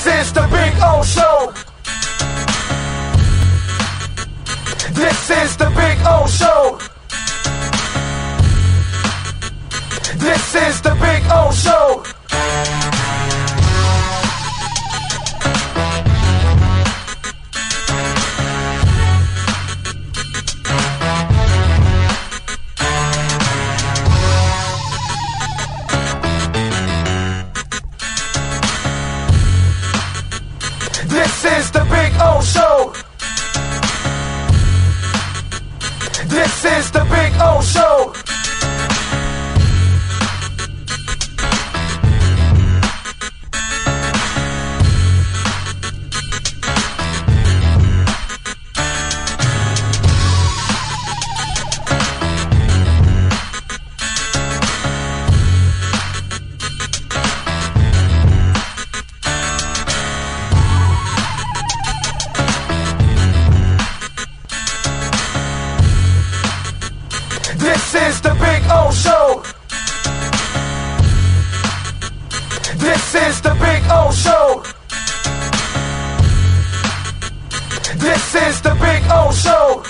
This is the Big O Show. This is the Big O Show. This is the Big O Show. This is the Big O Show. This is the Big O Show. This is the Big O Show. This is the Big O Show. This is the Big O Show.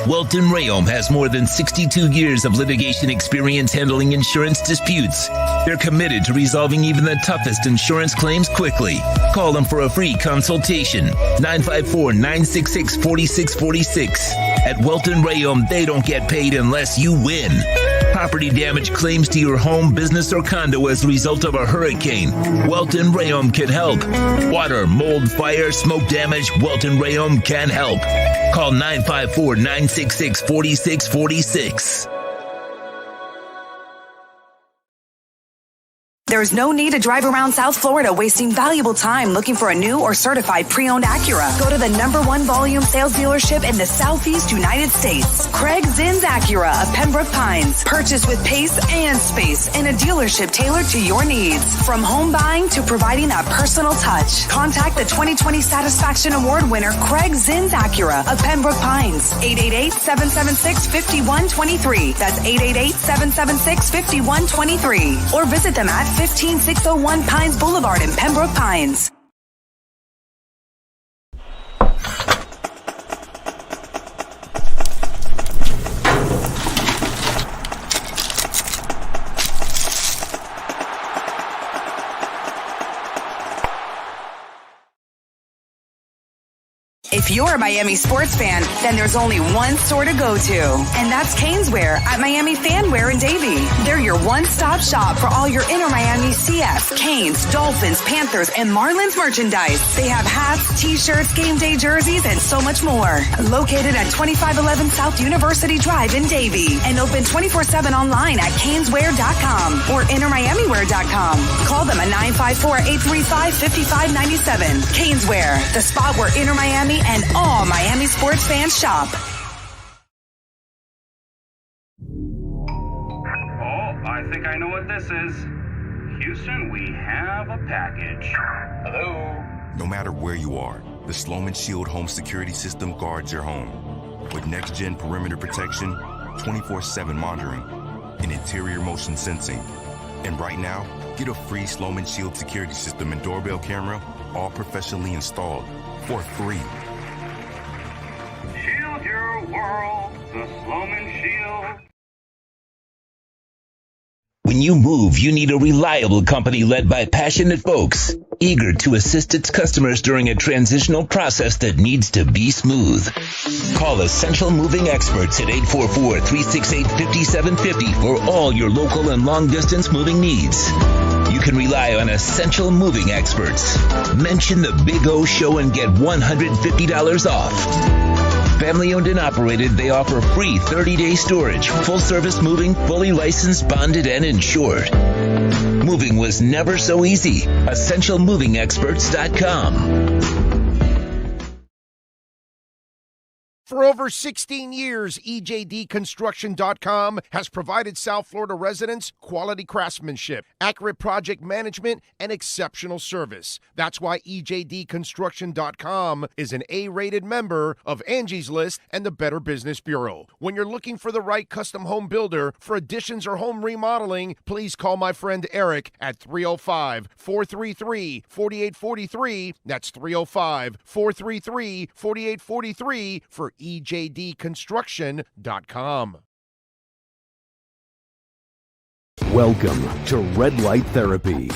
Welton Rayom has more than 62 years of litigation experience handling insurance disputes. They're committed to resolving even the toughest insurance claims quickly. Call them for a free consultation. 954-966-4646. At Welton Rayom, they don't get paid unless you win. Property damage claims to your home, business, or condo as a result of a hurricane. Welton Rayom can help. Water, mold, fire, smoke damage, Welton Rayom can help. Call 954-966-4646. There's no need to drive around South Florida wasting valuable time looking for a new or certified pre-owned Acura. Go to the #1 volume sales dealership in the Southeast United States. Craig Zinn's Acura of Pembroke Pines. Purchase with pace and space in a dealership tailored to your needs. From home buying to providing that personal touch. Contact the 2020 Satisfaction Award winner Craig Zinn's Acura of Pembroke Pines. 888-776-5123. That's 888-776-5123. Or visit them at 15601 Pines Boulevard in Pembroke Pines. If you're a Miami sports fan, then there's only one store to go to, and that's Caneswear at Miami Fanwear in Davie. They're your one-stop shop for all your inner Miami CF, Canes, Dolphins, Panthers, and Marlins merchandise. They have hats, t-shirts, game day jerseys, and so much more. Located at 2511 South University Drive in Davie, and open 24/7 online at caneswear.com or innermiamiwear.com. Call them at 954-835-5597. Caneswear, the spot where Inner Miami and all Miami sports fans shop. Oh, I think I know what this is. Houston, we have a package. Hello? No matter where you are, the Sloman Shield home security system guards your home. With next-gen perimeter protection, 24/7 monitoring, and interior motion sensing. And right now, get a free Sloman Shield security system and doorbell camera, all professionally installed, for free. Shield your world, the Sloman Shield. When you move, you need a reliable company led by passionate folks, eager to assist its customers during a transitional process that needs to be smooth. Call Essential Moving Experts at 844-368-5750 for all your local and long-distance moving needs. You can rely on Essential Moving Experts. Mention the Big O Show and get $150 off. Family owned and operated, they offer free 30-day storage, full-service moving, fully licensed, bonded, and insured. Moving was never so easy. EssentialMovingExperts.com. For over 16 years, EJDconstruction.com has provided South Florida residents quality craftsmanship, accurate project management, and exceptional service. That's why EJDconstruction.com is an A-rated member of Angie's List and the Better Business Bureau. When you're looking for the right custom home builder for additions or home remodeling, please call my friend Eric at 305-433-4843. That's 305-433-4843 for EJDconstruction.com. Welcome to Red Light Therapy,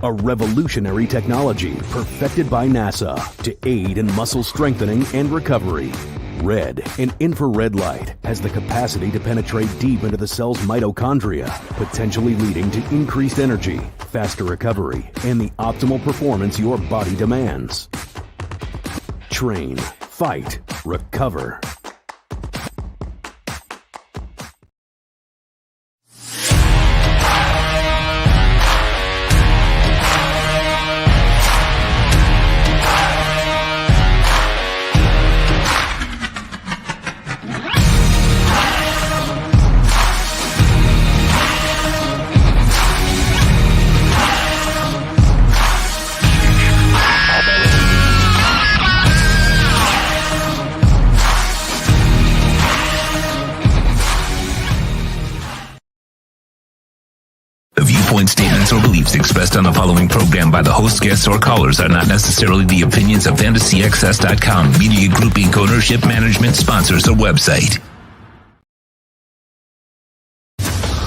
a revolutionary technology perfected by NASA to aid in muscle strengthening and recovery. Red and infrared light has the capacity to penetrate deep into the cell's mitochondria, potentially leading to increased energy, faster recovery, and the optimal performance your body demands. Train, fight, recover. Statements or beliefs expressed on the following program by the host, guests, or callers are not necessarily the opinions of FantasyAccess.com, Media Group Inc., ownership, management, sponsors, or website.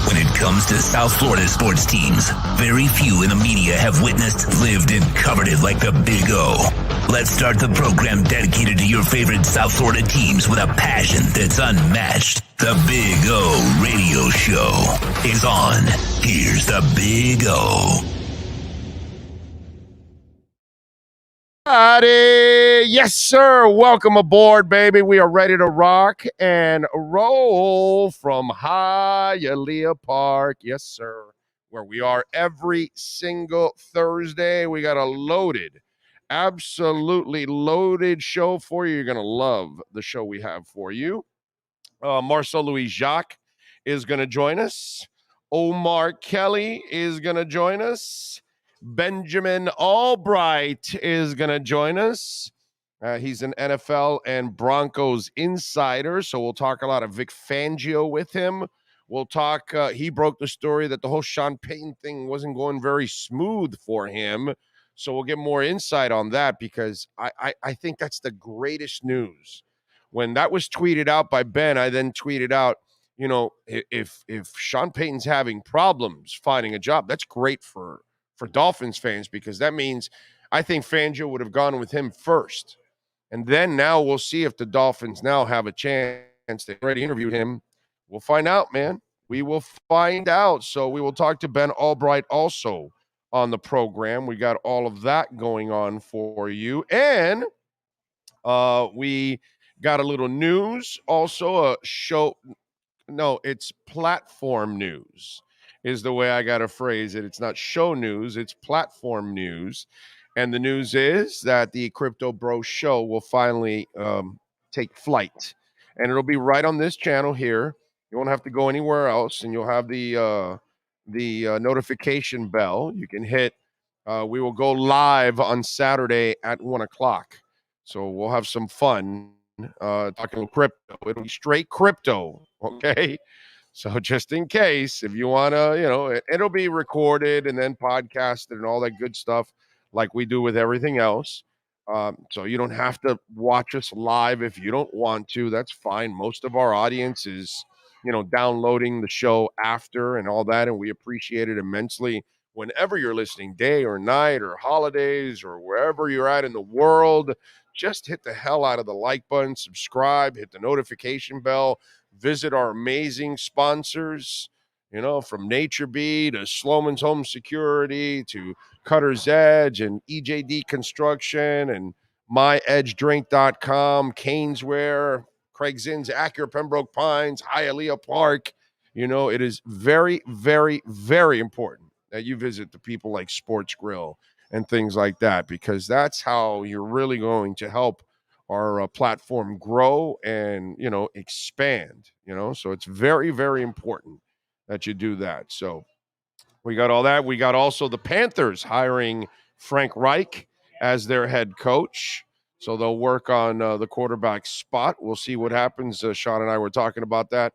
When it comes to South Florida sports teams, very few in the media have witnessed, lived, and covered it like the Big O. Let's start the program dedicated to your favorite South Florida teams with a passion that's unmatched. The Big O Radio Show is on. Here's the Big O. Howdy. Yes, sir. Welcome aboard, baby. We are ready to rock and roll from Hialeah Park. Yes, sir. Where we are every single Thursday. We got a loaded, absolutely loaded show for you. You're going to love the show we have for you. Marcel Louis Jacques is going to join us. Omar Kelly is going to join us. Benjamin Albright is going to join us. He's an NFL and Broncos insider, so we'll talk a lot of Vic Fangio with him. We'll talk, he broke the story that the whole Sean Payton thing wasn't going very smooth for him. So we'll get more insight on that because I think that's the greatest news. When that was tweeted out by Ben, I then tweeted out, you know, if Sean Payton's having problems finding a job, that's great for Dolphins fans because that means I think Fangio would have gone with him first. And then now we'll see if the Dolphins now have a chance. They already interviewed him. We'll find out, man. We will find out. So we will talk to Ben Albright also on the program. We got all of that going on for you. And we got a little news, also a show. No, it's platform news is the way I got to phrase it. It's not show news, it's platform news. And the news is that the Crypto Bro show will finally take flight. And it'll be right on this channel here. You won't have to go anywhere else. And you'll have the notification bell. You can hit. We will go live on Saturday at 1 o'clock. So we'll have some fun talking crypto. It'll be straight crypto, okay? So just in case, if you want to, you know, it'll be recorded and then podcasted and all that good stuff like we do with everything else. So you don't have to watch us live if you don't want to. That's fine. Most of our audience is, you know, downloading the show after and all that, and we appreciate it immensely. Whenever you're listening, day or night or holidays or wherever you're at in the world, just hit the hell out of the like button, subscribe, hit the notification bell, visit our amazing sponsors, you know, from Nature Bee to Sloman's Home Security to Cutter's Edge and EJD Construction and myedgedrink.com, Caneswear, Craig Zinn's Acura Pembroke Pines, Hialeah Park. You know, it is very, very, very important that you visit the people like Sports Grill and things like that, because that's how you're really going to help our platform grow and, expand, so it's very, very important that you do that. So we got all that. We got also the Panthers hiring Frank Reich as their head coach. So they'll work on the quarterback spot. We'll see what happens. Sean and I were talking about that.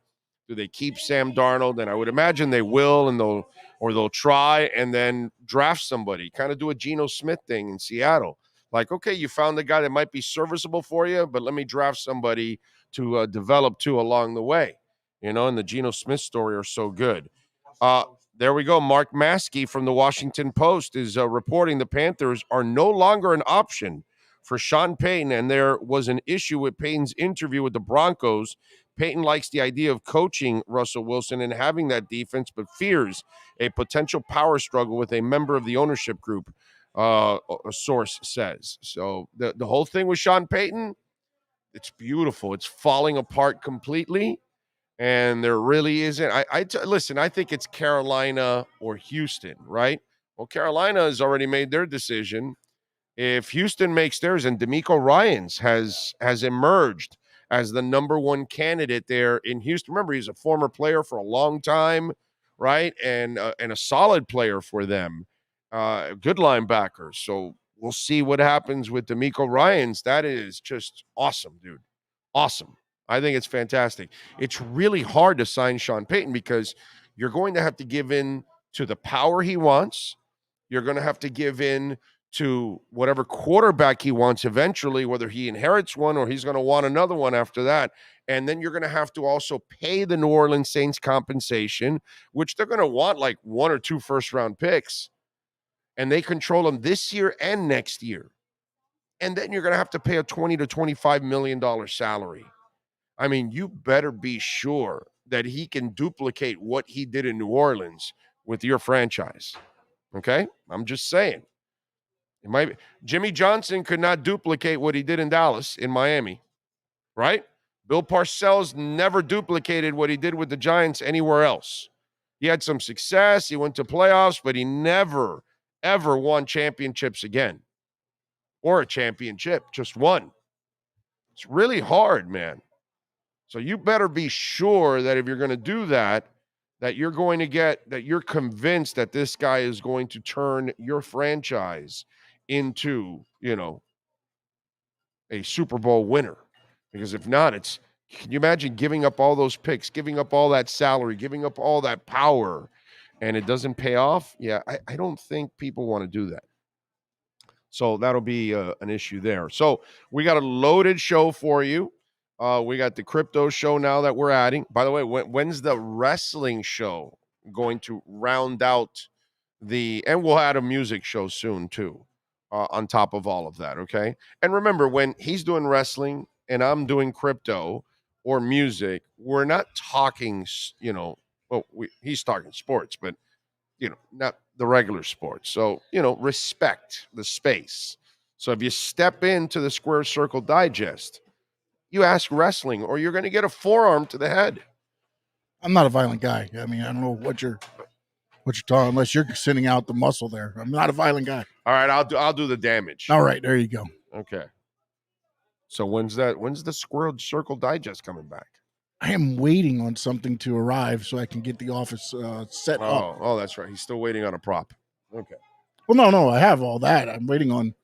Do they keep Sam Darnold? And I would imagine they will, and they'll try and then draft somebody. Kind of do a Geno Smith thing in Seattle. Like, okay, you found the guy that might be serviceable for you, but let me draft somebody to develop to along the way. And the Geno Smith story are so good. There we go. Mark Maskey from the Washington Post is reporting the Panthers are no longer an option for Sean Payton, and there was an issue with Payton's interview with the Broncos. Payton likes the idea of coaching Russell Wilson and having that defense, but fears a potential power struggle with a member of the ownership group, a source says. So the whole thing with Sean Payton, it's beautiful. It's falling apart completely. And there really isn't. Listen, I think it's Carolina or Houston, right? Well, Carolina has already made their decision. If Houston makes theirs, and DeMeco Ryans has emerged as the number one candidate there in Houston. Remember, he's a former player for a long time, right? And a solid player for them, good linebacker. So we'll see what happens with DeMeco Ryans. That is just awesome, dude. Awesome. I think it's fantastic. It's really hard to sign Sean Payton because you're going to have to give in to the power he wants. You're going to have to give in to whatever quarterback he wants eventually, whether he inherits one or he's going to want another one after that. And then you're going to have to also pay the New Orleans Saints compensation, which they're going to want like 1 or 2 first-round picks. And they control them this year and next year. And then you're going to have to pay a $20 to $25 million salary. I mean, you better be sure that he can duplicate what he did in New Orleans with your franchise. Okay? I'm just saying. Jimmy Johnson could not duplicate what he did in Dallas, in Miami, right? Bill Parcells never duplicated what he did with the Giants anywhere else. He had some success. He went to playoffs, but he never, ever won championships again. Or a championship, just one. It's really hard, man. So you better be sure that if you're going to do that, that you're convinced that this guy is going to turn your franchise into, a Super Bowl winner. Because if not, can you imagine giving up all those picks, giving up all that salary, giving up all that power, and it doesn't pay off? Yeah, I don't think people want to do that. So that'll be an issue there. So we got a loaded show for you. We got the crypto show now that we're adding. By the way, when's the wrestling show going to round out and we'll add a music show soon too, on top of all of that, okay? And remember, when he's doing wrestling and I'm doing crypto or music, we're not talking, he's talking sports, but, not the regular sports. So, respect the space. So if you step into the Square Circle Digest, you ask wrestling, or you're going to get a forearm to the head. I'm not a violent guy. I mean, I don't know what you're talking, unless you're sending out the muscle there. I'm not a violent guy. All right, I'll do the damage. All right, there you go. Okay. So when's the Square Circle Digest coming back? I am waiting on something to arrive so I can get the office set up. Oh, that's right. He's still waiting on a prop. Okay. Well, no, I have all that. I'm waiting on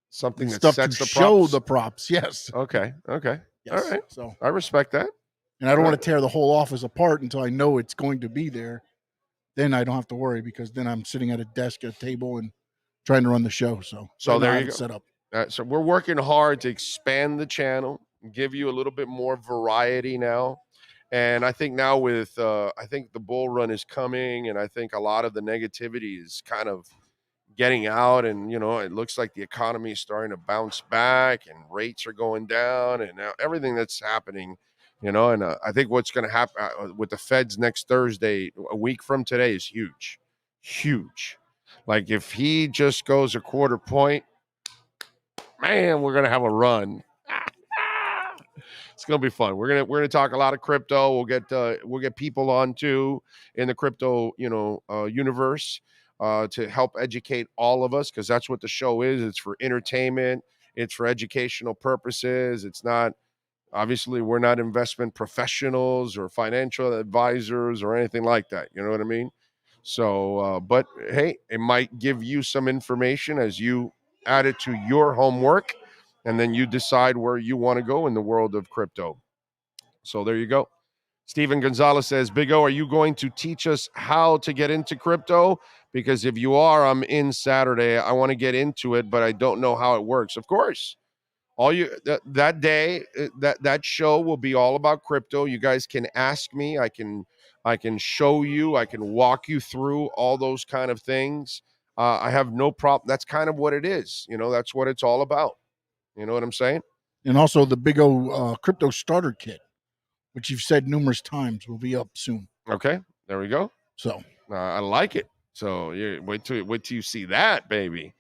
something that stuff sets to the show props. The props. Yes. Okay. Yes. All right. So I respect that. And I don't want to tear the whole office apart until I know it's going to be there. Then I don't have to worry, because then I'm sitting at a desk, at a table, and trying to run the show. So there you go. Set up. So we're working hard to expand the channel, give you a little bit more variety now. And I think now with I think the bull run is coming, and I think a lot of the negativity is kind of getting out, and it looks like the economy is starting to bounce back, and rates are going down, and now everything that's happening, and I think what's going to happen with the Feds next Thursday, a week from today, is huge. Like if he just goes a quarter point, man, we're going to have a run. It's gonna be fun. We're gonna talk a lot of crypto. We'll get people on too in the crypto universe to help educate all of us, because that's what the show is. It's for entertainment. It's for educational purposes. It's not, obviously, we're not investment professionals or financial advisors or anything like that. You know what I mean? So, but hey, it might give you some information as you add it to your homework, and then you decide where you want to go in the world of crypto. So there you go. Steven Gonzalez says, Big O, are you going to teach us how to get into crypto? Because if you are, I'm in Saturday. I want to get into it, but I don't know how it works. Of course. All you that day, that show will be all about crypto. You guys can ask me. I can show you. I can walk you through all those kind of things. I have no problem. That's kind of what it is. That's what it's all about. You know what I'm saying? And also the Big O crypto starter kit, which you've said numerous times, will be up soon. Okay, there we go. So I like it. So wait till you see that, baby.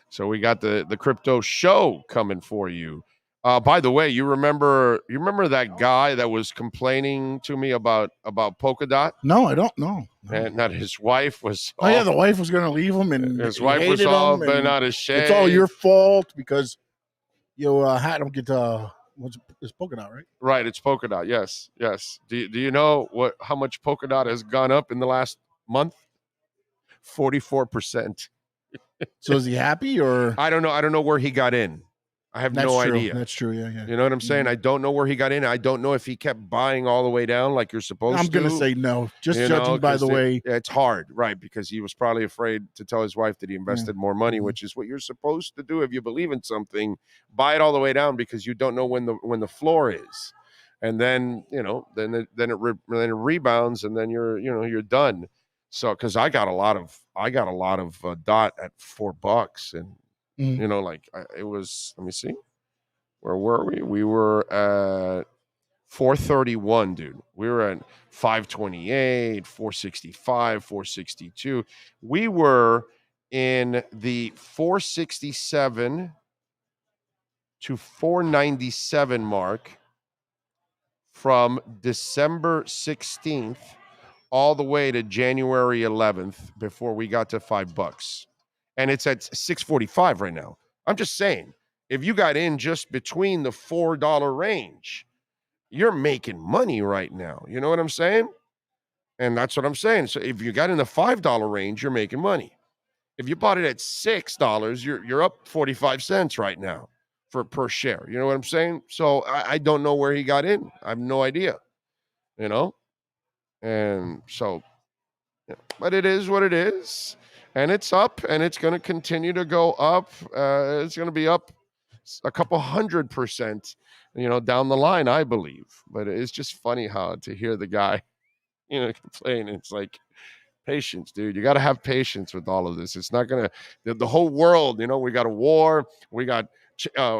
So we got the crypto show coming for you. By the way, you remember that guy that was complaining to me about Polkadot? No, I don't know. And that his wife was. Oh yeah, the wife was going to leave him, and his he wife was hated all him, been and out of shape. it's all your fault because you had him get it's Polkadot, right? Right, it's Polkadot. Yes. Do you know how much Polkadot has gone up in the last month? 44%. So is he happy or? I don't know. I don't know where he got in. I have no idea. That's true. Yeah. You know what I'm saying? I don't know where he got in. I don't know if he kept buying all the way down like you're supposed to. I'm going to say no. Just judging by the way. It's hard, right? Because he was probably afraid to tell his wife that he invested more money, which is what you're supposed to do if you believe in something. Buy it all the way down because you don't know when the floor is, and then then it rebounds, and then you're done. So because I got a lot of DOT at $4, and it was. Let me see. Where were we? We were at 431, dude. We were at 528, 465, 462. We were in the 467 to 497 mark from December 16th all the way to January 11th before we got to $5. And it's at 645 right now. I'm just saying, if you got in just between the $4 range, you're making money right now. You know what I'm saying? And that's what I'm saying. So if you got in the $5 range, you're making money. If you bought it at $6, you're up 45 cents right now per share. You know what I'm saying? So I don't know where he got in. I have no idea. And so, but it is what it is. And it's up, and it's going to continue to go up. It's going to be up a couple 100%, down the line, I believe. But it's just funny how to hear the guy, complain. It's like, patience, dude. You got to have patience with all of this. It's not going to, the whole world, we got a war. We got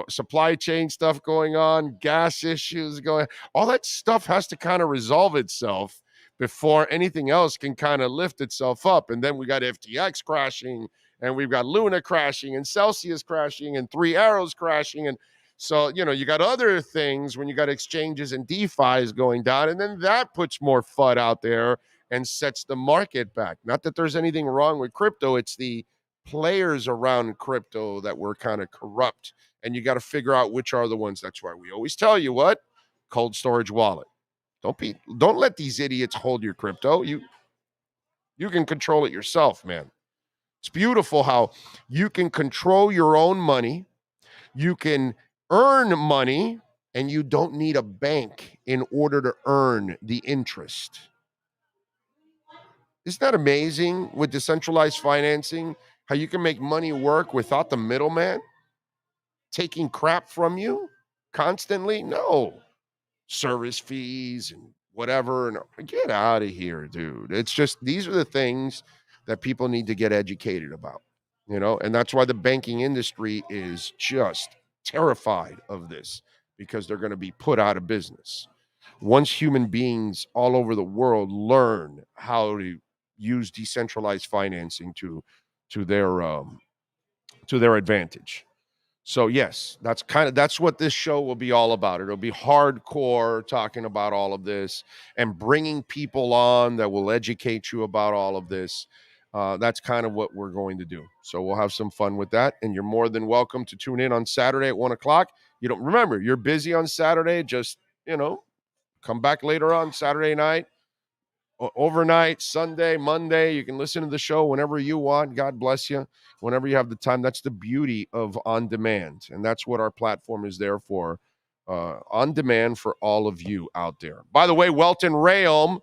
supply chain stuff going on, gas issues going. All that stuff has to kind of resolve itself before anything else can kind of lift itself up. And then we got FTX crashing, and we've got Luna crashing, and Celsius crashing, and Three Arrows crashing. And so, you got other things when you got exchanges and DeFi's going down, and then that puts more FUD out there and sets the market back. Not that there's anything wrong with crypto. It's the players around crypto that were kind of corrupt, and you got to figure out which are the ones. That's why we always tell you cold storage wallet. Don't let these idiots hold your crypto. You can control it yourself, man. It's beautiful how you can control your own money. You can earn money, and you don't need a bank in order to earn the interest. Isn't that amazing with decentralized financing, how you can make money work without the middleman taking crap from you constantly? No. Service fees and whatever. And get out of here, dude. It's just, these are the things that people need to get educated about, and that's why the banking industry is just terrified of this, because they're going to be put out of business. Once human beings all over the world learn how to use decentralized financing to their advantage. So yes, that's what this show will be all about. It'll be hardcore talking about all of this and bringing people on that will educate you about all of this. That's kind of what we're going to do. So we'll have some fun with that. And you're more than welcome to tune in on Saturday at 1 o'clock. You don't remember, you're busy on Saturday. Just, come back later on Saturday night, overnight, Sunday, Monday. You can listen to the show whenever you want. God bless you. Whenever you have the time. That's the beauty of on demand. And that's what our platform is there for. On demand for all of you out there. By the way, Welton Rayom,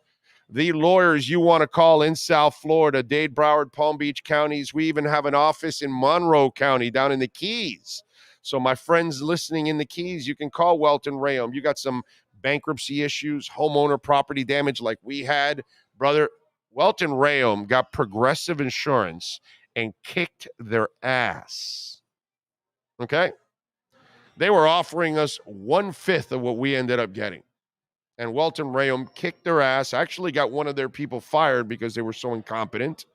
the lawyers you want to call in South Florida, Dade, Broward, Palm Beach counties. We even have an office in Monroe County down in the Keys. So my friends listening in the Keys, you can call Welton Rayom. You got some bankruptcy issues, homeowner property damage like we had. Brother, Welton Rayom got Progressive Insurance and kicked their ass. Okay? They were offering us 1/5 of what we ended up getting. And Welton Rayom kicked their ass, actually got one of their people fired because they were so incompetent,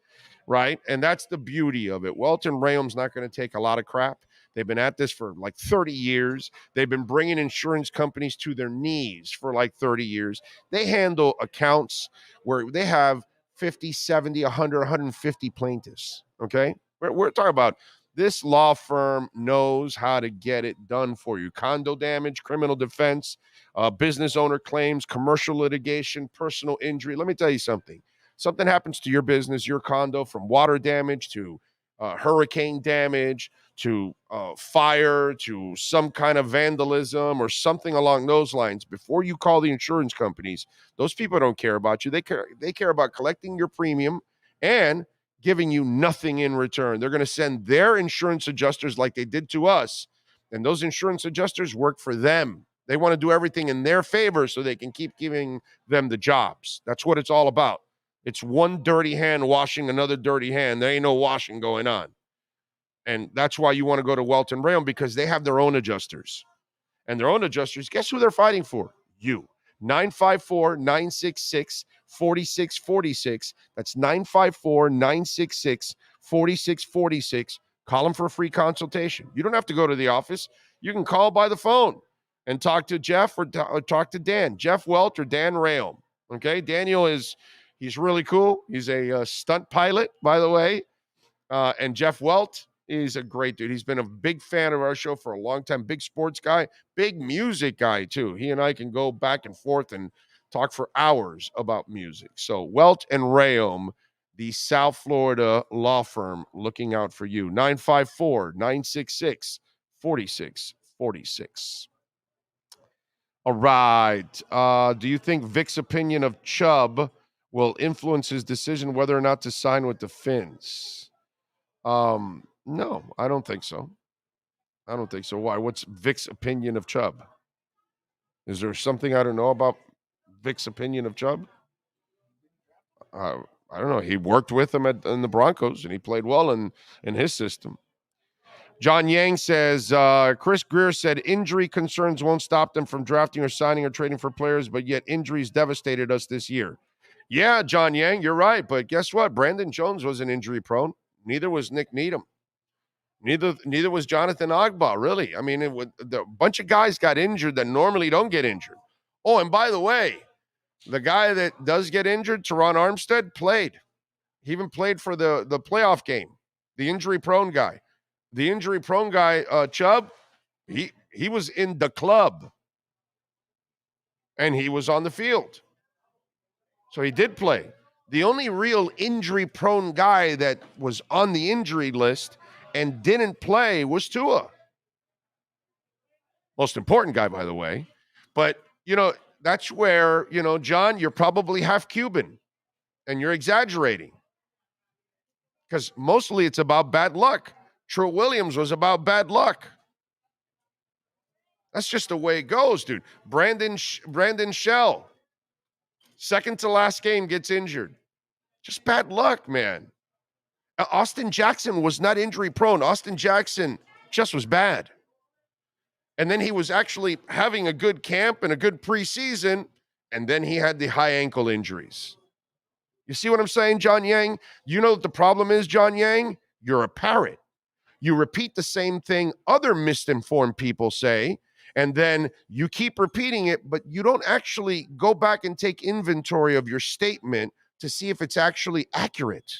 right? And that's the beauty of it. Welton Rayom's not going to take a lot of crap. They've been at this for like 30 years. They've been bringing insurance companies to their knees for like 30 years. They handle accounts where they have 50, 70, 100, 150 plaintiffs, okay? We're talking about this law firm knows how to get it done for you. Condo damage, criminal defense, business owner claims, commercial litigation, personal injury. Let me tell you something. Something happens to your business, your condo, from water damage to hurricane damage to fire to some kind of vandalism or something along those lines. Before you call the insurance companies, those people don't care about you. They care about collecting your premium and giving you nothing in return. They're going to send their insurance adjusters like they did to us, and those insurance adjusters work for them. They want to do everything in their favor so they can keep giving them the jobs. That's what it's all about. It's one dirty hand washing another dirty hand. There ain't no washing going on. And that's why you want to go to Welton Rayom, because they have their own adjusters. And their own adjusters, guess who they're fighting for? You. 954-966-4646. That's 954-966-4646. Call them for a free consultation. You don't have to go to the office. You can call by the phone and talk to Jeff or talk to Dan. Jeff Welt or Dan Rayom. Okay? Daniel he's really cool. He's a stunt pilot, by the way. And Jeff Welt, he's a great dude. He's been a big fan of our show for a long time. Big sports guy, big music guy, too. He and I can go back and forth and talk for hours about music. So Welt and Rayom, the South Florida law firm, looking out for you. 954-966-4646. All right. Do you think Vic's opinion of Chubb will influence his decision whether or not to sign with the Fins? No, I don't think so. I don't think so. Why? What's Vic's opinion of Chubb? Is there something I don't know about Vic's opinion of Chubb? I don't know. He worked with him in the Broncos, and he played well in his system. John Yang says, Chris Greer said injury concerns won't stop them from drafting or signing or trading for players, but yet injuries devastated us this year. Yeah, John Yang, you're right. But guess what? Brandon Jones wasn't injury prone. Neither was Nick Needham. Neither was Jonathan Agba, really. I mean, a bunch of guys got injured that normally don't get injured. Oh, and by the way, the guy that does get injured, Teron Armstead, played. He even played for the playoff game, the injury-prone guy. The injury-prone guy, Chubb, he was in the club, and he was on the field. So he did play. The only real injury-prone guy that was on the injury list and didn't play was Tua. Most important guy, by the way. But, that's where, John, you're probably half Cuban, and you're exaggerating. Because mostly it's about bad luck. True Williams was about bad luck. That's just the way it goes, dude. Brandon Shell, second to last game, gets injured. Just bad luck, man. Austin Jackson was not injury prone. Austin Jackson just was bad. And then he was actually having a good camp and a good preseason, and then he had the high ankle injuries. You see what I'm saying, John Yang? You know what the problem is, John Yang? You're a parrot. You repeat the same thing other misinformed people say, and then you keep repeating it, but you don't actually go back and take inventory of your statement to see if it's actually accurate.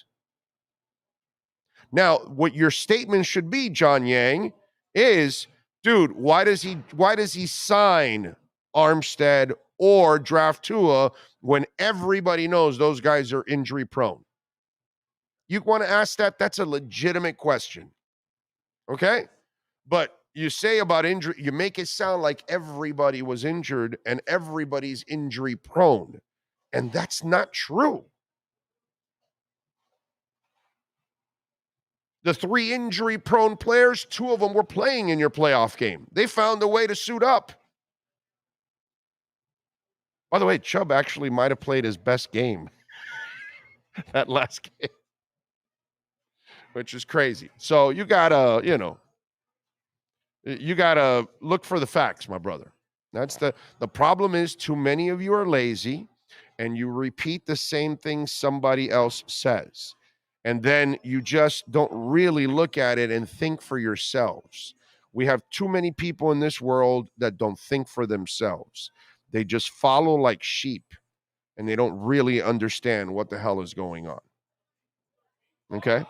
Now, what your statement should be, John Yang, is, dude, why does he sign Armstead or draft Tua when everybody knows those guys are injury prone? You want to ask that? That's a legitimate question. Okay? But you say about injury, you make it sound like everybody was injured and everybody's injury prone. And that's not true. The 3 injury prone players, 2 of them were playing in your playoff game. They found a way to suit up. By the way, Chubb actually might have played his best game that last game, which is crazy. So you gotta look for the facts, my brother. That's the problem is too many of you are lazy and you repeat the same thing somebody else says. And then you just don't really look at it and think for yourselves. We have too many people in this world that don't think for themselves. They just follow like sheep and they don't really understand what the hell is going on. Okay?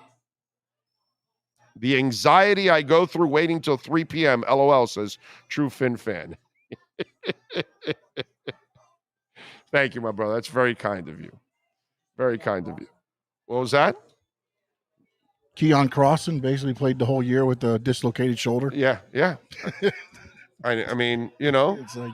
The anxiety I go through waiting till 3 p.m., LOL, says True Fin Fan. Thank you, my brother. That's very kind of you. Very kind of you. What was that? Keon Crossan basically played the whole year with a dislocated shoulder. Yeah. I mean, It's like,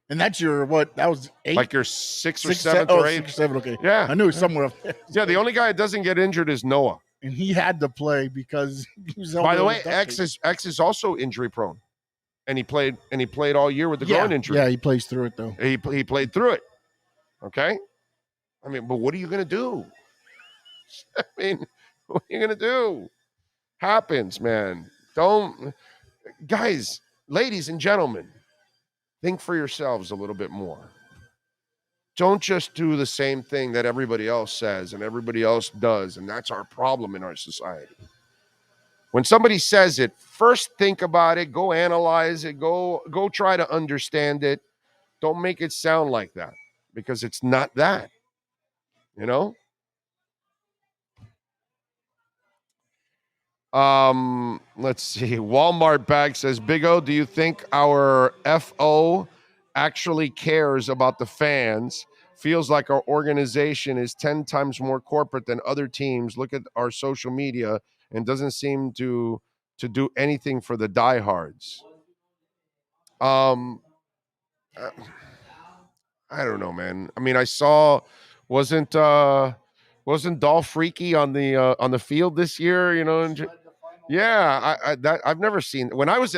and that's that was 8? Like your 6th or 7th or 8th? 6 or 7, okay. Yeah. I knew it was somewhere up there. Yeah, the only guy that doesn't get injured is Noah. And he had to play because he was. By the way, X is also injury prone. And he played all year with the groin injury. Yeah, he plays through it though. He played through it. Okay? I mean, but what are you going to do? I mean, what are you going to do? Happens, man. Guys, ladies and gentlemen, think for yourselves a little bit more. Don't just do the same thing that everybody else says and everybody else does, and that's our problem in our society. When somebody says it, first think about it, go analyze it, go try to understand it. Don't make it sound like that, because it's not that. Let's see. Walmart Bag says, Big O, do you think our FO actually cares about the fans? Feels like our organization is 10 times more corporate than other teams. Look at our social media and doesn't seem to do anything for the diehards. I don't know, man. I mean, I saw wasn't Dolph Freaky on the field this year, Yeah, I've never seen. When I was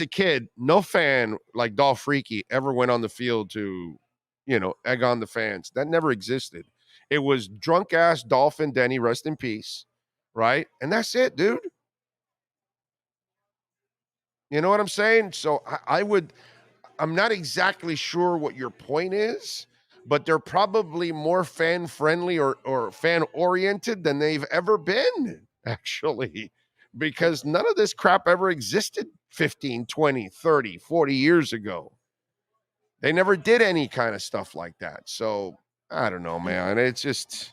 a kid, no fan like Dolph Freaky ever went on the field to, egg on the fans. That never existed. It was drunk ass Dolphin Denny, rest in peace, right? And that's it, dude. You know what I'm saying? So I'm not exactly sure what your point is, but they're probably more fan friendly or fan oriented than they've ever been, actually. Because none of this crap ever existed 15, 20, 30, 40 years ago. They never did any kind of stuff like that. So, I don't know, man. It's just...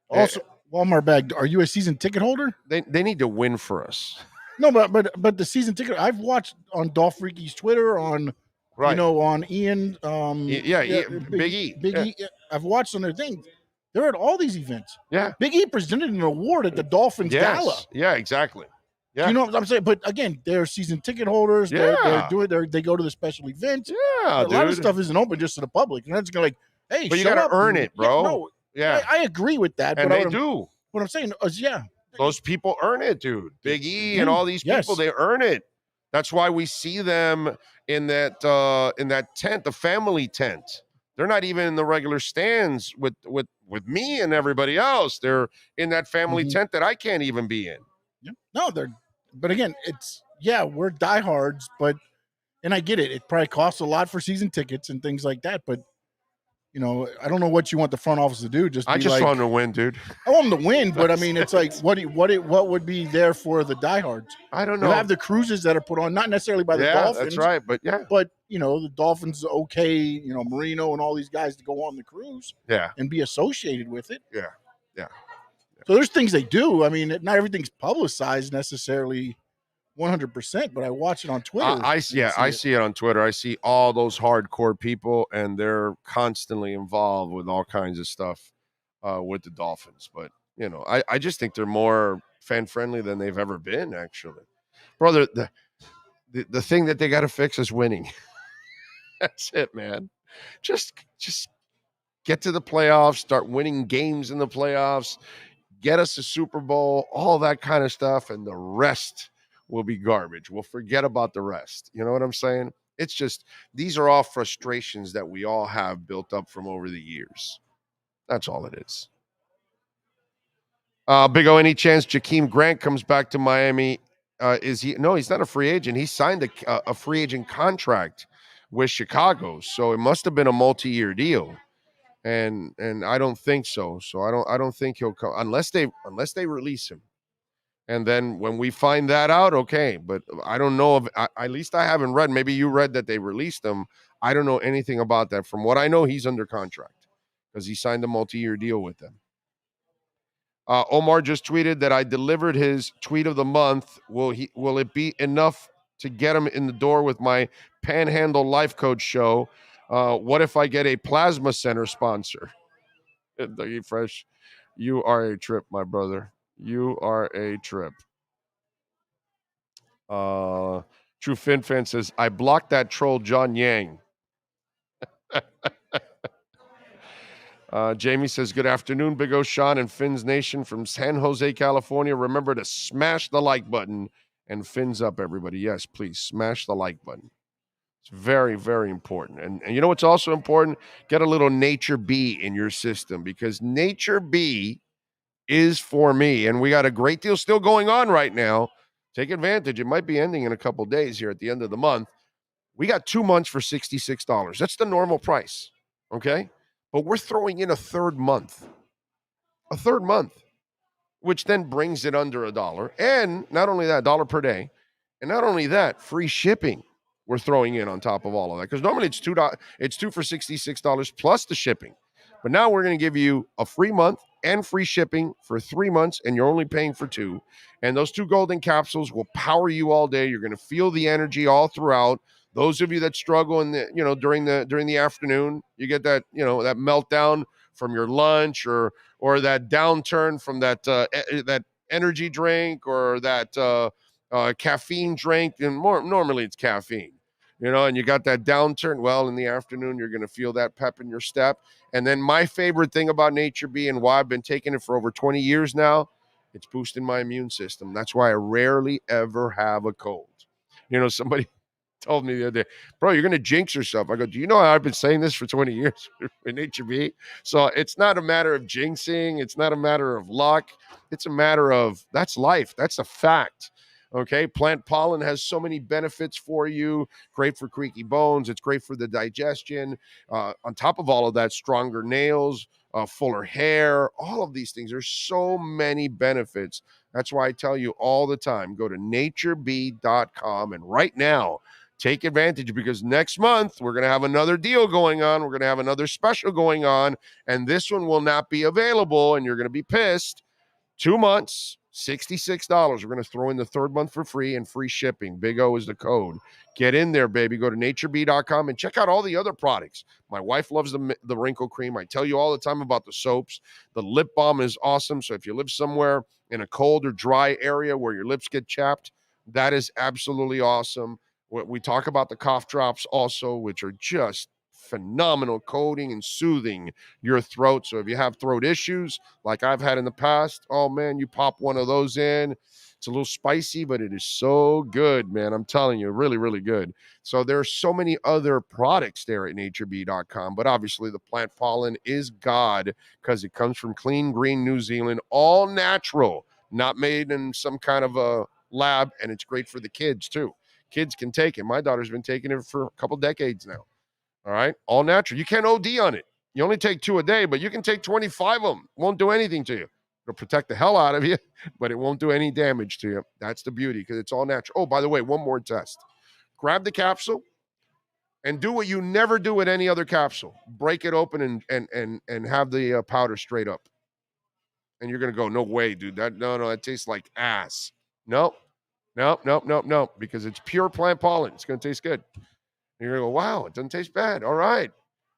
Also, Walmart Bag, are you a season ticket holder? They need to win for us. No, but the season ticket, I've watched on Dolph Freaky's Twitter, on, on Ian. Big E. Big E. I've watched on their thing. They're at all these events. Yeah. Big E presented an award at the Dolphins Gala. Yeah, exactly. Yeah. You know what I'm saying? But again, they're season ticket holders. Yeah. They go to the special events. Yeah, a lot of stuff isn't open just to the public. And that's like, hey, but you got to earn it, bro. I agree with that. And they do. What I'm saying is, those people earn it, dude. Big E and all these people, they earn it. That's why we see them in that tent, the family tent. They're not even in the regular stands with me and everybody else. They're in that family tent that I can't even be in. Yeah. No, but again, we're diehards, and I get it. It probably costs a lot for season tickets and things like that, but I don't know what you want the front office to do. I just want them to win, dude. I want them to win, but I mean, it's like, what would be there for the diehards? I don't know. You have the cruises that are put on, not necessarily by the Dolphins. That's right, but the Dolphins, okay, Marino and all these guys to go on the cruise, and be associated with it. Yeah. So there's things they do. I mean, not everything's publicized necessarily 100%, but I watch it on Twitter. I see it on Twitter. I see all those hardcore people, and they're constantly involved with all kinds of stuff with the Dolphins. But, I just think they're more fan-friendly than they've ever been, actually. Brother, the thing that they got to fix is winning. That's it, man. Just get to the playoffs, start winning games in the playoffs, get us a Super Bowl, all that kind of stuff, and the rest will be garbage. We'll forget about the rest. You know what I'm saying? It's just, these are all frustrations that we all have built up from over the years. That's all it is. Big O, any chance Jakeem Grant comes back to Miami? Is he? No, he's not a free agent. He signed a free agent contract with Chicago, so it must have been a multi-year deal. And I don't think so. So I don't think he'll come unless they release him. And then when we find that out, okay. But I don't know at least I haven't read. Maybe you read that they released him. I don't know anything about that. From what I know, he's under contract because he signed a multi-year deal with them. Omar just tweeted that I delivered his tweet of the month. Will it be enough to get him in the door with my Panhandle Life Coach show? What if I get a Plasma Center sponsor? Dougie Fresh, you are a trip, my brother. You are a trip. True Fin Fan says, I blocked that troll John Yang. Jamie says, good afternoon, Big O, Sean, and Fins Nation from San Jose, California. Remember to smash the like button and fins up, everybody. Yes, please smash the like button. It's very, very important. And you know what's also important? Get a little Nature B in your system because Nature B is for me. And we got a great deal still going on right now. Take advantage. It might be ending in a couple of days here at the end of the month. We got 2 months for $66. That's the normal price, okay? But we're throwing in a third month, which then brings it under $1. And not only that, $1 per day. And not only that, free shipping we're throwing in on top of all of that. Because normally it's $2 for $66 plus the shipping. But now we're going to give you a free month and free shipping for 3 months, and you're only paying for 2. And those 2 golden capsules will power you all day. You're going to feel the energy all throughout. Those of you that struggle during the afternoon, you get that, that meltdown from your lunch or that downturn from that energy drink or that caffeine drink, and normally it's caffeine, and you got that downturn. Well, in the afternoon, you're going to feel that pep in your step. And then my favorite thing about Nature B and why I've been taking it for over 20 years now, it's boosting my immune system. That's why I rarely ever have a cold. Somebody told me the other day, bro, you're going to jinx yourself. I go, do you know how I've been saying this for 20 years in Nature B? So it's not a matter of jinxing. It's not a matter of luck. It's a matter of, that's life. That's a fact. Okay. Plant pollen has so many benefits for you. Great for creaky bones. It's great for the digestion. On top of all of that, stronger nails, fuller hair, all of these things. There's so many benefits. That's why I tell you all the time, go to natureb.com. And right now, take advantage because next month we're going to have another deal going on. We're going to have another special going on. And this one will not be available. And you're going to be pissed. 2 months, $66. We're going to throw in the third month for free and free shipping. Big O is the code. Get in there, baby. Go to natureb.com and check out all the other products. My wife loves the wrinkle cream. I tell you all the time about the soaps. The lip balm is awesome. So if you live somewhere in a cold or dry area where your lips get chapped, that is absolutely awesome. We talk about the cough drops also, which are just phenomenal, coating and soothing your throat. So if you have throat issues like I've had in the past, oh man, you pop one of those in. It's a little spicy, but it is so good, man. I'm telling you, really, really good. So there are so many other products there at natureb.com, but obviously the plant pollen is God because it comes from clean green New Zealand, all natural, not made in some kind of a lab, and it's great for the kids too. Kids can take it. My daughter's been taking it for a couple decades now. All right. All natural. You can't OD on it. You only take 2 a day, but you can take 25 of them. Won't do anything to you. It'll protect the hell out of you, but it won't do any damage to you. That's the beauty because it's all natural. Oh, by the way, one more test. Grab the capsule and do what you never do with any other capsule. Break it open and have the powder straight up. And you're going to go, no way, dude. That tastes like ass. Nope. Because it's pure plant pollen. It's going to taste good. And you're going to go, wow, it doesn't taste bad. All right.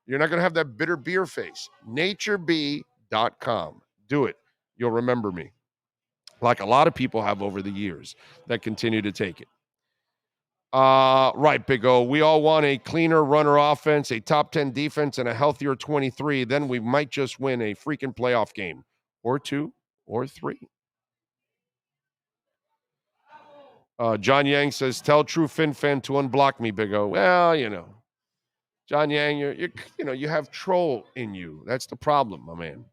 You're not going to have that bitter beer face. naturebee.com. Do it. You'll remember me. Like a lot of people have over the years that continue to take it. Right, Big O. We all want a cleaner runner offense, a top 10 defense, and a healthier 23. Then we might just win a freaking playoff game. Or 2 or 3. John Yang says, tell True Fin Fan to unblock me, Big O. Well, John Yang, you have troll in you. That's the problem, my man.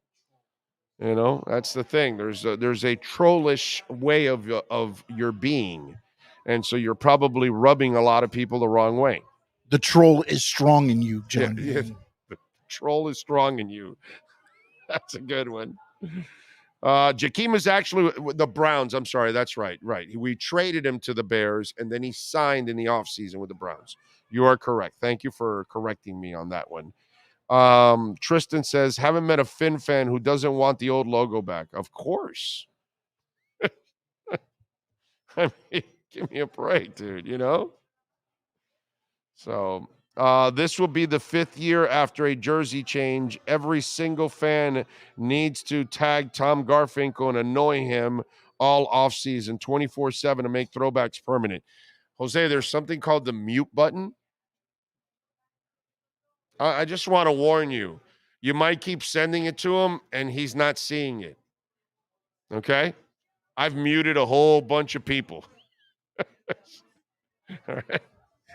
That's the thing. There's a trollish way of your being, and so you're probably rubbing a lot of people the wrong way. The troll is strong in you, John. Yeah, the troll is strong in you. That's a good one. Jakeem is actually the Browns. I'm sorry. That's right. Right. We traded him to the Bears, and then he signed in the offseason with the Browns. You are correct. Thank you for correcting me on that one. Tristan says, haven't met a Fin fan who doesn't want the old logo back. Of course. I mean, give me a break, dude, So this will be the 5th year after a jersey change. Every single fan needs to tag Tom Garfinkel and annoy him all offseason, 24/7 to make throwbacks permanent. Jose, there's something called the mute button. I just want to warn you. You might keep sending it to him, and he's not seeing it. Okay? I've muted a whole bunch of people. All right.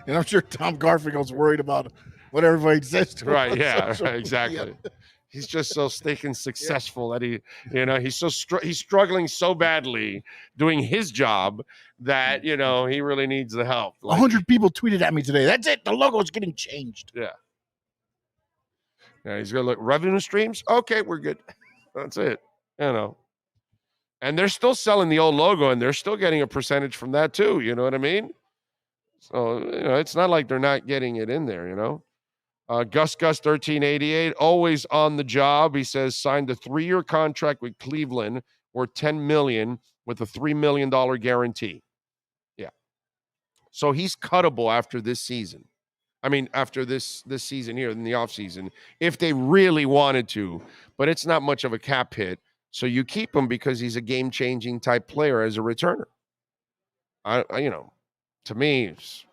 And I'm sure Tom Garfinkel's worried about what everybody says to him. Right, yeah, right, exactly. He's just so stinking successful that he's struggling so badly doing his job that, he really needs the help. 100 people tweeted at me today. That's it. The logo's getting changed. Yeah. Yeah, he's going to look, revenue streams? Okay, we're good. That's it. And they're still selling the old logo, and they're still getting a percentage from that too. You know what I mean? So, it's not like they're not getting it in there, Gus 1388, always on the job. He says, signed a 3-year contract with Cleveland worth $10 million with a $3 million guarantee. Yeah. So he's cuttable after this season. I mean, after this season here in the offseason, if they really wanted to, but it's not much of a cap hit. So you keep him because he's a game-changing type player as a returner. To me, it's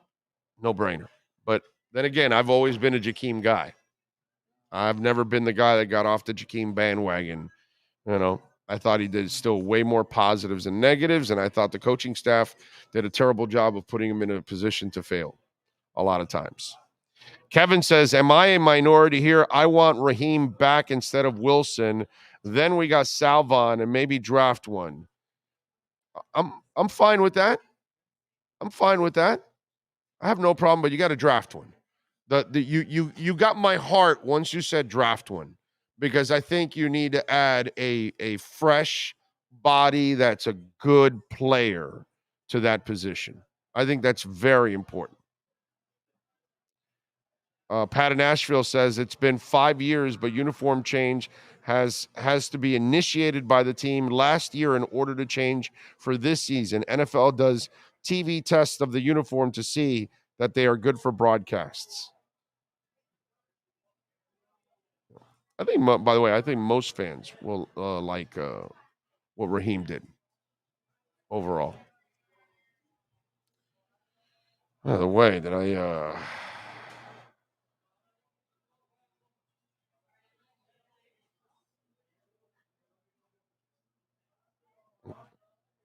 no-brainer. But then again, I've always been a Jakeem guy. I've never been the guy that got off the Jakeem bandwagon. I thought he did still way more positives than negatives, and I thought the coaching staff did a terrible job of putting him in a position to fail a lot of times. Kevin says, am I a minority here? I want Raheem back instead of Wilson. Then we got Salvon and maybe draft one. I'm fine with that. I have no problem, but you got to draft one. You got my heart once you said draft one, because I think you need to add a fresh body that's a good player to that position. I think that's very important. Pat in Asheville says it's been 5 years, but uniform change has to be initiated by the team last year in order to change for this season. NFL does TV tests of the uniform to see that they are good for broadcasts. I think, by the way, I think most fans will like what Raheem did overall. By the way, that I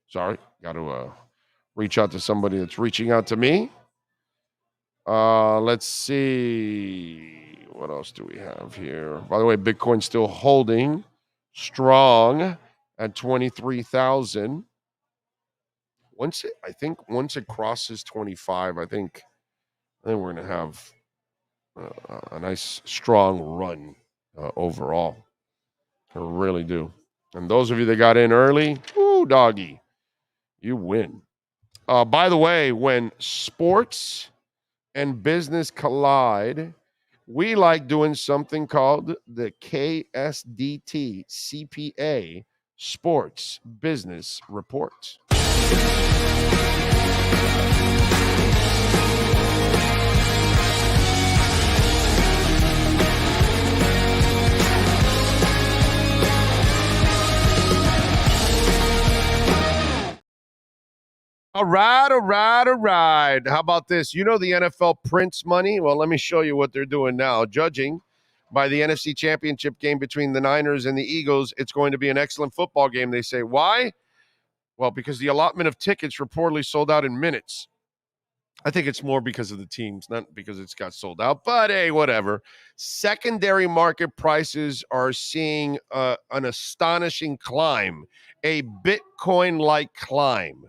sorry, got to reach out to somebody that's reaching out to me. Let's see. What else do we have here? By the way, Bitcoin's still holding strong at 23,000. Once it crosses 25, I think we're going to have a nice strong run overall. I really do. And those of you that got in early, ooh, doggy, you win. By the way, when sports and business collide, we like doing something called the KSDT CPA Sports Business Report. All right. How about this? You know the NFL prints money? Well, let me show you what they're doing now. Judging by the NFC Championship game between the Niners and the Eagles, it's going to be an excellent football game, they say. Why? Well, because the allotment of tickets reportedly sold out in minutes. I think it's more because of the teams, not because it's got sold out. But hey, whatever. Secondary market prices are seeing an astonishing climb, a Bitcoin-like climb.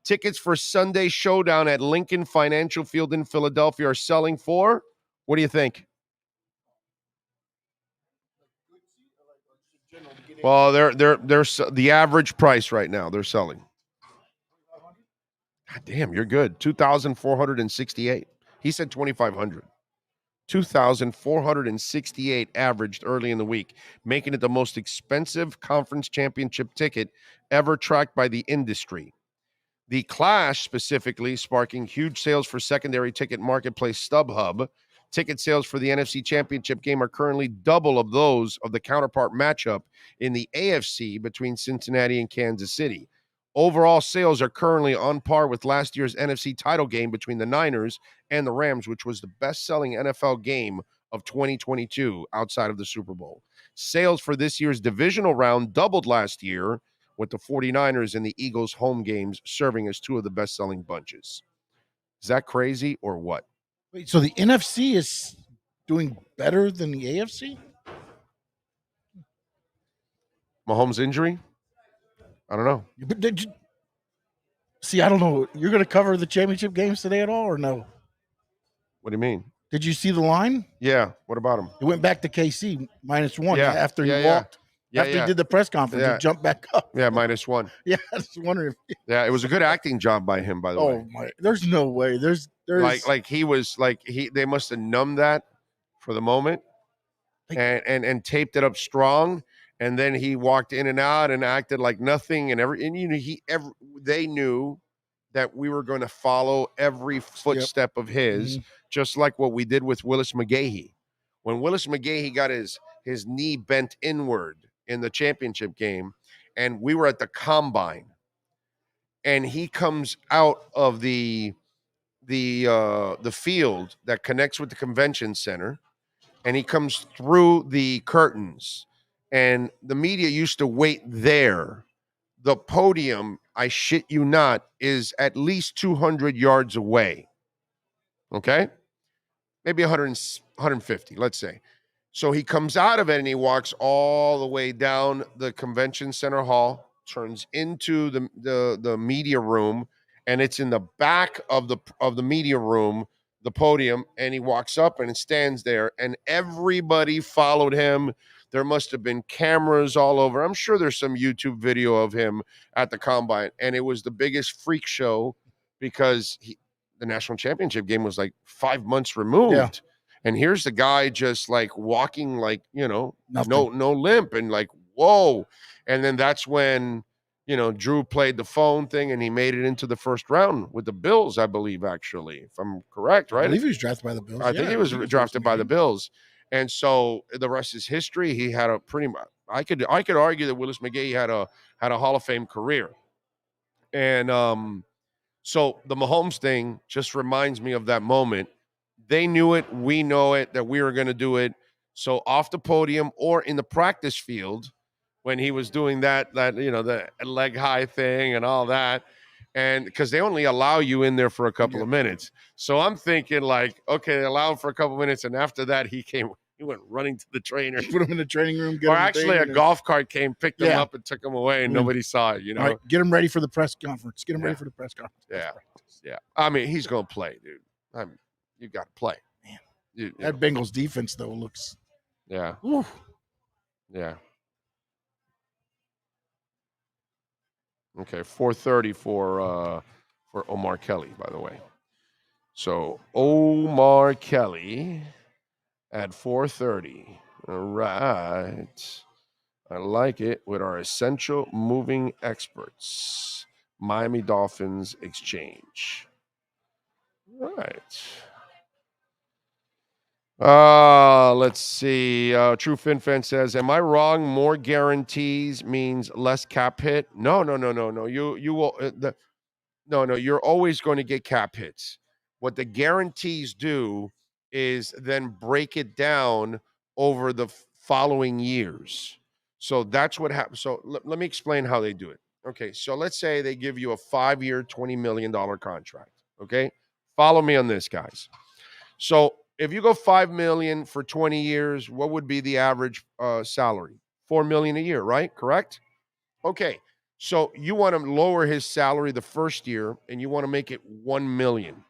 Tickets for Sunday Showdown at Lincoln Financial Field in Philadelphia are selling for, what do you think? Well, they're the average price right now. They're selling. God damn, you're good. 2,468. He said 2,500. 2,468 averaged early in the week, making it the most expensive conference championship ticket ever tracked by the industry. The clash specifically sparking huge sales for secondary ticket marketplace StubHub. Ticket sales for the NFC Championship game are currently double of those of the counterpart matchup in the AFC between Cincinnati and Kansas City. Overall sales are currently on par with last year's NFC title game between the Niners and the Rams, which was the best-selling NFL game of 2022 outside of the Super Bowl. Sales for this year's divisional round doubled last year, with the 49ers and the Eagles home games serving as two of the best-selling bunches. Is that crazy or what? Wait, so the NFC is doing better than the AFC? Mahomes' injury? I don't know. But did you see? I don't know. You're going to cover the championship games today at all, or no? What do you mean? Did you see the line? Yeah. What about him? It went back to KC -1 Yeah. after he Yeah. walked. After he did the press conference, Yeah. he jumped back up. Yeah, -1. Yeah, I was wondering. Yeah, it was a good acting job by him, by the way. Oh my! There's no way. There's Like he was like they must have numbed that for the moment, and taped it up strong, and then he walked in and out and acted like nothing, and you know they knew that we were going to follow every footstep of his, just like what we did with Willis McGahee. When Willis McGahee got his knee bent inward in the championship game, and we were at the combine, and he comes out of the field that connects with the convention center, and he comes through the curtains, and the media used to wait there. The podium, I shit you not, is at least 200 yards away. Okay? Maybe 150, let's say. So he comes out of it and he walks all the way down the convention center hall, turns into the media room, and it's in the back of the media room, the podium, and he walks up and stands there, and everybody followed him. There must have been cameras all over. I'm sure there's some YouTube video of him at the combine, and it was the biggest freak show because the national championship game was like 5 months removed. Yeah. And here's the guy just like walking like, no limp, and like, whoa. And then that's when, Drew played the phone thing and he made it into the first round with the Bills, I believe, actually, if I'm correct, right? I believe he was drafted by the Bills. I think he was drafted by the Bills. And so the rest is history. He had a pretty much, I could argue that Willis McGahee had a Hall of Fame career. And so the Mahomes thing just reminds me of that moment. They knew it. We know it, that we were going to do it. So off the podium or in the practice field when he was doing that the leg high thing and all that. And because they only allow you in there for a couple of minutes. So I'm thinking like, okay, they allow him for a couple of minutes. And after that, he went running to the trainer. Put him in the training room. Or actually a golf cart came, picked him up and took him away, and nobody saw it, All right, get him ready for the press conference. Ready for the press conference. Yeah. I mean, he's going to play, dude. You got to play. Man. That Bengals defense, though, looks. Yeah. Whew. Yeah. Okay, 4:30 for Omar Kelly, by the way. So Omar Kelly at 4:30. All right. I like it with our essential moving experts. Miami Dolphins exchange. All right. Let's see. True FinFan says, "Am I wrong? More guarantees means less cap hit." No. You will. No. You're always going to get cap hits. What the guarantees do is then break it down over the following years. So that's what happens. So let me explain how they do it. Okay. So let's say they give you a 5-year, $20 million contract. Okay. Follow me on this, guys. So if you go 5 million for 20 years, what would be the average salary? 4 million a year, right? Correct? Okay. So you want to lower his salary the first year and you want to make it 1 million.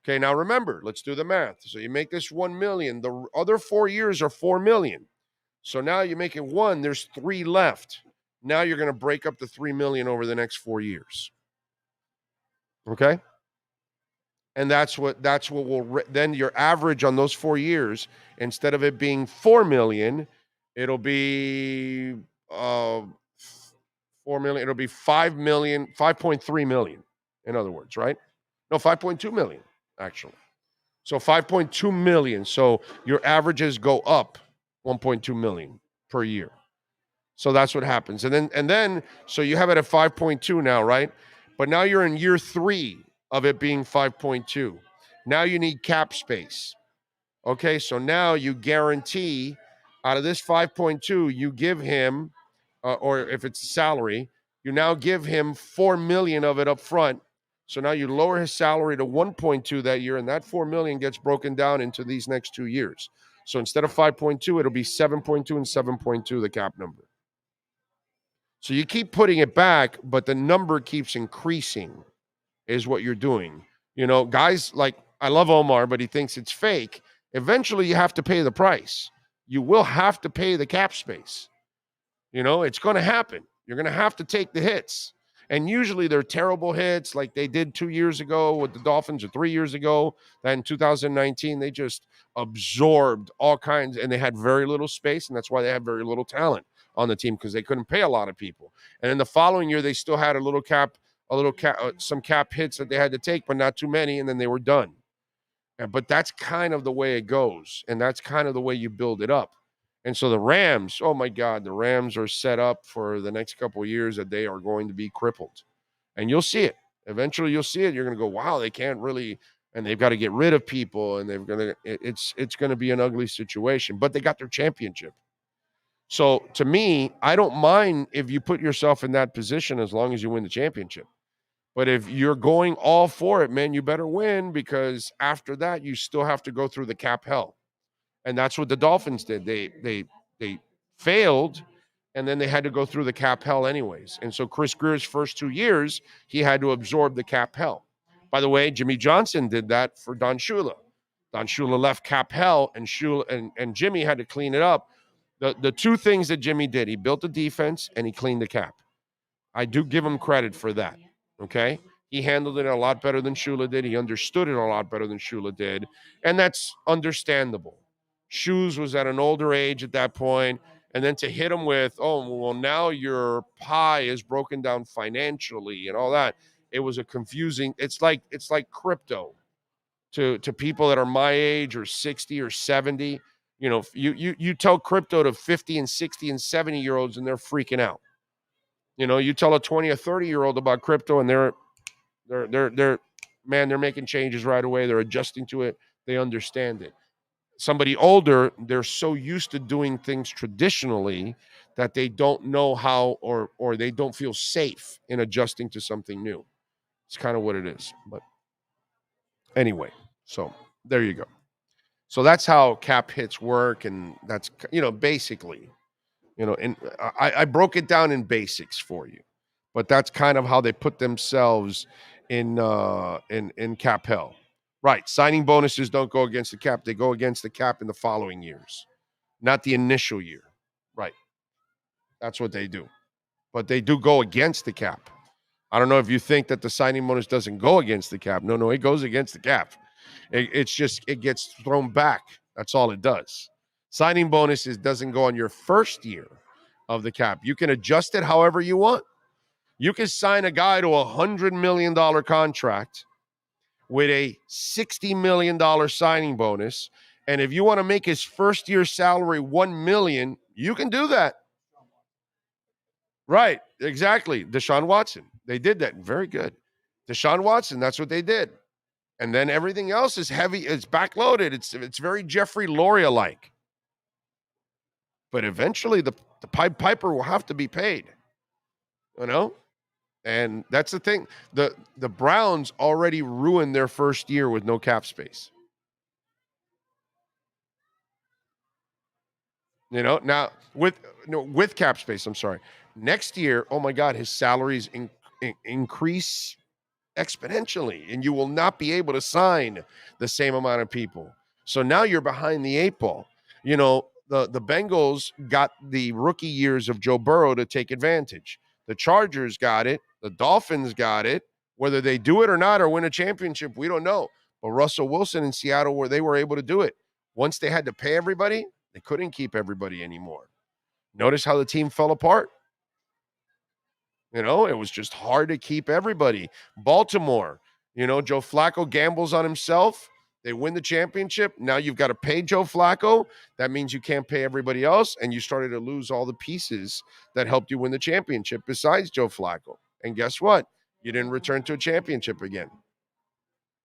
Okay, now remember, let's do the math. So you make this 1 million, the other 4 years are 4 million. So now you make it 1, there's 3 left. Now you're going to break up the 3 million over the next 4 years. Okay? And that's what will then your average on those 4 years, instead of it being 4 million, it'll be 4 million, it'll be 5 million, 5.3 million, in other words, right? No, 5.2 million, actually. So 5.2 million. So your averages go up 1.2 million per year. So that's what happens. And then so you have it at 5.2 now, right? But now you're in year 3 of it being 5.2. Now you need cap space. Okay, so now you guarantee out of this 5.2, you give him, or if it's a salary, you now give him 4 million of it up front. So now you lower his salary to 1.2 that year, and that 4 million gets broken down into these next 2 years. So instead of 5.2, it'll be 7.2 and 7.2, the cap number. So you keep putting it back, but the number keeps increasing, is what you're doing. You know, guys like, I love Omar, but he thinks it's fake. Eventually, you have to pay the price. You will have to pay the cap space. You know, it's going to happen. You're going to have to take the hits. And usually they're terrible hits like they did 2 years ago with the Dolphins or 3 years ago. Then in 2019, they just absorbed all kinds, and they had very little space, and that's why they had very little talent on the team, because they couldn't pay a lot of people. And in the following year, they still had some cap hits that they had to take, but not too many, and then they were done. But that's kind of the way it goes, and that's kind of the way you build it up. And so the Rams, oh my God, the Rams are set up for the next couple of years that they are going to be crippled. And you'll see it. Eventually you'll see it. You're going to go, wow, they can't really, and they've got to get rid of people, and it's going to be an ugly situation. But they got their championship. So to me, I don't mind if you put yourself in that position as long as you win the championship. But if you're going all for it, man, you better win, because after that, you still have to go through the cap hell. And that's what the Dolphins did. They failed, and then they had to go through the cap hell anyways. And so Chris Greer's first 2 years, he had to absorb the cap hell. By the way, Jimmy Johnson did that for Don Shula. Don Shula left cap hell, and and Jimmy had to clean it up. The 2 things that Jimmy did, he built the defense and he cleaned the cap. I do give him credit for that. Okay. He handled it a lot better than Shula did. He understood it a lot better than Shula did. And that's understandable. Shoes was at an older age at that point. And then to hit him with, oh, well, now your pie is broken down financially and all that. It was a confusing, it's like crypto to people that are my age or 60 or 70. You know, you tell crypto to 50 and 60 and 70-year-olds and they're freaking out. You know, you tell a 20 or 30-year-old about crypto and they're making changes right away. They're adjusting to it. They understand it. Somebody older, they're so used to doing things traditionally that they don't know how, or they don't feel safe in adjusting to something new. It's kind of what it is. But anyway, so there you go. So that's how cap hits work, and that's, you know, basically, you know, and I broke it down in basics for you, but that's kind of how they put themselves in cap hell. Right. Signing bonuses don't go against the cap. They go against the cap in the following years, not the initial year. Right. That's what they do. But they do go against the cap. I don't know if you think that the signing bonus doesn't go against the cap. No, it goes against the cap. It's just, it gets thrown back. That's all it does. Signing bonuses doesn't go on your first year of the cap. You can adjust it however you want. You can sign a guy to $100 million contract with a $60 million signing bonus. And if you want to make his first year salary $1 million, you can do that. Right, exactly. Deshaun Watson. They did that. Very good. Deshaun Watson, that's what they did. And then everything else is heavy. It's backloaded. It's very Jeffrey Loria-like. But eventually the Pied Piper will have to be paid. You know? And that's the thing. The Browns already ruined their first year with no cap space. You know, now with cap space, I'm sorry. Next year, oh my God, his salaries increase exponentially, and you will not be able to sign the same amount of people. So now you're behind the eight ball. You know, the Bengals got the rookie years of Joe Burrow to take advantage. The Chargers got it. The Dolphins got it. Whether they do it or not or win a championship, we don't know. But Russell Wilson in Seattle, where they were able to do it. Once they had to pay everybody, they couldn't keep everybody anymore. Notice how the team fell apart. You know, it was just hard to keep everybody. Baltimore, you know, Joe Flacco gambles on himself. They win the championship. Now you've got to pay Joe Flacco. That means you can't pay everybody else. And you started to lose all the pieces that helped you win the championship besides Joe Flacco. And guess what? You didn't return to a championship again.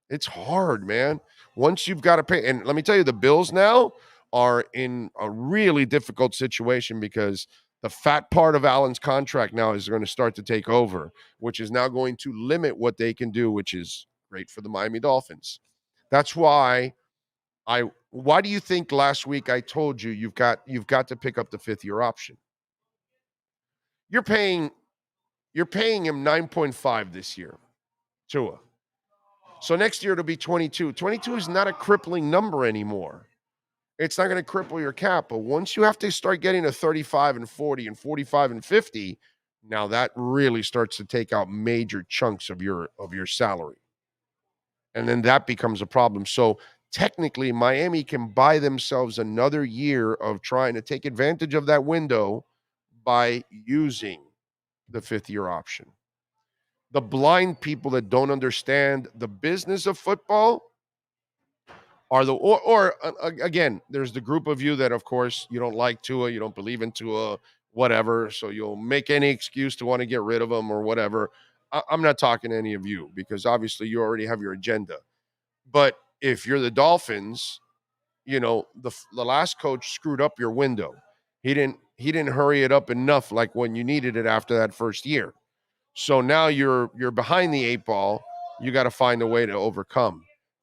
It's hard, man. Once you've got to pay. And let me tell you, the Bills now are in a really difficult situation because the fat part of Allen's contract now is going to start to take over, which is now going to limit what they can do, which is great for the Miami Dolphins. That's why why do you think last week I told you you've got to pick up the 5th-year option? You're paying him 9.5 this year, Tua. So next year it'll be 22. 22 is not a crippling number anymore. It's not going to cripple your cap, but once you have to start getting to 35 and 40 and 45 and 50, now that really starts to take out major chunks of your salary. And then that becomes a problem. So technically Miami can buy themselves another year of trying to take advantage of that window by using the 5th-year option. The blind people that don't understand the business of football are again, there's the group of you that, of course, you don't like Tua, you don't believe in Tua, whatever, so you'll make any excuse to want to get rid of him or whatever. I'm not talking to any of you because obviously you already have your agenda. But if you're the Dolphins, you know, the last coach screwed up your window. He didn't hurry it up enough like when you needed it after that first year. So now you're behind the eight ball. You got to find a way to overcome.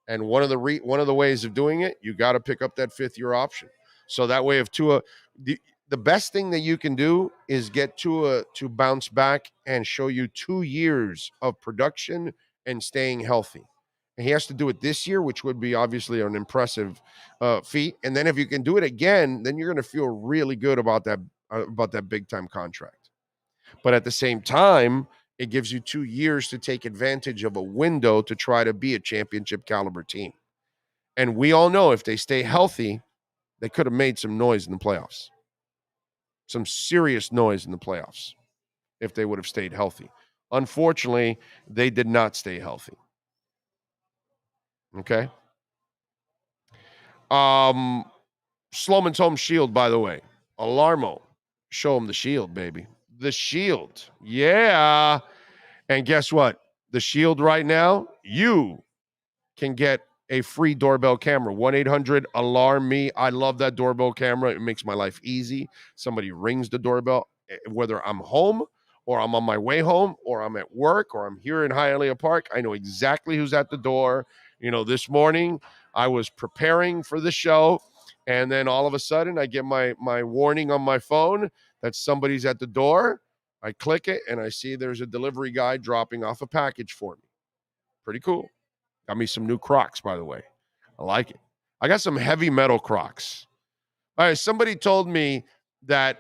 And one of the ways of doing it, you got to pick up that 5th-year option. So that way, if Tua, the best thing that you can do is get Tua to bounce back and show you 2 years of production and staying healthy. And he has to do it this year, which would be obviously an impressive feat. And then if you can do it again, then you're going to feel really good about that big time contract. But at the same time, it gives you 2 years to take advantage of a window to try to be a championship caliber team. And we all know if they stay healthy, they could have made some noise in the playoffs. Some serious noise in the playoffs if they would have stayed healthy. Unfortunately, they did not stay healthy. Okay? Sloman's Home Shield, by the way. Alarmo. Show them the shield, baby. The shield. Yeah. And guess what? The shield right now, you can get a free doorbell camera. 1-800-ALARM-ME. I love that doorbell camera. It makes my life easy. Somebody rings the doorbell, whether I'm home or I'm on my way home or I'm at work or I'm here in Hialeah Park. I know exactly who's at the door. You know, this morning I was preparing for the show, and then all of a sudden I get my warning on my phone that somebody's at the door. I click it, and I see there's a delivery guy dropping off a package for me. Pretty cool. Got me some new Crocs, by the way. I like it. I got some heavy metal Crocs. All right, somebody told me that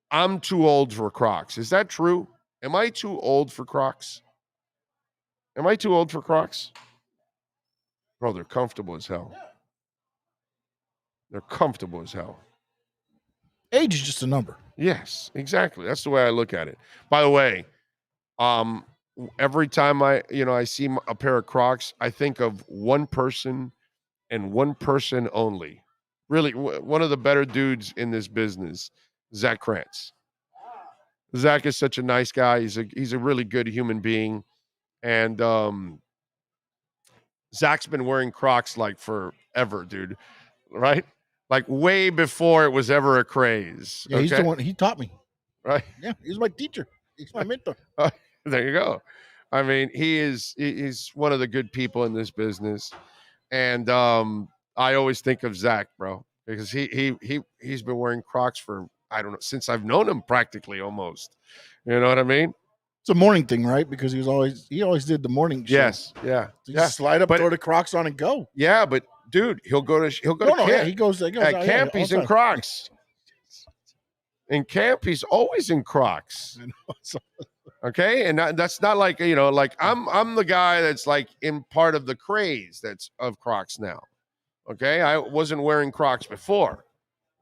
I'm too old for Crocs. Is that true? Am I too old for Crocs? Am I too old for Crocs? Bro, they're comfortable as hell. They're comfortable as hell. Age is just a number. Yes, exactly. That's the way I look at it. By the way, every time I see a pair of Crocs, I think of one person and one person only. Really, one of the better dudes in this business, Zach Krantz. Zach is such a nice guy. He's a really good human being, and Zach's been wearing Crocs like forever, dude. Right? Like way before it was ever a craze. Yeah, he's the one. He taught me. Right? Yeah, he's my teacher. He's my mentor. There you go. I mean, he's one of the good people in this business, and I always think of Zach, bro, because he's been wearing Crocs for, I don't know, since I've known him practically almost. You know what I mean? It's a morning thing, right? Because he always did the morning show. Yes, yeah, So you just slide up, throw the Crocs on, and go. Yeah, but dude, he'll go to camp. Yeah, he goes at out, camp. He's in Crocs. In camp, he's always in Crocs. I know. Okay, and that's not like, like I'm the guy that's like in part of the craze that's of Crocs now. Okay, I wasn't wearing Crocs before,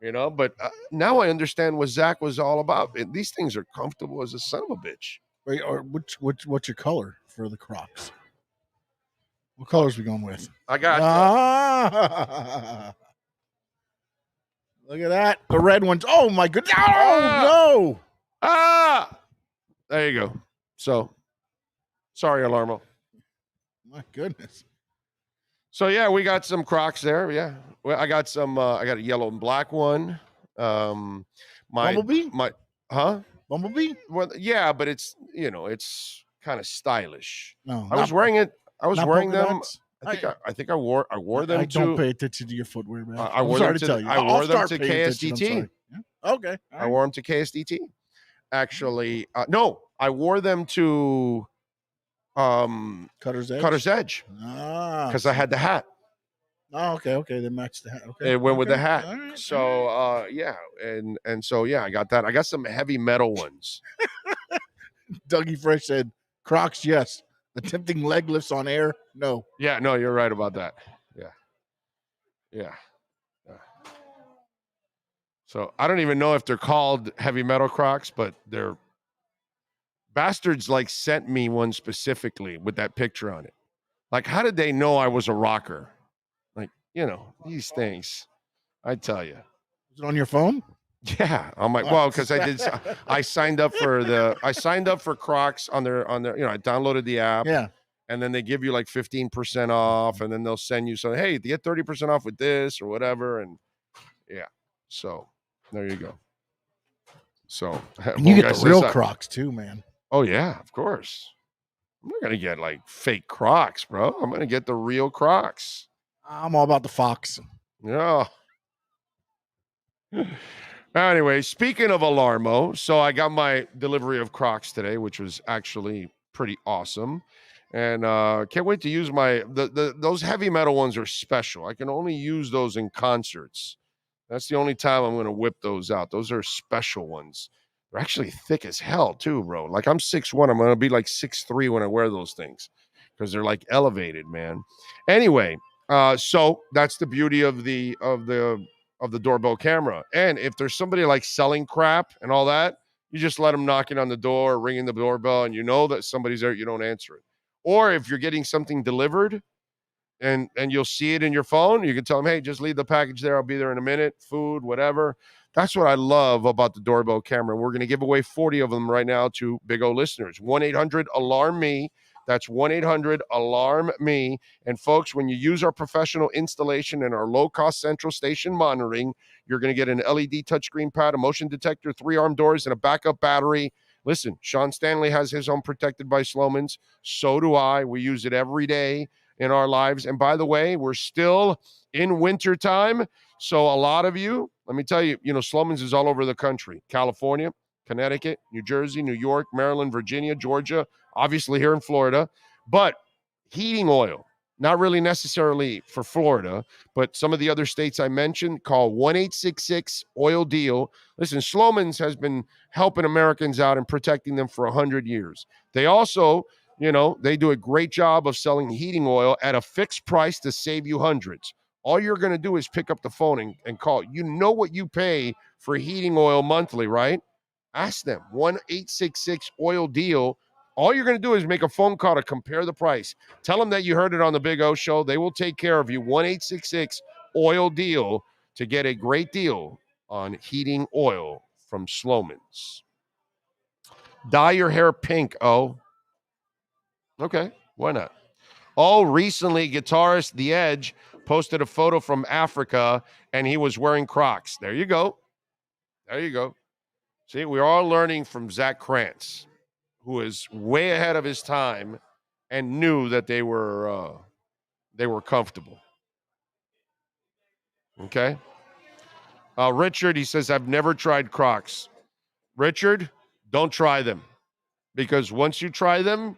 but now I understand what Zach was all about. These things are comfortable as a son of a bitch. Wait, or what's your color for the Crocs? What colors we going with? I got. Look at that, the red ones. Oh my goodness! Oh no! There you go. So, sorry, Alarmo. My goodness. So yeah, we got some Crocs there. Yeah, well, I got some. I got a yellow and black one. Bumblebee? Bumblebee? Well, yeah, but it's it's kind of stylish. No, I was wearing it. I was wearing them. Dots? I think I wore them. I don't pay attention to your footwear, man. I wore them to KSDT. Yeah. Okay. I wore them to KSDT. Actually, no, I wore them to Cutter's Edge. Because I had the hat. Oh, okay. They matched the hat. Okay. It went with the hat. All right. So yeah, and so yeah, I got that. I got some heavy metal ones. Dougie Fresh said, "Crocs, yes. Attempting leg lifts on air, no." Yeah, no, you're right about that. Yeah. So I don't even know if they're called heavy metal Crocs, but they're bastards like sent me one specifically with that picture on it. Like, how did they know I was a rocker? Like, these things, I tell you. Is it on your phone? Yeah, I'm like, well, because I signed up for Crocs on their, I downloaded the app. Yeah. And then they give you like 15% off, and then they'll send you some, hey, you get 30% off with this or whatever. And yeah, so there you go. So and you get the real Crocs too, man. Oh yeah, of course. I'm not gonna get like fake Crocs, bro. I'm gonna get the real Crocs. I'm all about the Fox. Yeah. Anyway, speaking of Alarmo, so I got my delivery of Crocs today, which was actually pretty awesome. And can't wait to use those heavy metal ones are special. I can only use those in concerts. That's the only time I'm going to whip those out. Those are special ones. They're actually thick as hell too, bro. Like I'm 6'1", I'm going to be like 6'3" when I wear those things because they're like elevated, man. Anyway, so that's the beauty of the doorbell camera. And if there's somebody like selling crap and all that, you just let them knocking on the door, ringing the doorbell, and you know that somebody's there. You don't answer it. Or if you're getting something delivered and you'll see it in your phone, you can tell them, hey, just leave the package there. I'll be there in a minute, food, whatever. That's what I love about the doorbell camera. We're going to give away 40 of them right now to Big O listeners. 1-800-ALARM-ME. That's 1-800-ALARM-ME. And folks, when you use our professional installation and our low-cost central station monitoring, you're going to get an LED touchscreen pad, a motion detector, 3-arm doors, and a backup battery. Listen, Sean Stanley has his own protected by Slomin's. So do I. We use it every day in our lives. And by the way, we're still in winter time. So a lot of you, let me tell you, Slomin's is all over the country. California, Connecticut, New Jersey, New York, Maryland, Virginia, Georgia, obviously here in Florida. But heating oil, not really necessarily for Florida, but some of the other states I mentioned, call 1-866-OIL-DEAL. Listen, Slomin's has been helping Americans out and protecting them for 100 years. They also, they do a great job of selling heating oil at a fixed price to save you hundreds. All you're going to do is pick up the phone and call. You know what you pay for heating oil monthly, right? Ask them. 1-866-OIL-DEAL. All you're going to do is make a phone call to compare the price. Tell them that you heard it on the Big O Show. They will take care of you. 1-866-OIL-DEAL to get a great deal on heating oil from Sloman's. Dye your hair pink, Okay, why not? Recently, guitarist The Edge posted a photo from Africa, and he was wearing Crocs. There you go. See, we're all learning from Zach Krantz, who is way ahead of his time and knew that they were comfortable. Okay? Richard, he says, I've never tried Crocs. Richard, don't try them, because once you try them,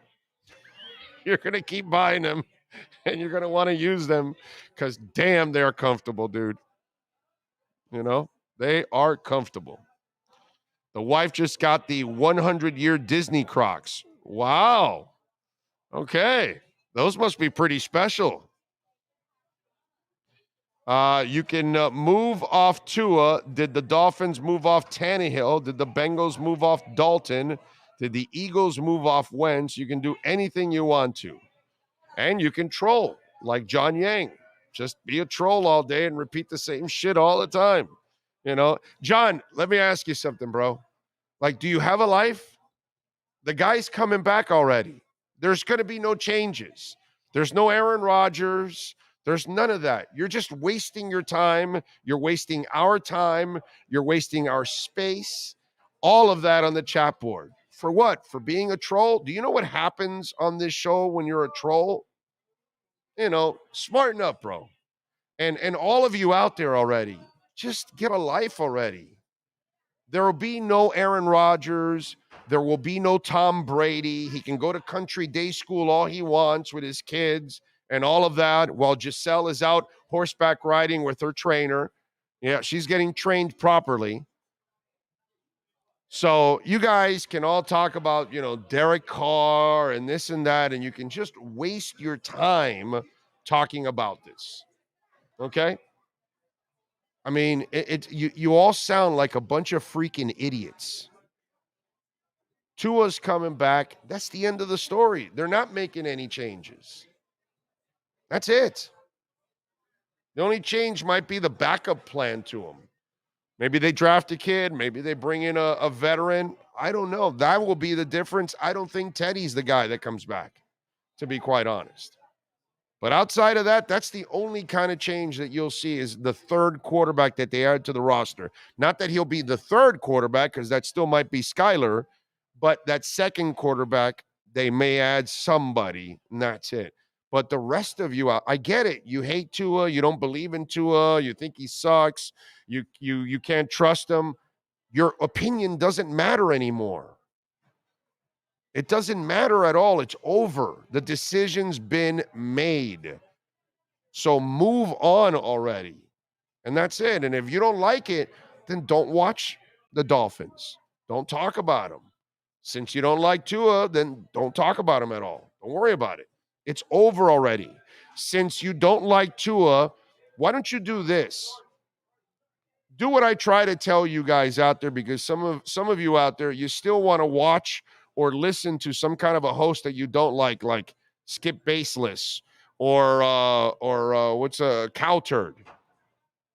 you're going to keep buying them, and you're going to want to use them because, damn, they're comfortable, dude. You know, they are comfortable. The wife just got the 100-year Disney Crocs. Wow. Okay. Those must be pretty special. You can move off Tua. Did the Dolphins move off Tannehill? Did the Bengals move off Dalton? Did the Eagles move off Wentz? You can do anything you want to. And you can troll like John Yang. Just be a troll all day and repeat the same shit all the time. You know, John, let me ask you something, bro. Like, do you have a life? The guy's coming back already. There's going to be no changes. There's no Aaron Rodgers. There's none of that. You're just wasting your time. You're wasting our time. You're wasting our space. All of that on the chat board. For what? For being a troll? Do you know what happens on this show when you're a troll? You know, smarten up, bro. And all of you out there already, just get a life already. There will be no Aaron Rodgers. There will be no Tom Brady. He can go to country day school all he wants with his kids and all of that while Giselle is out horseback riding with her trainer. Yeah, she's getting trained properly. So you guys can all talk about, you know, Derek Carr and this and that, and you can just waste your time talking about this. Okay? I mean, you all sound like a bunch of freaking idiots. Tua's coming back. That's the end of the story. They're not making any changes. That's it. The only change might be the backup plan to him. Maybe they draft a kid. Maybe they bring in a veteran. I don't know. That will be the difference. I don't think Teddy's the guy that comes back, to be quite honest. But outside of that, that's the only kind of change that you'll see is the third quarterback that they add to the roster. Not that he'll be the third quarterback, because that still might be Skyler, but that second quarterback, they may add somebody, and that's it. But the rest of you, I get it. You hate Tua. You don't believe in Tua. You think he sucks. You can't trust him. Your opinion doesn't matter anymore. It doesn't matter at all. It's over. The decision's been made. So move on already. And that's it. And if you don't like it, then don't watch the Dolphins. Don't talk about them. Since you don't like Tua, then don't talk about him at all. Don't worry about it. It's over already. Since you don't like Tua, why don't you do this? Do what I try to tell you guys out there, because some of you out there, you still want to watch or listen to some kind of a host that you don't like Skip Baseless or what's a cow turd,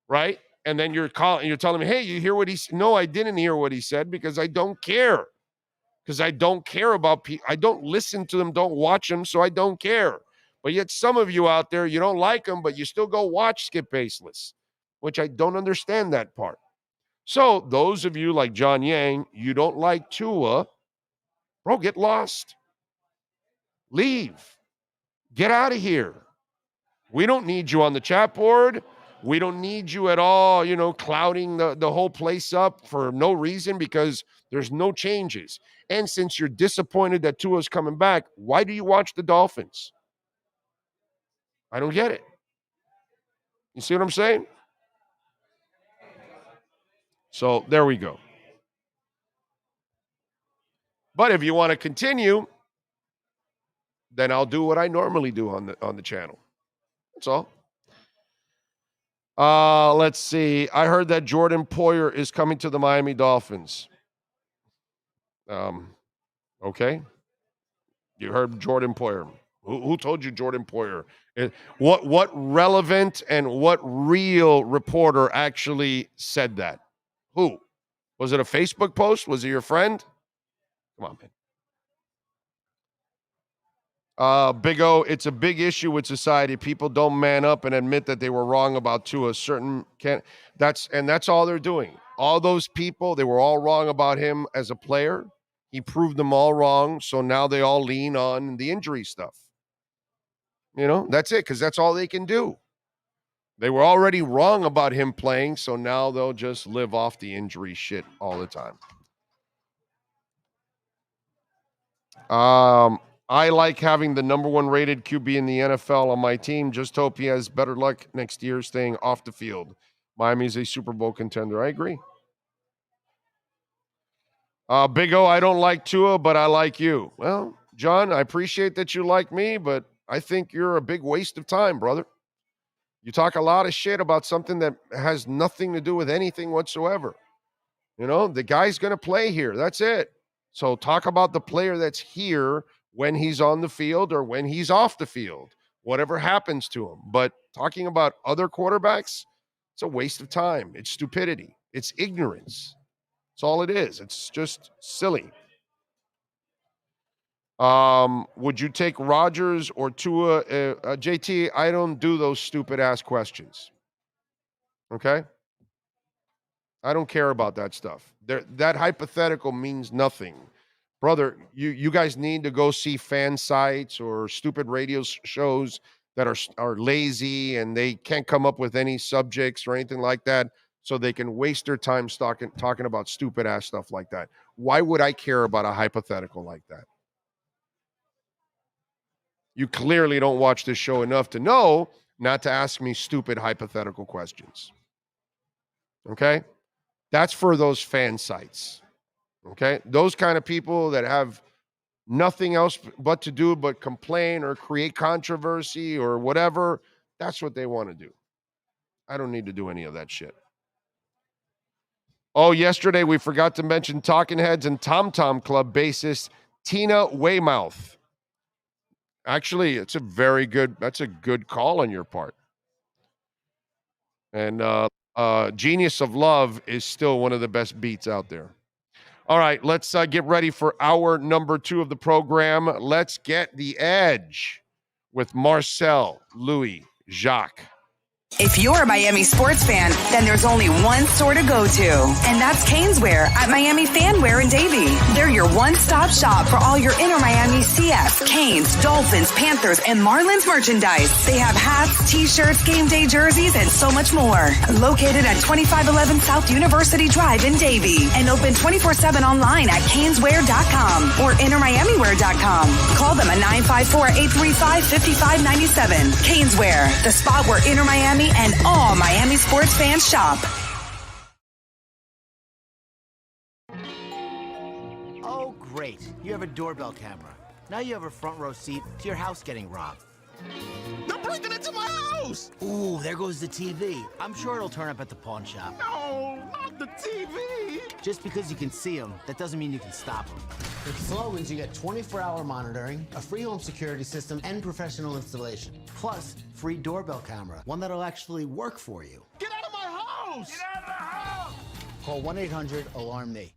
right? And then you're telling me, hey, you hear what he said? No, I didn't hear what he said, because I don't care. Because I don't care about people. I don't listen to them, don't watch them, so I don't care. But yet some of you out there, you don't like them, but you still go watch Skip Baseless, which I don't understand that part. So those of you like John Yang, you don't like Tua, bro, get lost. Leave. Get out of here. We don't need you on the chat board. We don't need you at all, clouding the whole place up for no reason, because there's no changes. And since you're disappointed that Tua's coming back, why do you watch the Dolphins? I don't get it. You see what I'm saying? So there we go. But if you want to continue, then I'll do what I normally do on the channel. That's all. Let's see. I heard that Jordan Poyer is coming to the Miami Dolphins. Okay. You heard Jordan Poyer. Who told you Jordan Poyer? What relevant and what real reporter actually said that? Who? Was it a Facebook post? Was it your friend? Come on, man. Big O, it's a big issue with society. People don't man up and admit that they were wrong about Tua. That's all they're doing. All those people, they were all wrong about him as a player. He proved them all wrong, so now they all lean on the injury stuff. That's it, because that's all they can do. They were already wrong about him playing, so now they'll just live off the injury shit all the time. I like having the number 1 rated QB in the NFL on my team. Just hope he has better luck next year staying off the field. Miami's a Super Bowl contender. I agree. Big O, I don't like Tua, but I like you. Well, John, I appreciate that you like me, but I think you're a big waste of time, brother. You talk a lot of shit about something that has nothing to do with anything whatsoever. The guy's going to play here. That's it. So talk about the player that's here when he's on the field or when he's off the field, whatever happens to him. But talking about other quarterbacks, it's a waste of time. It's stupidity. It's ignorance. That's all it is. It's just silly. Would you take Rodgers or Tua? JT, I don't do those stupid ass questions. Okay? I don't care about that stuff. That hypothetical means nothing. Brother, you guys need to go see fan sites or stupid radio shows that are lazy and they can't come up with any subjects or anything like that, so they can waste their time talking about stupid ass stuff like that. Why would I care about a hypothetical like that? You clearly don't watch this show enough to know not to ask me stupid hypothetical questions. Okay? That's for those fan sites. Okay? Those kind of people that have nothing else but to do but complain or create controversy or whatever, that's what they want to do. I don't need to do any of that shit. Oh, yesterday we forgot to mention Talking Heads and Tom Tom Club bassist Tina Weymouth. Actually, that's a good call on your part. And Genius of Love is still one of the best beats out there. All right, let's get ready for hour number 2 of the program. Let's get the edge with Marcel, Louis, Jacques. If you're a Miami sports fan, then there's only one store to go to, and that's Caneswear at Miami Fanwear in Davie. They're your one-stop shop for all your inner Miami CF, Canes, Dolphins, Panthers, and Marlins merchandise. They have hats, t-shirts, game day jerseys, and so much more. Located at 2511 South University Drive in Davie, and open 24/7 online at caneswear.com or innermiamiwear.com. Call them at 954-835-5597. Caneswear, the spot where inner Miami and all Miami sports fans shop. Oh, great. You have a doorbell camera. Now you have a front row seat to your house getting robbed. They're breaking into my house! Ooh, there goes the TV. I'm sure it'll turn up at the pawn shop. No, not the TV! Just because you can see them, that doesn't mean you can stop them. With Slogans, you get 24-hour monitoring, a free home security system, and professional installation. Plus, free doorbell camera, one that'll actually work for you. Get out of my house! Get out of the house! Call 1-800-ALARM-ME.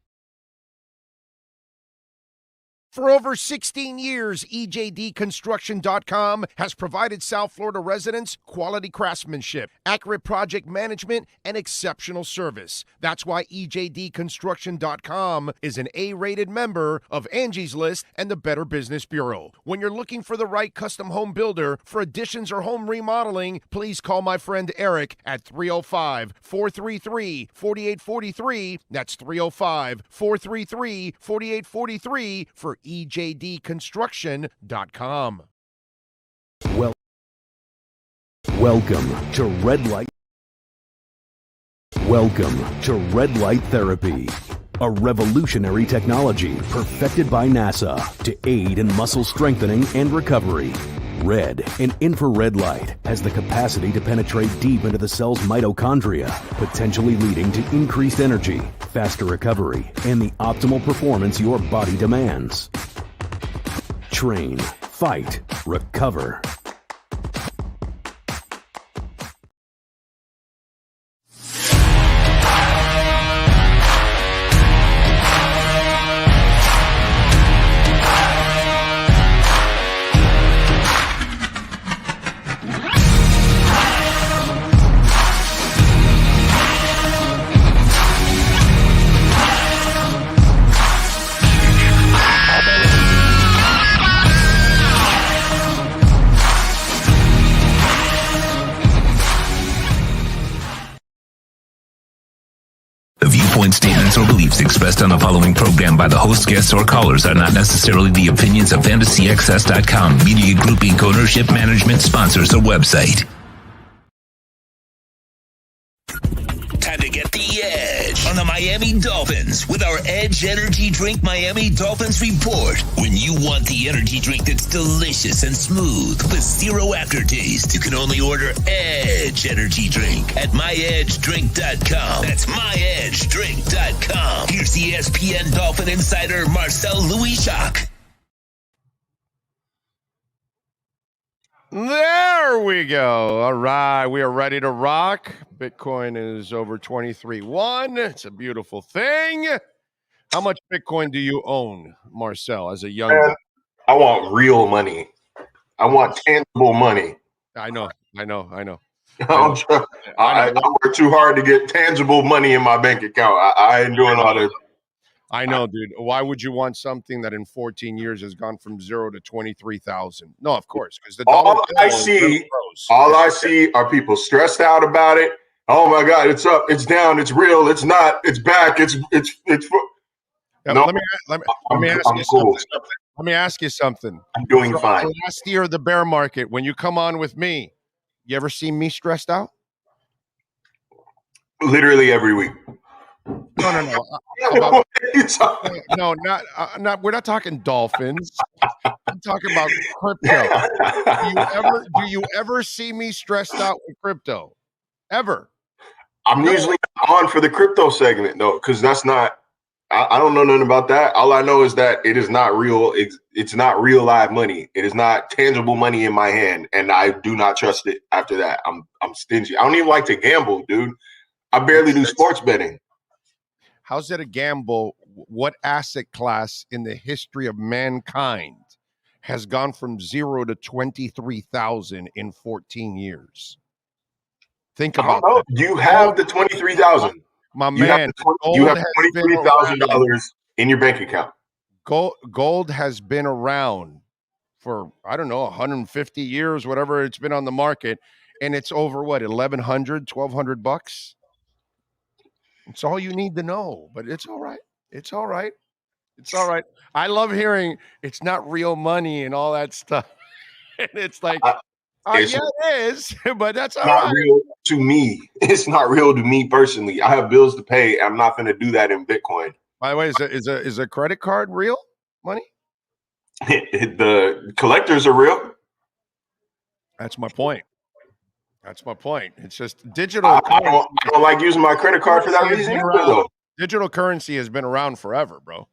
For over 16 years, EJDconstruction.com has provided South Florida residents quality craftsmanship, accurate project management, and exceptional service. That's why EJDconstruction.com is an A-rated member of Angie's List and the Better Business Bureau. When you're looking for the right custom home builder for additions or home remodeling, please call my friend Eric at 305-433-4843. That's 305-433-4843 for EJDconstruction.com. Welcome to Red Light. Welcome to Red Light Therapy, a revolutionary technology perfected by NASA to aid in muscle strengthening and recovery. Red and infrared light has the capacity to penetrate deep into the cell's mitochondria, potentially leading to increased energy, faster recovery, and the optimal performance your body demands. Train, fight, recover. Viewpoint statements or beliefs expressed on the following program by the host, guests, or callers are not necessarily the opinions of FantasyXS.com, Media Group Inc. ownership, management, sponsors, or website. Time to get the edge on the Miami Dolphins with our Edge Energy Drink Miami Dolphins report. When you want the energy drink that's delicious and smooth with zero aftertaste, you can only order Edge Energy Drink at myedgedrink.com. That's myedgedrink.com. Here's the ESPN Dolphin insider Marcel Louis-Jacques. There we go. All right. We are ready to rock. Bitcoin is over 23.1. It's a beautiful thing. How much Bitcoin do you own, Marcel, as a young guy? I want real money. I want tangible money. I know. I work too hard to get tangible money in my bank account. I ain't doing all this. I know, dude. Why would you want something that in 14 years has gone from 0 to 23,000? No, of course, because the all I see are people stressed out about it. Oh my God, it's up, it's down, it's real, it's not, it's back, it's. Yeah, no, let me ask you something. I'm doing fine. Last year, the bear market, when you come on with me, you ever see me stressed out? Literally every week. No. Not. We're not talking Dolphins. I'm talking about crypto. Do you ever see me stressed out with crypto? Ever? I'm usually on for the crypto segment though, because that's not. I don't know nothing about that. All I know is that it is not real. It's not real live money. It is not tangible money in my hand, and I do not trust it. After that, I'm stingy. I don't even like to gamble, dude. I barely do sports betting. How's it a gamble? What asset class in the history of mankind has gone from 0 to 23,000 in 14 years? Think about that. You have the 23,000. My man, you have $23,000 in your bank account. Gold has been around for, I don't know, 150 years, whatever it's been on the market, and it's over what, $1,100 It's all you need to know, but it's all right. It's all right. It's all right. I love hearing it's not real money and all that stuff. And it's like, yeah, it is, but that's all right. Real to me. It's not real to me personally. I have bills to pay. I'm not going to do that in Bitcoin. By the way, is a credit card real money? The collectors are real. That's my point. It's just digital. I don't like using my credit card for that reason. Digital currency has been around forever, bro.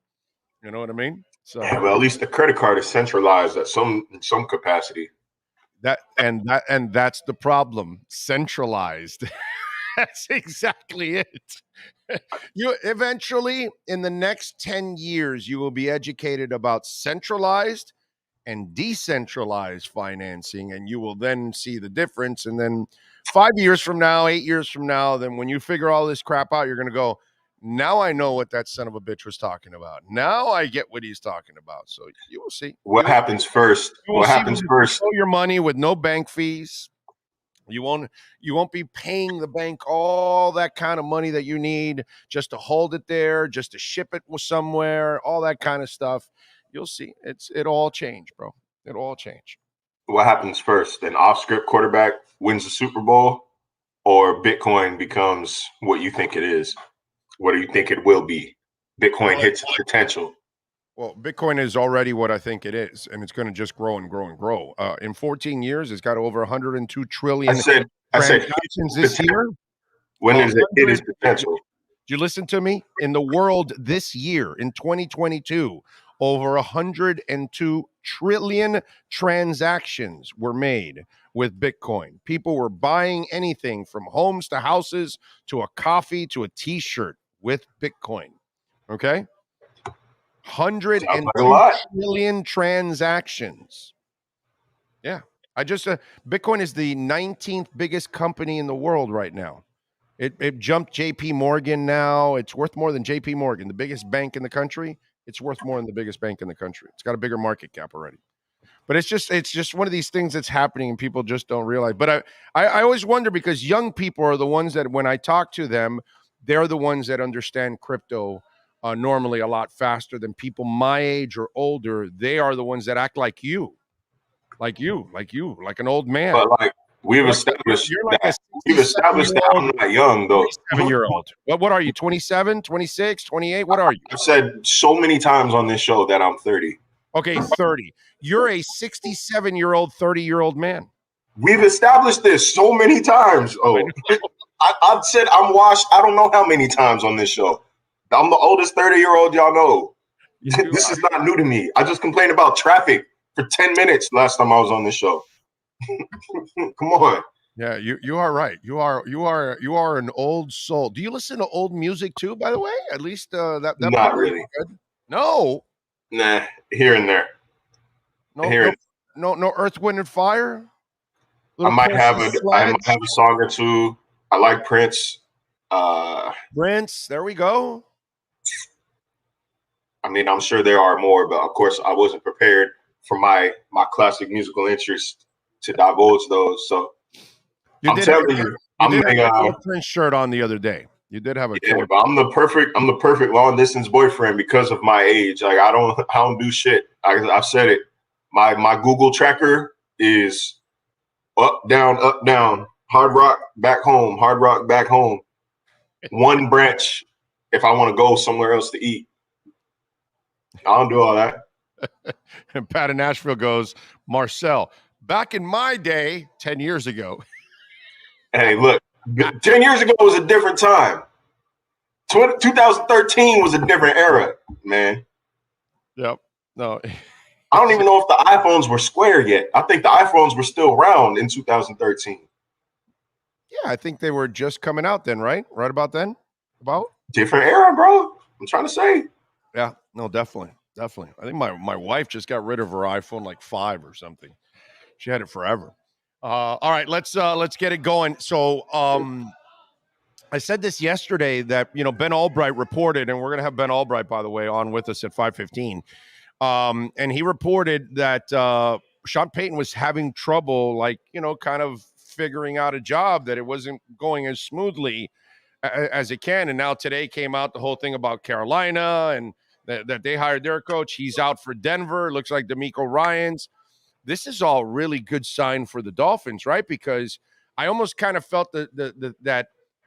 You know what I mean? So, yeah, well, at least the credit card is centralized at some capacity. That's the problem. Centralized. That's exactly it. You eventually, in the next 10 years, you will be educated about centralized and decentralized financing, and you will then see the difference. And then 5 years from now, 8 years from now, then when you figure all this crap out, you're going to go, now I know what that son of a bitch was talking about. Now I get what he's talking about. So you will see. What happens first? What happens first? Your money with no bank fees. You won't be paying the bank all that kind of money that you need just to hold it there, just to ship it somewhere, all that kind of stuff. You'll see. It all change, bro. It all change. What happens first? An off-script quarterback wins the Super Bowl, or Bitcoin becomes what you think it is? What do you think it will be? Bitcoin hits its potential. Well, Bitcoin is already what I think it is, and it's going to just grow and grow and grow. In 14 years, it's got over 102 trillion I said transactions this year. When is it? It is potential. Did you listen to me? In the world this year, in 2022, over 102 trillion transactions were made with Bitcoin. People were buying anything from homes to houses to a coffee to a t-shirt with Bitcoin. Okay? 102 trillion transactions. Yeah. I just Bitcoin is the 19th biggest company in the world right now. It jumped JP Morgan now. It's worth more than JP Morgan, the biggest bank in the country. It's worth more than the biggest bank in the country. It's got a bigger market cap already. But it's just one of these things that's happening and people just don't realize. But I always wonder, because young people are the ones that, when I talk to them, they're the ones that understand crypto normally a lot faster than people my age or older. They are the ones that act like like an old man. But like we've established that I'm not young though. 27-year-old. What are you? 27, 26, 28? What are you? I've said so many times on this show that I'm 30. Okay, 30. You're a 67-year-old, 30-year-old man. We've established this so many times. Oh, I've said I'm washed. I don't know how many times on this show. I'm the oldest 30-year-old y'all know. This is not new to me. I just complained about traffic for 10 minutes last time I was on this show. Come on. Yeah, you are right. You are an old soul. Do you listen to old music too, by the way? At least that not really. Good. No. Nah, here and there. No Earth, Wind, and Fire. I might have a song or two. I like Prince. Prince, there we go. I mean, I'm sure there are more, but of course, I wasn't prepared for my classic musical interest to divulge those. So I'm telling you, I'm a Prince shirt on the other day. You did have a but I'm the perfect long distance boyfriend because of my age. Like I don't do shit. I've said it. My Google tracker is up, down, hard rock, back home, hard rock, back home. One branch if I want to go somewhere else to eat. I don't do all that. And Pat in Nashville goes, Marcel, back in my day, 10 years ago. Hey, look, 10 years ago was a different time. 2013 was a different era, man. Yep. No. I don't even know if the iPhones were square yet. I think the iPhones were still around in 2013. Yeah, I think they were just coming out then, right? Right about then? About? Different era, bro. I'm trying to say. Yeah, no, definitely. I think my wife just got rid of her iPhone like 5 or something. She had it forever. All right, let's get it going. So I said this yesterday that, Ben Albright reported, and we're going to have Ben Albright, by the way, on with us at 5:15. And he reported that Sean Payton was having trouble, kind of figuring out a job, that it wasn't going as smoothly as it can. And now today came out the whole thing about Carolina and that they hired their coach. He's out for Denver. It looks like D'Amico Ryans. This is all really good sign for the Dolphins, right? Because I almost kind of felt that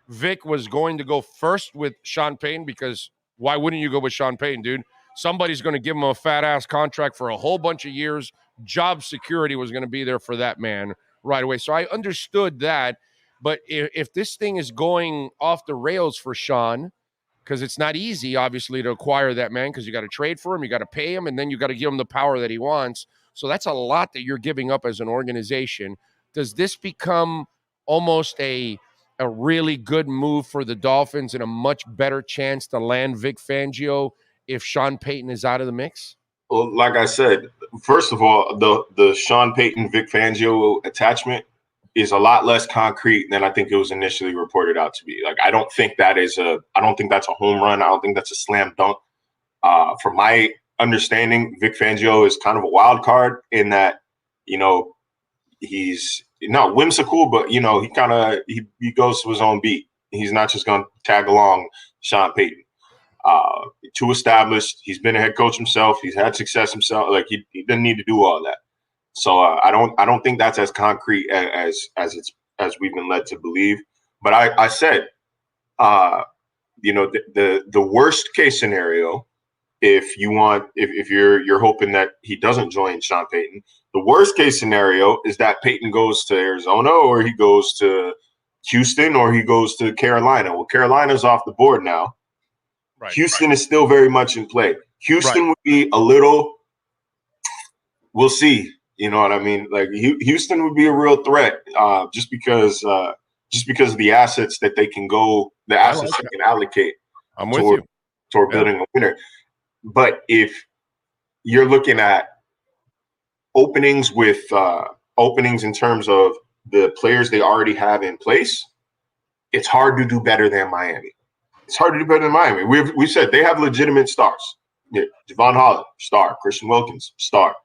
Vic was going to go first with Sean Payton, because why wouldn't you go with Sean Payton, dude? Somebody's going to give him a fat-ass contract for a whole bunch of years. Job security was going to be there for that man right away. So I understood that. But if this thing is going off the rails for Sean, because it's not easy, obviously, to acquire that man, because you got to trade for him, you got to pay him, and then you got to give him the power that he wants. So that's a lot that you're giving up as an organization. Does this become almost a really good move for the Dolphins and a much better chance to land Vic Fangio if Sean Payton is out of the mix? Well, like I said, first of all, the Sean Payton Vic Fangio attachment is a lot less concrete than I think it was initially reported out to be. Like, I don't think that's a home run. I don't think that's a slam dunk. From my understanding, Vic Fangio is kind of a wild card in that, he's not whimsical, but he goes to his own beat. He's not just going to tag along Sean Payton. Too established. He's been a head coach himself. He's had success himself. Like he doesn't need to do all that. So I don't think that's as concrete as we've been led to believe. But I said, the worst case scenario if you're hoping that he doesn't join Sean Payton. The worst case scenario is that Payton goes to Arizona, or he goes to Houston, or he goes to Carolina. Well, Carolina's off the board now. Right. Houston is still very much in play. Houston would be a little, we'll see. You know what I mean? Like Houston would be a real threat, just because of the assets that they can can allocate. I'm with you toward building a winner. But if you're looking at openings in terms of the players they already have in place, it's hard to do better than Miami. It's hard to do better than Miami. We said they have legitimate stars. Yeah, Javon Holland, star. Christian Wilkins, star.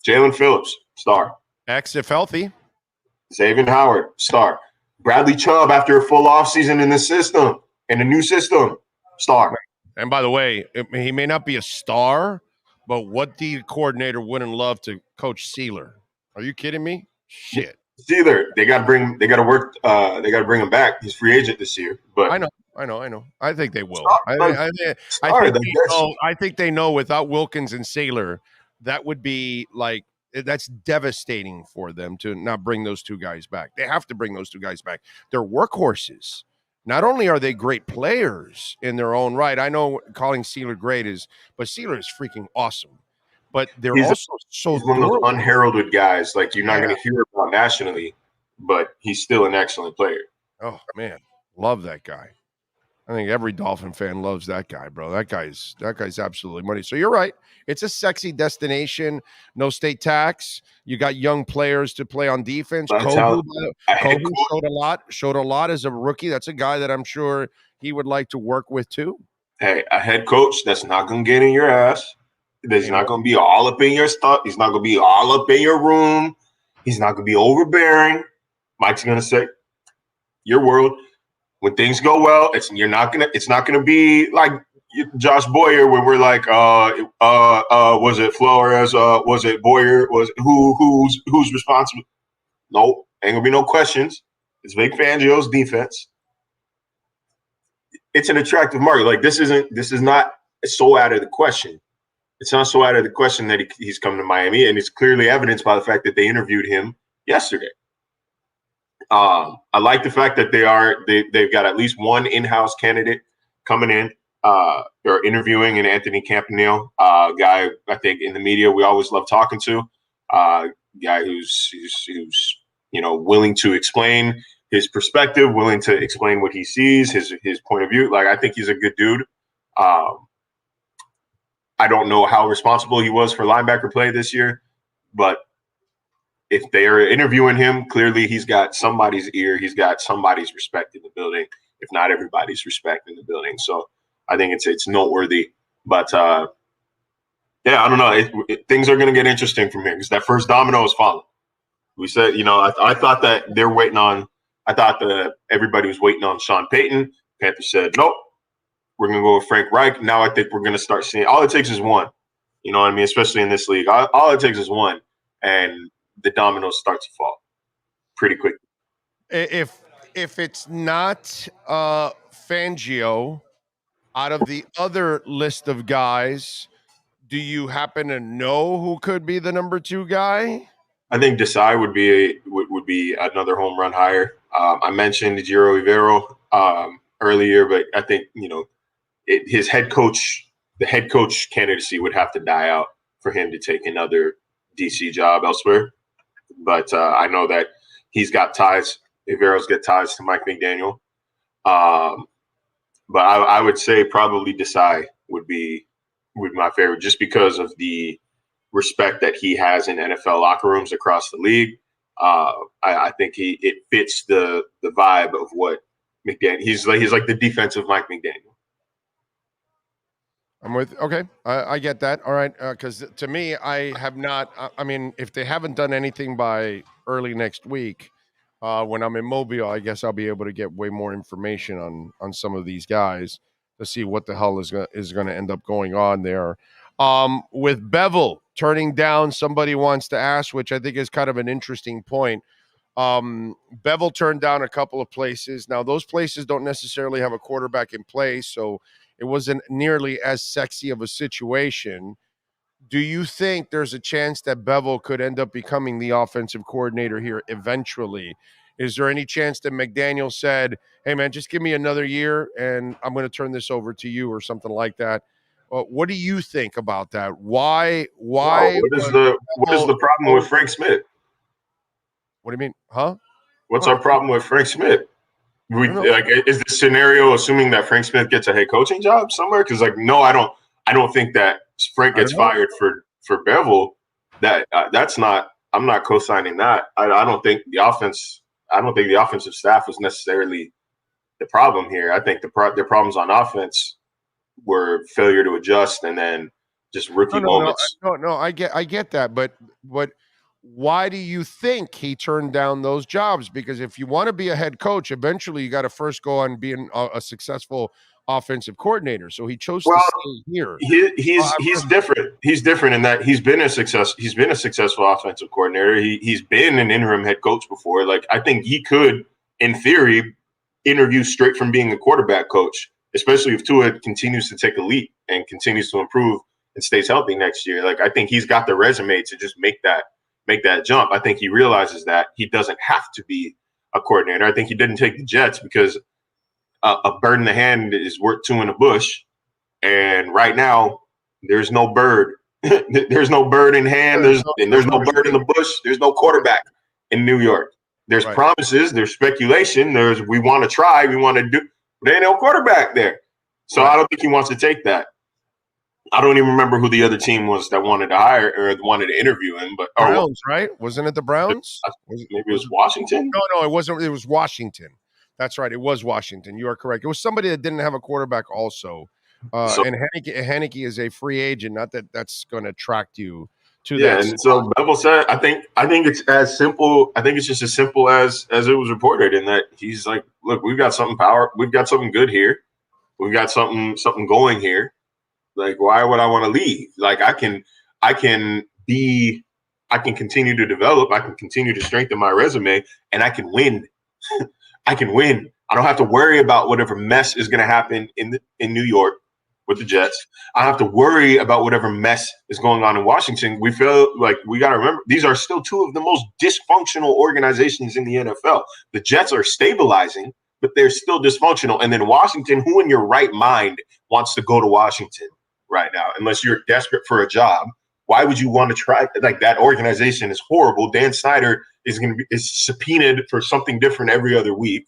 Jalen Phillips, star. X if healthy. Xavier Howard, star. Bradley Chubb, after a full offseason in the system, in a new system, star. And by the way, he may not be a star, but what the coordinator wouldn't love to coach Sealer? Are you kidding me? Shit. Sealer, they got to bring him back. He's free agent this year. But I know. I think they will. I think they know without Wilkins and Saylor, that would be that's devastating for them to not bring those two guys back. They have to bring those two guys back. They're workhorses. Not only are they great players in their own right, I know calling Sealer great but Sealer is freaking awesome. But he's one of those unheralded guys like you're not going to hear about nationally, but he's still an excellent player. Oh man, love that guy. I think every Dolphin fan loves that guy, bro. That guy's absolutely money. So you're right. It's a sexy destination. No state tax. You got young players to play on defense. Kobe showed a lot as a rookie. That's a guy that I'm sure he would like to work with too. Hey, a head coach that's not going to get in your ass. He's not going to be all up in your stuff. He's not going to be all up in your room. He's not going to be overbearing. Mike's going to say, your world. When things go well, it's not gonna be like Josh Boyer, where we're like, was it Flores? Was it Boyer? Who's responsible? Nope, ain't gonna be no questions. It's Vic Fangio's defense. It's an attractive market. Like this is not so out of the question. It's not so out of the question that he's come to Miami, and it's clearly evidenced by the fact that they interviewed him yesterday. I like the fact that they've got at least one in-house candidate coming in. They're interviewing an Anthony Campanile, guy I think in the media we always love talking to. Guy who's willing to explain his perspective, willing to explain what he sees, his point of view. Like I think he's a good dude. I don't know how responsible he was for linebacker play this year, but if they are interviewing him, clearly he's got somebody's ear. He's got somebody's respect in the building, if not everybody's respect in the building. So I think it's noteworthy. But, I don't know. Things are going to get interesting from here because that first domino is falling. We said, I thought that they're waiting on – I thought that everybody was waiting on Sean Payton. Panthers said, nope, we're going to go with Frank Reich. Now I think we're going to start seeing – all it takes is one. You know what I mean? Especially in this league. All it takes is one. And – the dominoes start to fall pretty quickly. If it's not Fangio, out of the other list of guys, do you happen to know who could be the number 2 guy? I think Desai would be another home run hire. I mentioned Giro Rivero earlier, but I think his head coach, the head coach candidacy would have to die out for him to take another DC job elsewhere. But I know that he's got ties. Rivero's got ties to Mike McDaniel. But I would say probably Desai would be my favorite just because of the respect that he has in NFL locker rooms across the league. I think it fits the vibe of what McDaniel. He's like the defensive Mike McDaniel. I'm with. Okay, I get that. All right, because to me, I have not. I mean, if they haven't done anything by early next week, when I'm in Mobile, I guess I'll be able to get way more information on some of these guys to see what the hell is going to end up going on there. With Bevel turning down, somebody wants to ask, which I think is kind of an interesting point. Bevel turned down a couple of places. Now, those places don't necessarily have a quarterback in place, so It wasn't nearly as sexy of a situation. Do you think there's a chance that Bevel could end up becoming the offensive coordinator here eventually? Is there any chance that McDaniel said, hey, man, just give me another year and I'm going to turn this over to you or something like that? What do you think about that? Why? Wow, what is the problem with Frank Smith? What do you mean? Huh? What's our problem with Frank Smith? Is the scenario assuming that Frank Smith gets a head coaching job somewhere? Because no, I don't think that Frank gets fired for Bevel. That's not. I'm not co-signing that. I don't think the offensive staff was necessarily the problem here. I think their problems on offense were failure to adjust and then just rookie moments. No, I get that, but why do you think he turned down those jobs? Because if you want to be a head coach, eventually you got to first go on being a successful offensive coordinator. So he chose to stay here. He's different. He's different in that he's been a successful offensive coordinator. He's been an interim head coach before. Like, I think he could, in theory, interview straight from being a quarterback coach, especially if Tua continues to take a leap and continues to improve and stays healthy next year. Like, I think he's got the resume to just make that jump. I think he realizes that he doesn't have to be a coordinator. I think he didn't take the Jets because a bird in the hand is worth two in the bush. And right now, there's no bird. There's no bird in hand. There's no bird in the bush. There's no quarterback in New York. There's promises. There's speculation. We want to try. We want to do. There ain't no quarterback there. So I don't think he wants to take that. I don't even remember who the other team was that wanted to hire or wanted to interview him. But Browns, right? Wasn't it the Browns? Maybe it was Washington. No, it wasn't. It was Washington. That's right. It was Washington. You are correct. It was somebody that didn't have a quarterback also. And Haneke is a free agent. Not that that's going to attract you to that. Yeah, and so Bevel said, I think it's as simple. I think it's just as simple as it was reported, in that he's like, look, we've got something good here. We've got something going here. Like, why would I want to leave? Like, I can continue to develop. I can continue to strengthen my resume, and I can win. I can win. I don't have to worry about whatever mess is going to happen in New York with the Jets. I don't have to worry about whatever mess is going on in Washington. We feel like we got to remember, these are still two of the most dysfunctional organizations in the NFL. The Jets are stabilizing, but they're still dysfunctional. And then Washington, who in your right mind wants to go to Washington right now, unless you're desperate for a job? Why would you want to try? Like, that organization is horrible. Dan Snyder is subpoenaed for something different every other week.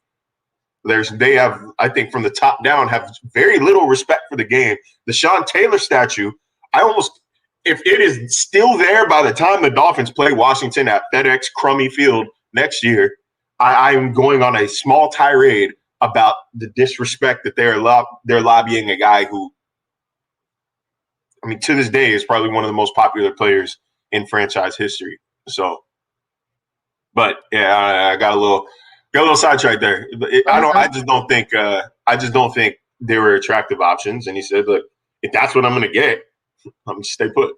They have, I think, from the top down, have very little respect for the game. The Sean Taylor statue, if it is still there by the time the Dolphins play Washington at FedEx Crummy Field next year, I'm going on a small tirade about the disrespect that they're lobbying a guy who, I mean, to this day, is probably one of the most popular players in franchise history. So, but yeah, I got a little sidetracked there. I just don't think they were attractive options. And he said, look, if that's what I'm going to get, I'm going to stay put.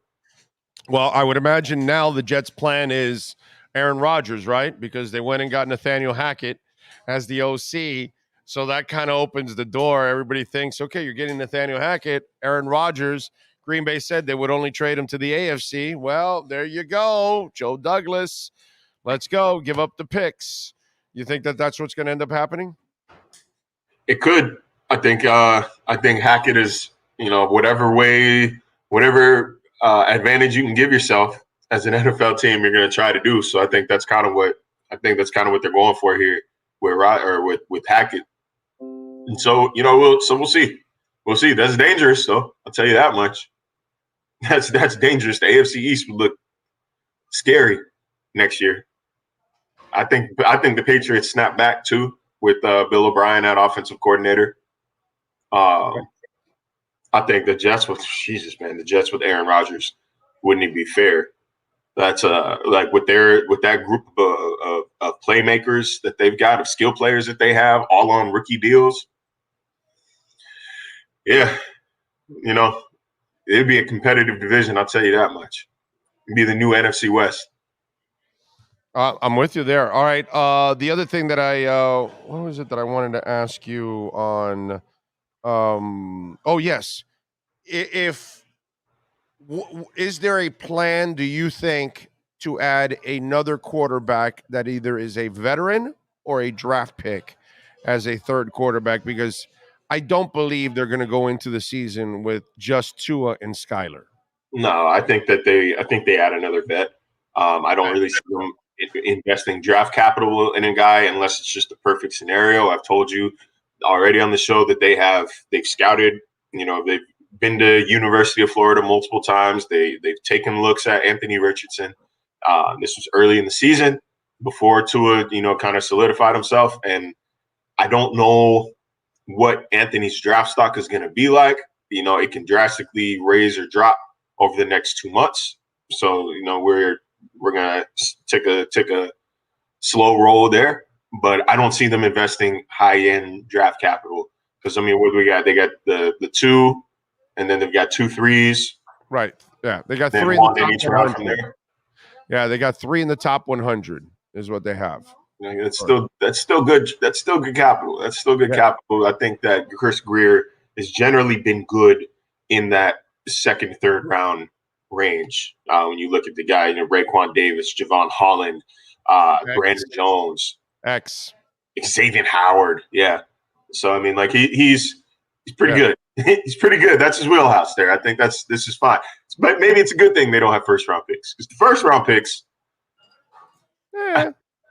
Well, I would imagine now the Jets' plan is Aaron Rodgers, right? Because they went and got Nathaniel Hackett as the OC. So that kind of opens the door. Everybody thinks, okay, you're getting Nathaniel Hackett, Aaron Rodgers. Green Bay said they would only trade him to the AFC. Well, there you go. Joe Douglas. Let's go. Give up the picks. You think that's what's going to end up happening? It could. I think Hackett is, whatever advantage you can give yourself as an NFL team, you're going to try to do. So I think that's kind of what they're going for here with Hackett. And so, we'll see. We'll see. That's dangerous, though. I'll tell you that much. That's dangerous. The AFC East would look scary next year. I think the Patriots snap back too with Bill O'Brien at offensive coordinator. I think the Jets with Aaron Rodgers wouldn't even be fair. That's like with that group of playmakers that they've got, of skill players that they have, all on rookie deals. Yeah, it'd be a competitive division. I'll tell you that much. It'd be the new NFC West. I'm with you there. All right. The other thing that what was it that I wanted to ask you on Oh yes. If is there a plan? Do you think to add another quarterback that either is a veteran or a draft pick as a third quarterback? Because I don't believe they're going to go into the season with just Tua and Skyler. No, I think they add another vet. I don't really see them investing draft capital in a guy unless it's just a perfect scenario. I've told you already on the show that they've scouted. They've been to University of Florida multiple times. They've taken looks at Anthony Richardson. This was early in the season before Tua, kind of solidified himself. And I don't know what Anthony's draft stock is going to be like. It can drastically raise or drop over the next 2 months. So, we're going to take a slow roll there, but I don't see them investing high-end draft capital. Because, what do we got? They got the 2, and then they've got 2 3s. Right. Yeah. They got then 3 one in in the each top round from 100. there. Yeah, they got 3 in the top 100 is what they have. That's still good. That's still good capital. That's still good capital. I think that Chris Greer has generally been good in that second, third round range. When you look at the guy, Raekwon Davis, Javon Holland, Brandon Jones, Xavier Howard. Yeah. So he's pretty good. He's pretty good. That's his wheelhouse there. I think this is fine. But maybe it's a good thing they don't have first round picks, because the first round picks.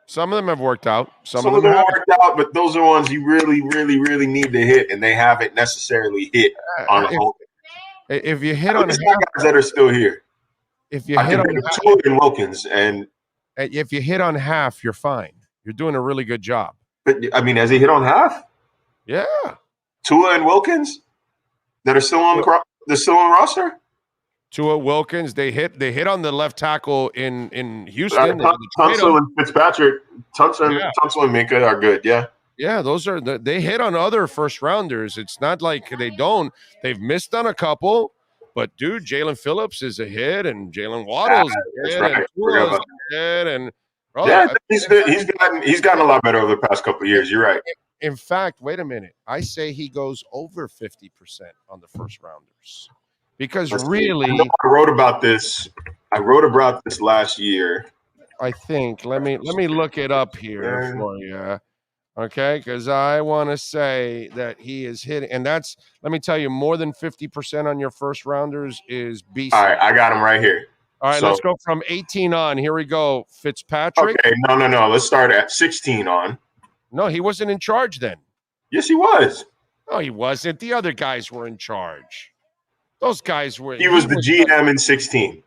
Some of them have worked out. Some of them worked out, but those are ones you really, really, really need to hit, and they haven't necessarily hit on a whole. If you hit on guys that are still here, if you hit on Tua and Wilkins, and if you hit on half, you're fine. You're doing a really good job. But has he hit on half? Yeah, Tua and Wilkins that are still on the roster. Tua, Wilkins, they hit on the left tackle in Houston. Tunsil and Fitzpatrick, Tunsil and Minka are good. Yeah. Yeah, they hit on other first rounders. It's not like they don't. They've missed on a couple, but dude, Jalen Phillips is a hit, and Jalen Waddle's a hit, and Tua's a hit, and he's gotten a lot better over the past couple of years. You're right. In fact, wait a minute. I say he goes over 50% on the first rounders, because really, I wrote about this. Last year. I think. Let me look it up here for you. Okay, because I want to say that he is hitting, and that's, let me tell you, more than 50% on your first rounders is beast. All right, I got him right here. All right, let's go from 18 on. Here we go. Fitzpatrick. Okay, no. Let's start at 16 on. No, he wasn't in charge then. Yes, he was. No, he wasn't. The other guys were in charge. Those guys were. He was the GM in 16.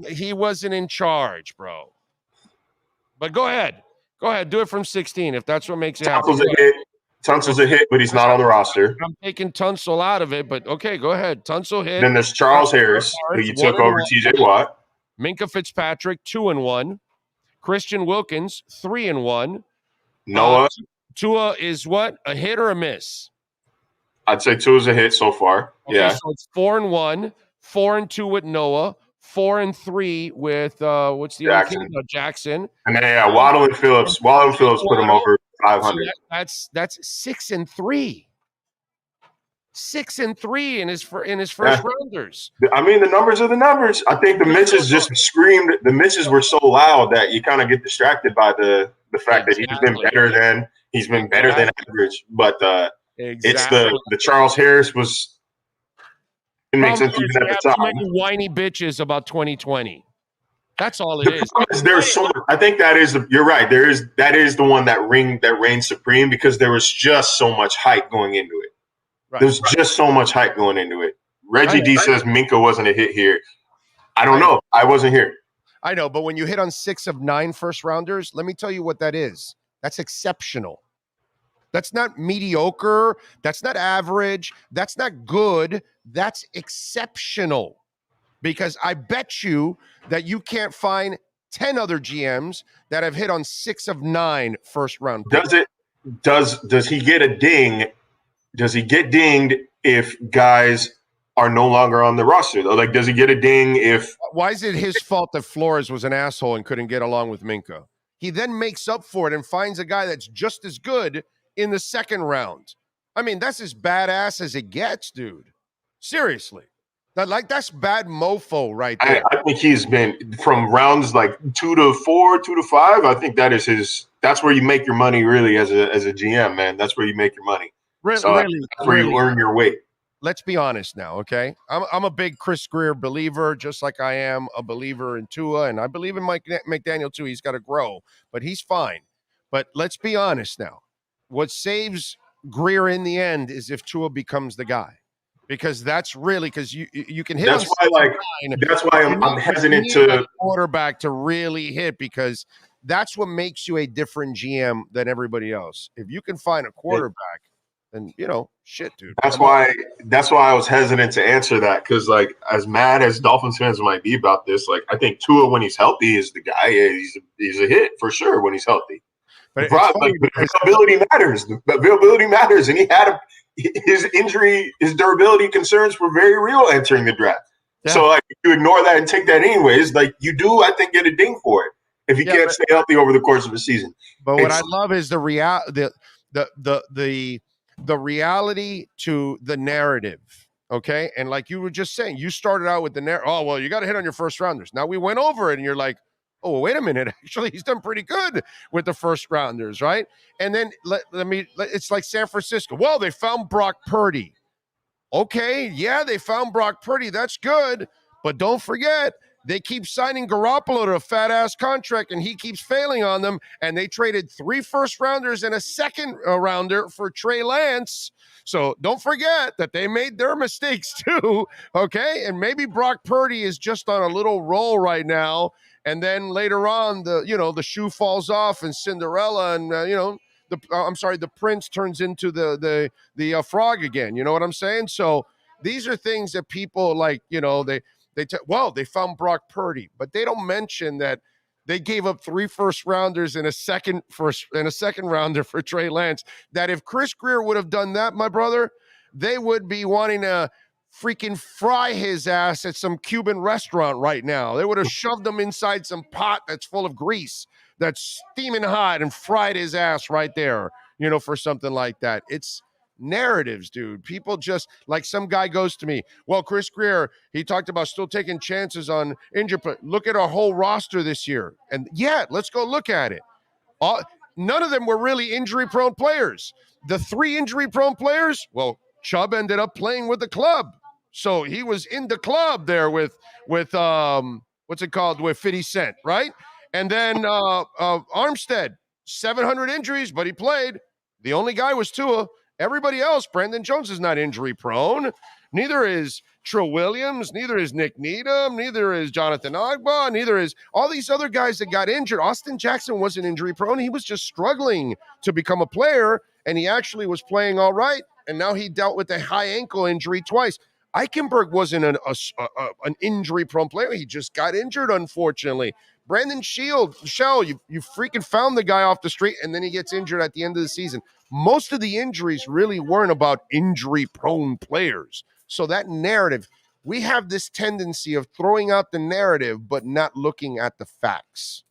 He wasn't in charge, bro. But go ahead. Go ahead, do it from 16 if that's what makes you happy. Tunsil's a hit, but he's not on the roster. I'm taking Tunsil out of it, but okay, go ahead. Tunsil hit. Then there's Charles Harris, who you took over TJ Watt. Minka Fitzpatrick, 2-1. Christian Wilkins, 3-1. Noah. Tua is what? A hit or a miss? I'd say Tua's a hit so far. Okay, yeah. So it's 4-1, 4-2 with Noah, 4-3 with what's the other kid? Jackson. And then Waddle and Phillips. Waddle and Phillips put him over 500. So that's 6-3. 6-3 in his first rounders. The numbers are the numbers. I think the misses just screamed. The misses were so loud that you kind of get distracted by the fact that he's been better than average. But it's the Charles Harris was. It makes sense even at the time. Whiny bitches about 2020. That's all it is. There's so much. I think that is you're right. That is the one that reigns supreme, because there was just so much hype going into it. Right. There's just so much hype going into it. Reggie D says Minka wasn't a hit here. I don't know. I wasn't here. I know, but when you hit on 6 of 9 first rounders, let me tell you what that is. That's exceptional. That's not mediocre. That's not average. That's not good. That's exceptional. Because I bet you that you can't find 10 other GMs that have hit on 6 of 9 first round picks. Does he get a ding? Does he get dinged if guys are no longer on the roster? Like, does he get a ding if? Why is it his fault that Flores was an asshole and couldn't get along with Minka? He then makes up for it and finds a guy that's just as good in the second round. I mean, that's as badass as it gets, dude. Seriously. That's bad mofo right there. I think he's been from rounds like 2 to 4, 2 to 5. I think that's where you make your money really as a GM, man. That's where you make your money. That's where you earn your weight. Let's be honest now, okay? I'm a big Chris Greer believer, just like I am a believer in Tua, and I believe in Mike McDaniel too. He's got to grow, but he's fine. But let's be honest now. What saves Greer in the end is if Tua becomes the guy. Because that's really because you can hit. That's why I'm hesitant to quarterback to really hit, because that's what makes you a different GM than everybody else. If you can find a quarterback, then shit, dude. That's why I was hesitant to answer that, because like as mad as Dolphins fans might be about this, like I think Tua when he's healthy is the guy. He's a hit for sure when he's healthy. But availability matters. The availability matters, and he had his durability concerns were very real entering the draft. Yeah. So like if you ignore that and take that anyways, like you do, I think, get a ding for it if you can't stay healthy over the course of a season. But what I love is the reality to the narrative. Okay. And like you were just saying, you started out with the narrative. Oh, well, you got to hit on your first rounders. Now we went over it and you're like, oh, wait a minute. Actually, he's done pretty good with the first rounders, right? And then it's like San Francisco. Well, they found Brock Purdy. Okay, yeah, they found Brock Purdy. That's good. But don't forget, they keep signing Garoppolo to a fat-ass contract, and he keeps failing on them. And they traded 3 first-rounders and a second-rounder for Trey Lance. So don't forget that they made their mistakes too, okay? And maybe Brock Purdy is just on a little roll right now. And then later on, the shoe falls off and Cinderella and, the prince turns into the frog again. You know what I'm saying? So these are things that people like, they found Brock Purdy, but they don't mention that they gave up 3 first-rounders and a second rounder for Trey Lance. That if Chris Greer would have done that, my brother, they would be wanting to freaking fry his ass at some Cuban restaurant right now. They would have shoved him inside some pot that's full of grease that's steaming hot and fried his ass right there, for something like that. It's narratives, dude. People just, like some guy goes to me, well, Chris Greer, he talked about still taking chances on injury, but look at our whole roster this year. And yeah, let's go look at it. None of them were really injury-prone players. The 3 injury-prone players, well, Chubb ended up playing with the club. So he was in the club there with with 50 Cent, right? And then Armstead, 700 injuries, but he played. The only guy was Tua. Everybody else, Brandon Jones is not injury prone. Neither is Trill Williams. Neither is Nick Needham. Neither is Jonathan Agba. Neither is all these other guys that got injured. Austin Jackson wasn't injury prone. He was just struggling to become a player, and he actually was playing all right. And now he dealt with a high ankle injury twice. Eichenberg wasn't an injury-prone player. He just got injured, unfortunately. Brandon Shell, you freaking found the guy off the street, and then he gets injured at the end of the season. Most of the injuries really weren't about injury-prone players. So that narrative, we have this tendency of throwing out the narrative but not looking at the facts.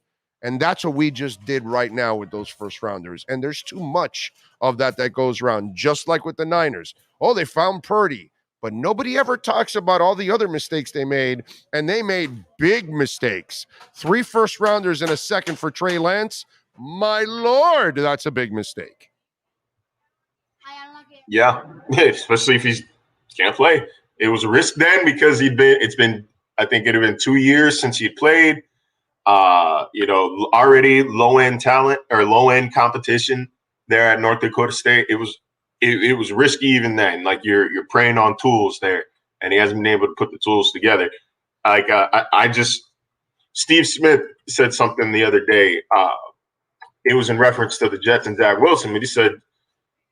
And that's what we just did right now with those first-rounders. And there's too much of that goes around, just like with the Niners. Oh, they found Purdy. But nobody ever talks about all the other mistakes they made, and they made big mistakes. 3 first-rounders and a second for Trey Lance. My Lord, that's a big mistake. Yeah, especially if he can't play. It was a risk then because I think it had been 2 years since he played. Already low-end talent or low-end competition there at North Dakota State. It was risky even then. Like you're preying on tools there, and he hasn't been able to put the tools together. Like Steve Smith said something the other day. It was in reference to the Jets and Zach Wilson, but he said,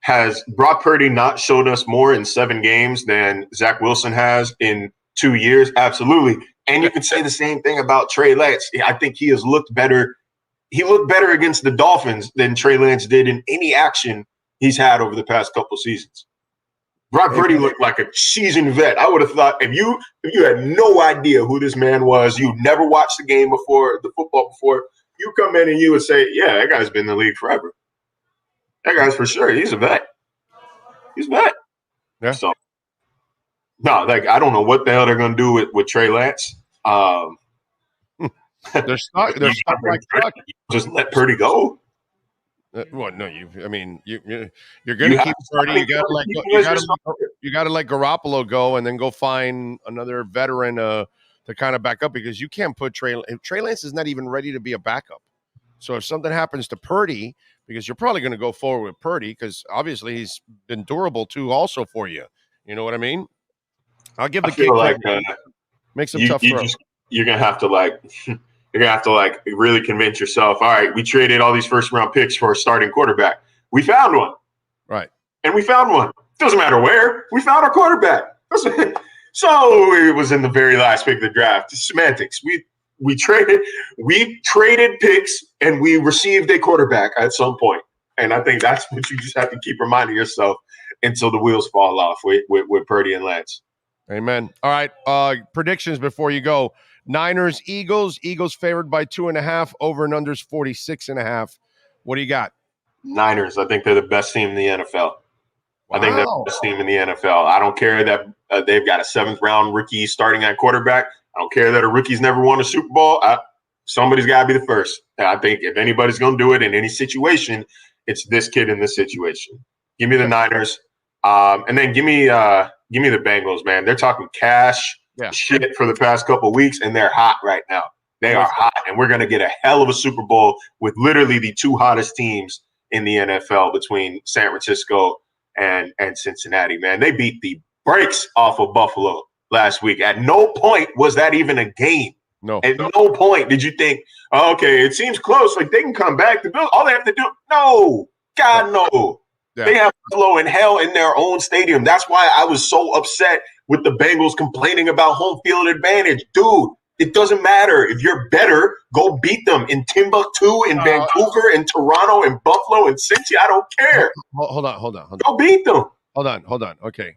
has Brock Purdy not showed us more in 7 games than Zach Wilson has in 2 years? Absolutely. And you could say the same thing about Trey Lance. I think he has looked better. He looked better against the Dolphins than Trey Lance did in any action he's had over the past couple seasons. Brock Purdy looked like a seasoned vet. I would have thought if you had no idea who this man was, you never watched the game before, the football before, you come in and you would say, yeah, that guy's been in the league forever. That guy's for sure. He's a vet. He's a vet. Yeah. So no, like I don't know what the hell they're gonna do with Trey Lance. They're stuck. They're stuck like stuck. Just let Purdy go. Well, no, you're going to keep Purdy. You got to let Garoppolo go, and then go find another veteran to kind of back up, because you can't put Trey Lance is not even ready to be a backup. So if something happens to Purdy, because you're probably going to go forward with Purdy, because obviously he's been durable too, also for you. You know what I mean? I'll give the kid make some tough throws. You're gonna have to really convince yourself. All right, we traded all these first round picks for a starting quarterback. We found one, right? And we found one. Doesn't matter where. We found our quarterback. So it was in the very last pick of the draft. It's semantics. We traded picks and we received a quarterback at some point. And I think that's what you just have to keep reminding yourself until the wheels fall off with Purdy and Lance. Amen. All right. Predictions before you go. Niners, Eagles. Eagles favored by 2.5. Over and unders 46.5. What do you got? Niners. I think they're the best team in the NFL. Wow. I think they're the best team in the NFL. I don't care that they've got a 7th round rookie starting at quarterback. I don't care that a rookie's never won a Super Bowl. Somebody's got to be the first. And I think if anybody's going to do it in any situation, it's this kid in this situation. Give me the Niners. And then give me the Bengals, man. They're talking cash shit for the past couple of weeks, and they're hot right now. They are hot, and we're going to get a hell of a Super Bowl with literally the 2 hottest teams in the NFL between San Francisco and Cincinnati, man. They beat the brakes off of Buffalo last week. At no point was that even a game. No. At no point did you think, oh, okay, it seems close, like they can come back. The Bills, all they have to do, no. God, no. Yeah. They have Buffalo in hell in their own stadium. That's why I was so upset with the Bengals complaining about home field advantage. Dude, it doesn't matter. If you're better, go beat them in Timbuktu, in Vancouver, in Toronto, in Buffalo, in Cincy. I don't care. Hold on. Go beat them. Hold on. Okay.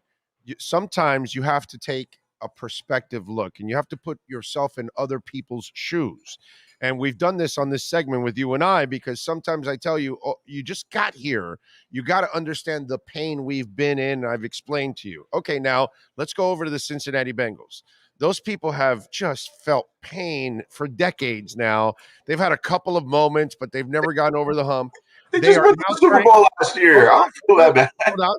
Sometimes you have to take a perspective look, and you have to put yourself in other people's shoes. And we've done this on this segment with you and I, because sometimes I tell you, oh, you just got here. You got to understand the pain we've been in. I've explained to you. Okay, now let's go over to the Cincinnati Bengals. Those people have just felt pain for decades now. They've had a couple of moments, but they've never gotten over the hump. They just went to the Super Bowl last year. I don't feel that bad.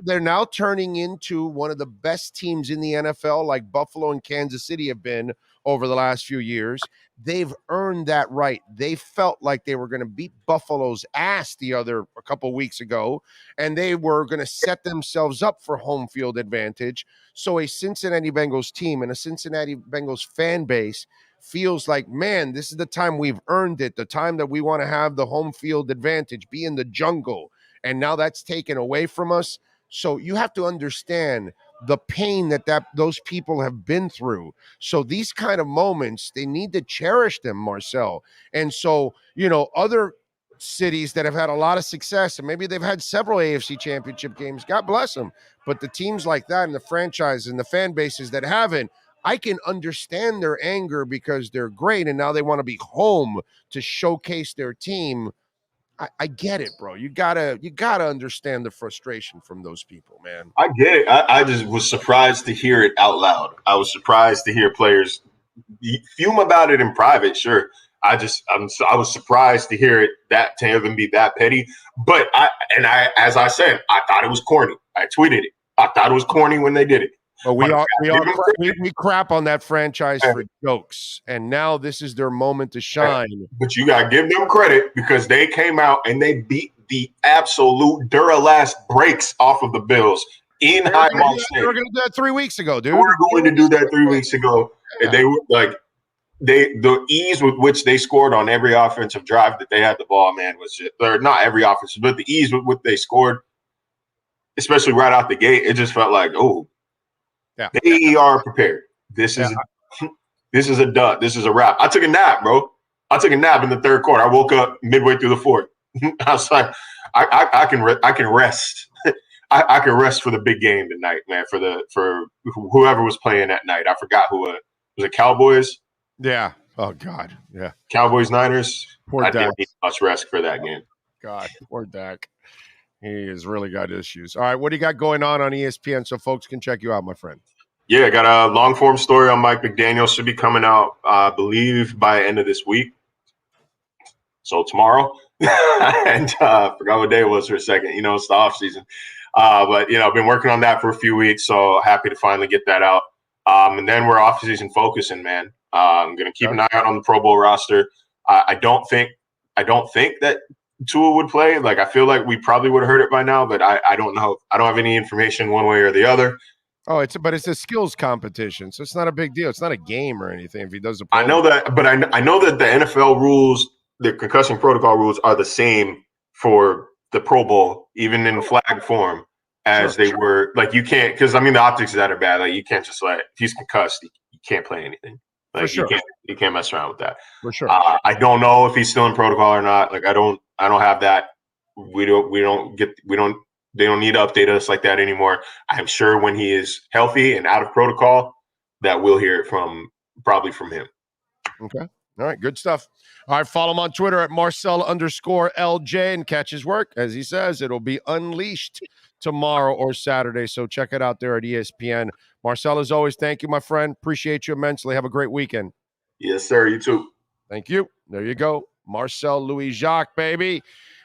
They're now turning into one of the best teams in the NFL, like Buffalo and Kansas City have been over the last few years. They've earned that right. They felt like they were going to beat Buffalo's ass a couple of weeks ago, and they were going to set themselves up for home field advantage. So a Cincinnati Bengals team and a Cincinnati Bengals fan base feels like, man, this is the time we've earned it, the time that we want to have the home field advantage, be in the jungle. And now that's taken away from us. So you have to understand the pain that those people have been through. So these kind of moments, they need to cherish them, Marcel. And so, other cities that have had a lot of success, and maybe they've had several AFC championship games, God bless them. But the teams like that and the franchises and the fan bases that haven't, I can understand their anger because they're great, and now they want to be home to showcase their team. I get it, bro. You gotta understand the frustration from those people, man. I get it. I just was surprised to hear it out loud. I was surprised to hear players fume about it in private. Sure, I was surprised to hear it to even be that petty. But as I said, I thought it was corny. I tweeted it. I thought it was corny when they did it. But we crap on that franchise for jokes, and now this is their moment to shine. But you gotta give them credit, because they came out and they beat the absolute Duralast breaks off of the Bills in Highmark State. They were going to do that 3 weeks ago, dude. We were going to do that 3 weeks ago, and they were like, the ease with which they scored on every offensive drive that they had the ball, man, was just, or not every offensive, but the ease with which they scored, especially right out the gate, it just felt like, oh. Yeah. They are prepared. This is a dud. This is a wrap. I took a nap, bro. I took a nap in the third quarter. I woke up midway through the fourth. I was like, I can rest. I can rest for the big game tonight, man. For whoever was playing that night. I forgot who was it. Cowboys? Yeah. Oh God. Yeah. Cowboys, Niners. Poor I Dak. didn't need much rest for that game. God, poor Dak. He has really got issues. All right, what do you got going on ESPN so folks can check you out, my friend? Yeah, got a long form story on Mike McDaniel. Should be coming out, I believe, by end of this week. So tomorrow. And forgot what day it was for a second. It's the off season. But I've been working on that for a few weeks, so happy to finally get that out. And then we're off season focusing, man. I'm gonna keep an eye out on the Pro Bowl roster. I don't think that Tua would play. Like, I feel like we probably would have heard it by now, but I don't know. I don't have any information one way or the other. Oh, it's a skills competition, so it's not a big deal. It's not a game or anything if he does a I know that, but I know that the NFL rules, the concussion protocol rules, are the same for the Pro Bowl, even in flag form, as they were. Like, you can't, because the optics of that are bad. Like, you can't just if he's concussed, you can't play anything. Like, you can't mess around with that. For sure. I don't know if he's still in protocol or not. Like, I don't have that. They don't need to update us like that anymore. I'm sure when he is healthy and out of protocol, that we'll hear it probably from him. Okay. All right. Good stuff. All right. Follow him on Twitter at Marcel_LJ and catch his work. As he says, it'll be unleashed tomorrow or Saturday. So check it out there at ESPN. Marcel, as always, thank you, my friend. Appreciate you immensely. Have a great weekend. Yes, sir. You too. Thank you. There you go. Marcel Louis Jacques, baby.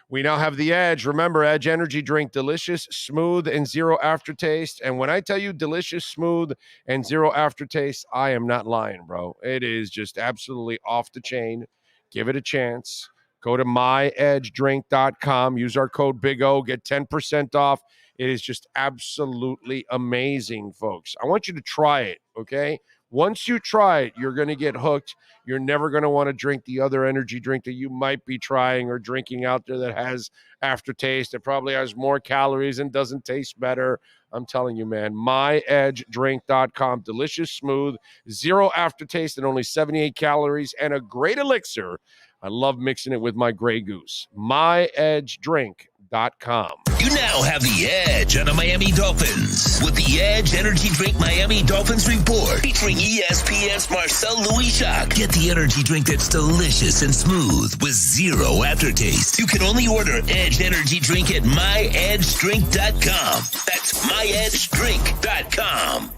We now have the Edge. Remember, Edge Energy Drink, delicious, smooth, and zero aftertaste. And when I tell you delicious, smooth, and zero aftertaste, I am not lying, bro. It is just absolutely off the chain. Give it a chance. Go to myedgedrink.com. Use our code Big O. Get 10% off. It is just absolutely amazing, folks. I want you to try it, okay? Once you try it, you're going to get hooked. You're never going to want to drink the other energy drink that you might be trying or drinking out there that has aftertaste. It probably has more calories and doesn't taste better. I'm telling you, man, myedgedrink.com. Delicious, smooth, zero aftertaste, and only 78 calories, and a great elixir. I love mixing it with my Grey Goose. myedgedrink.com. You now have the edge on the Miami Dolphins with the Edge Energy Drink Miami Dolphins Report featuring ESPN's Marcel Louis Jacques. Get the energy drink that's delicious and smooth with zero aftertaste. You can only order Edge Energy Drink at myedgedrink.com. That's myedgedrink.com.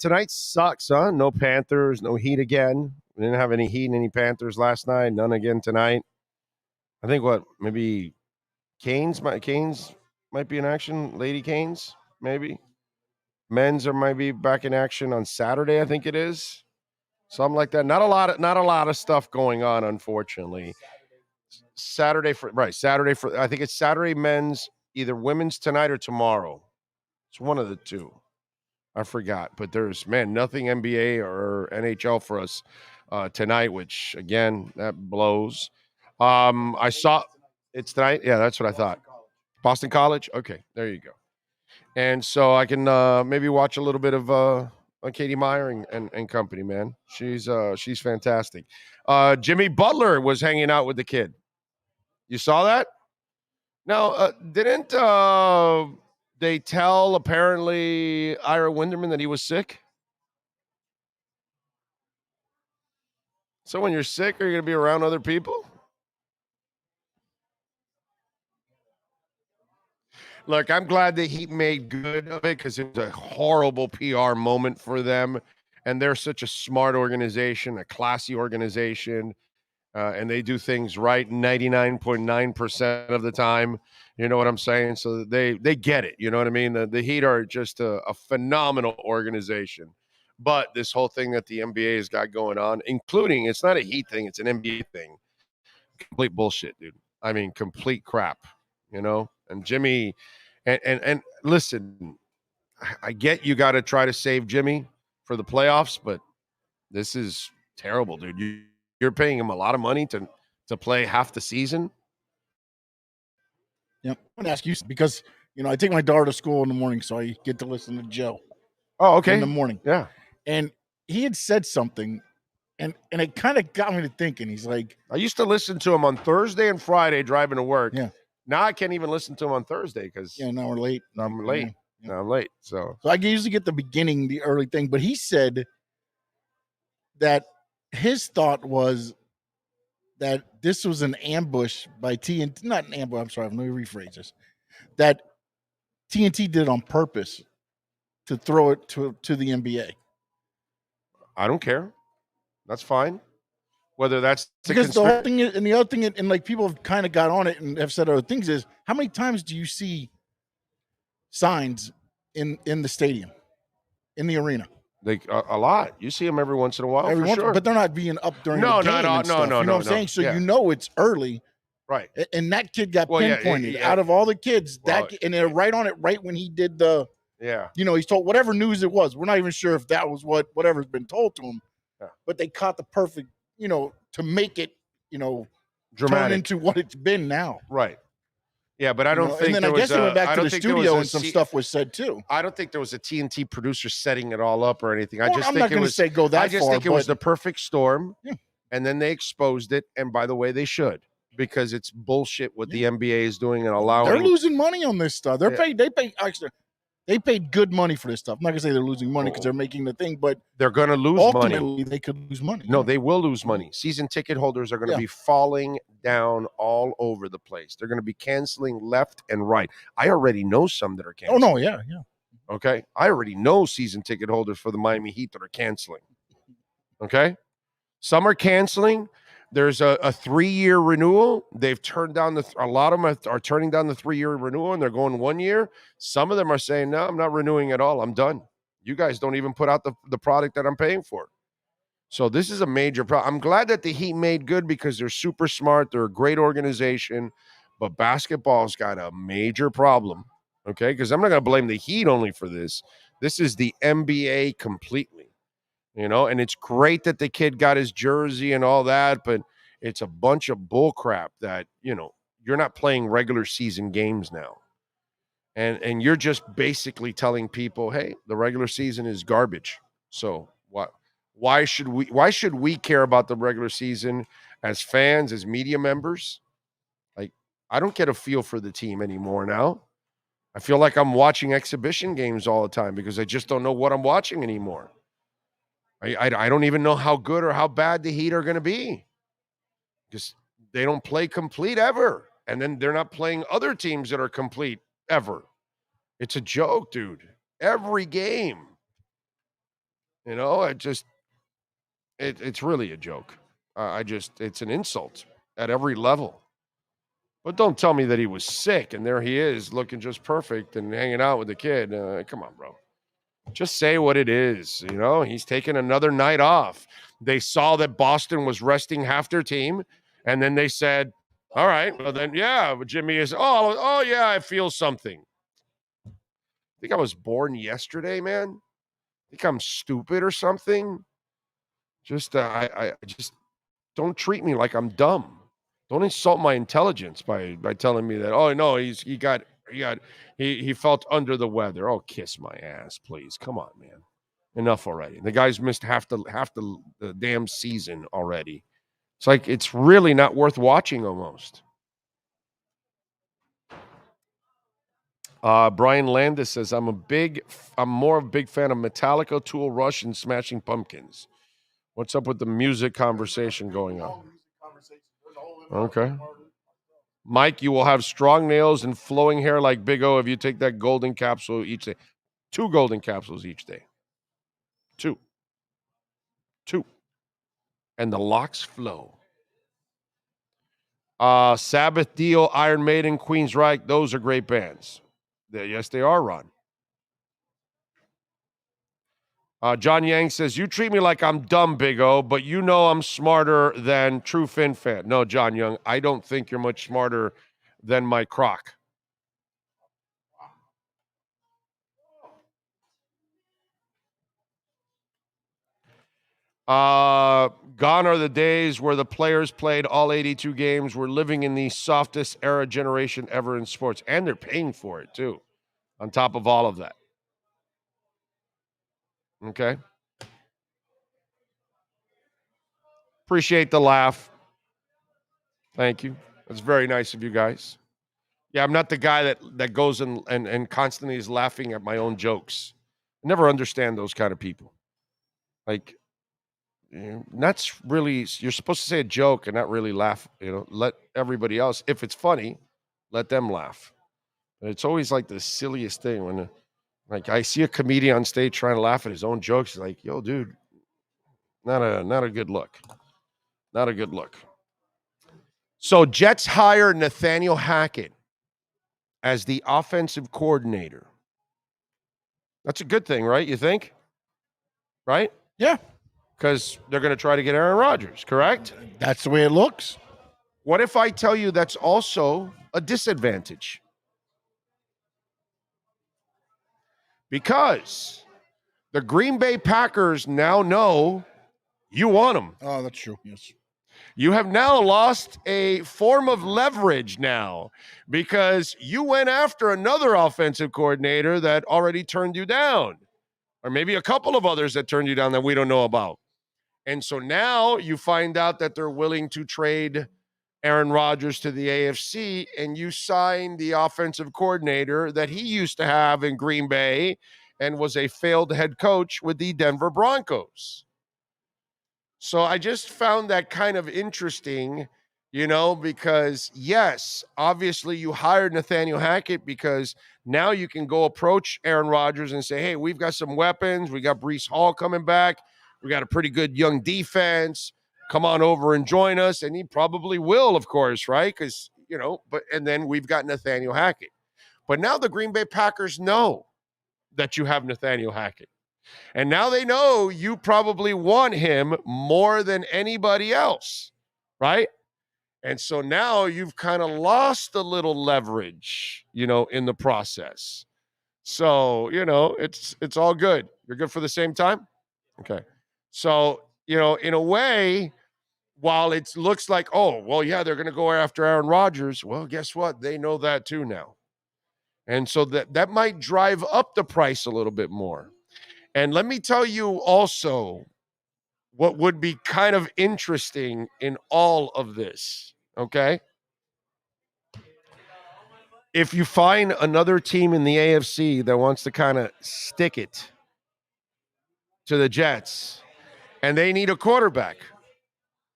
Tonight sucks, huh? No Panthers, no Heat again. We didn't have any Heat and any Panthers last night. None again tonight. I think maybe Canes might be in action. Lady Canes, maybe. Men's might be back in action on Saturday, I think it is. Something like that. Not a lot of stuff going on, unfortunately. Saturday for I think it's Saturday men's, either women's tonight or tomorrow. It's one of the two. I forgot. But there's nothing NBA or NHL for us tonight, which again, that blows. I saw it's tonight. Yeah, that's what I thought. Boston College. Okay, there you go. And so I can maybe watch a little bit of Katie Meyer and company, man. She's fantastic. Jimmy Butler was hanging out with the kid. You saw that? Now, didn't they tell apparently Ira Winderman that he was sick? So when you're sick, are you going to be around other people? Look, I'm glad that he made good of it because it was a horrible PR moment for them. And they're such a smart organization, a classy organization, and they do things right 99.9% of the time. You know what I'm saying? So they get it. You know what I mean? The Heat are just a phenomenal organization. But this whole thing that the NBA has got going on, including it's not a Heat thing, it's an NBA thing. Complete bullshit, dude. I mean, complete crap, you know? And Jimmy, and listen, I get you got to try to save Jimmy for the playoffs, but this is terrible, dude. You're paying him a lot of money to play half the season. Yeah, I want to ask you because I take my daughter to school in the morning, so I get to listen to Joe. Oh, okay. In the morning, yeah. And he had said something, and it kind of got me to thinking. He's like, I used to listen to him on Thursday and Friday driving to work. Yeah. Now I can't even listen to him on Thursday because now we're late. I'm late. Yeah. Now I'm late. So I usually get the beginning, the early thing. But he said that his thought was that this was an ambush by TNT. Not an ambush. I'm sorry. Let me rephrase this. That TNT did on purpose to throw it to the NBA. I don't care. That's fine. Whether that's because the whole thing is, and the other thing, and like people have kind of got on it and have said other things is, how many times do you see signs in the stadium, in the arena? Like a lot. You see them every once in a while, sure. But they're not being up during the game. No, you know what I'm saying? So you know it's early. Right. And that kid got pinpointed out of all the kids. And they're right on it right when he did the he's told whatever news it was. We're not even sure if that was whatever's been told to him. Yeah. But they caught the perfect, to make it, dramatic, turn into what it's been now. Right. Yeah, but I don't think. And then I guess they went back to the studio and some stuff was said too. I don't think there was a TNT producer setting it all up or anything. I just I'm think not going to say go that far. I just think it was the perfect storm, and then they exposed it. And by the way, they should, because it's bullshit what the NBA is doing and allowing. They're losing money on this stuff. They're paid. They paid good money for this stuff. I'm not gonna say they're losing money because they're making the thing, but they're going to lose ultimately, money. They could lose money. No, they will lose money. Season ticket holders are going to be falling down all over the place. They're going to be canceling left and right. I already know some that are canceling. Oh no, yeah. Okay, I already know season ticket holders for the Miami Heat that are canceling. Okay, some are canceling. There's a 3-year renewal. They've turned down a lot of them are turning down the 3-year renewal, and they're going 1 year. Some of them are saying, no, I'm not renewing at all. I'm done. You guys don't even put out the product that I'm paying for. So this is a major problem. I'm glad that the Heat made good because they're super smart. They're a great organization, but basketball's got a major problem, okay? Because I'm not going to blame the Heat only for this. This is the NBA completely. And it's great that the kid got his jersey and all that, but it's a bunch of bull crap that, you're not playing regular season games now. And you're just basically telling people, hey, the regular season is garbage. So why should we care about the regular season as fans, as media members? Like, I don't get a feel for the team anymore now. I feel like I'm watching exhibition games all the time because I just don't know what I'm watching anymore. I don't even know how good or how bad the Heat are going to be because they don't play complete ever. And then they're not playing other teams that are complete ever. It's a joke, dude. Every game. It's really a joke. It's an insult at every level. But don't tell me that he was sick and there he is looking just perfect and hanging out with the kid. Come on, bro. Just say what it is. He's taking another night off. They saw that Boston was resting half their team, and then they said, all right, well then, Jimmy is, oh yeah, I feel something. I think I was born yesterday, man. I think I'm stupid or something. Just, I just don't treat me like I'm dumb. Don't insult my intelligence by telling me that, oh no, he felt under the weather. Oh, kiss my ass, please. Come on, man. Enough already. The guy's missed half the damn season already. It's like it's really not worth watching almost. Brian Landis says, I'm more of a big fan of Metallica, Tool, Rush, and Smashing Pumpkins. What's up with the music conversation going on? Okay. Mike, you will have strong nails and flowing hair like Big O if you take that golden capsule each day. 2 golden capsules each day. 2. And the locks flow. Sabbath, Dio, Iron Maiden, Queensryche, those are great bands. Yes, they are, Ron. John Yang says, you treat me like I'm dumb, Big O, but I'm smarter than true Fin fan. No, John Young, I don't think you're much smarter than my croc. Gone are the days where the players played all 82 games. We're living in the softest era generation ever in sports, and they're paying for it too, on top of all of that. Okay. Appreciate the laugh. Thank you. That's very nice of you guys. Yeah, I'm not the guy that goes and constantly is laughing at my own jokes. I never understand those kind of people. Like, That's really, you're supposed to say a joke and not really laugh. Let everybody else, if it's funny, let them laugh. And it's always like the silliest thing when, like, I see a comedian on stage trying to laugh at his own jokes. It's like, yo, dude, not a good look. Not a good look. So Jets hire Nathaniel Hackett as the offensive coordinator. That's a good thing, right? You think? Right? Yeah. Because they're going to try to get Aaron Rodgers, correct? That's the way it looks. What if I tell you that's also a disadvantage? Because the Green Bay Packers now know you want them. Oh, that's true. Yes. You have now lost a form of leverage now because you went after another offensive coordinator that already turned you down, or maybe a couple of others that turned you down that we don't know about. And so now you find out that they're willing to trade Aaron Rodgers to the AFC, and you sign the offensive coordinator that he used to have in Green Bay and was a failed head coach with the Denver Broncos. So I just found that kind of interesting, because yes, obviously you hired Nathaniel Hackett because now you can go approach Aaron Rodgers and say, hey, we've got some weapons. We got Breece Hall coming back. We got a pretty good young defense. Come on over and join us. And he probably will, of course, right? Because, and then we've got Nathaniel Hackett. But now the Green Bay Packers know that you have Nathaniel Hackett. And now they know you probably want him more than anybody else, right? And so now you've kind of lost a little leverage, in the process. So, it's all good. You're good for the same time? Okay. So, in a way, while it looks like, oh, well, yeah, they're going to go after Aaron Rodgers. Well, guess what? They know that too now. And so that might drive up the price a little bit more. And let me tell you also what would be kind of interesting in all of this, okay? If you find another team in the AFC that wants to kind of stick it to the Jets and they need a quarterback,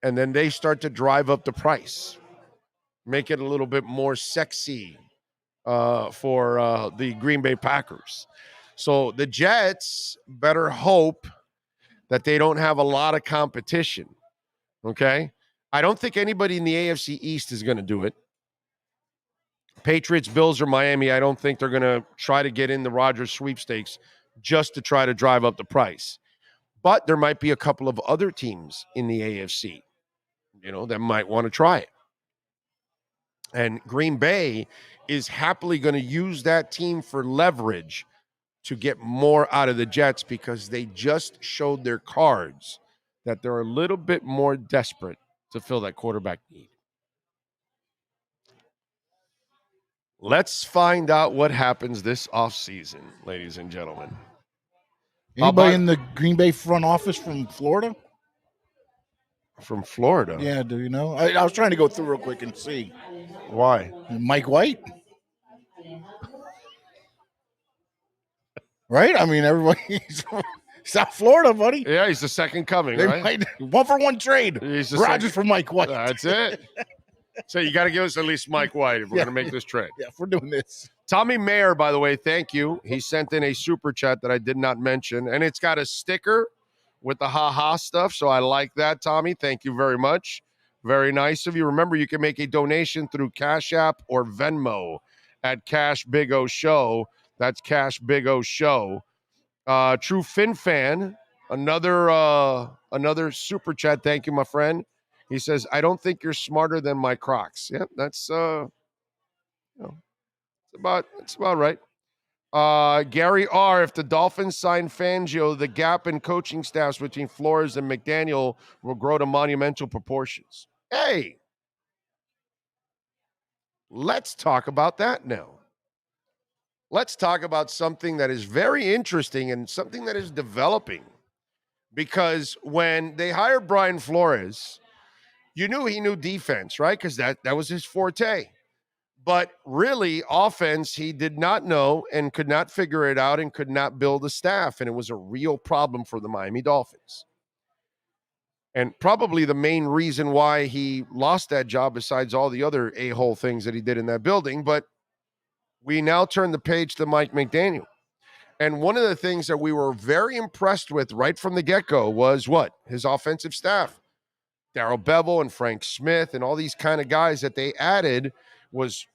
and then they start to drive up the price, make it a little bit more sexy for the Green Bay Packers. So the Jets better hope that they don't have a lot of competition, okay? I don't think anybody in the AFC East is going to do it. Patriots, Bills, or Miami, I don't think they're going to try to get in the Rodgers sweepstakes just to try to drive up the price. But there might be a couple of other teams in the AFC, that might want to try it. And Green Bay is happily going to use that team for leverage to get more out of the Jets because they just showed their cards that they're a little bit more desperate to fill that quarterback need. Let's find out what happens this offseason, ladies and gentlemen. Anybody in the Green Bay front office from Florida? From Florida? Yeah, do you know? I was trying to go through real quick and see. Why? Mike White? Right? I mean, everybody's South Florida, buddy. Yeah, he's the second coming, right? 1-for-1 trade. Rodgers for Mike White. That's it. So you got to give us at least Mike White if we're going to make this trade. Yeah, if we're doing this. Tommy Mayer, by the way, thank you. He sent in a super chat that I did not mention, and it's got a sticker with the ha-ha stuff, so I like that, Tommy. Thank you very much. Very nice of you. Remember, you can make a donation through Cash App or Venmo at Cash Big O Show. That's Cash Big O Show. True Fin Fan, another super chat. Thank you, my friend. He says, I don't think you're smarter than my Crocs. Yep, that's it's about right. Gary R., if the Dolphins sign Fangio, the gap in coaching staffs between Flores and McDaniel will grow to monumental proportions. Hey, let's talk about that now. Let's talk about something that is very interesting and something that is developing. Because when they hired Brian Flores, you knew he knew defense, right? Because that was his forte. But really, offense, he did not know and could not figure it out and could not build a staff. And it was a real problem for the Miami Dolphins. And probably the main reason why he lost that job, besides all the other a-hole things that he did in that building. But we now turn the page to Mike McDaniel. And one of the things that we were very impressed with right from the get-go was what? His offensive staff. Darrell Bevel and Frank Smith and all these kind of guys that they added was,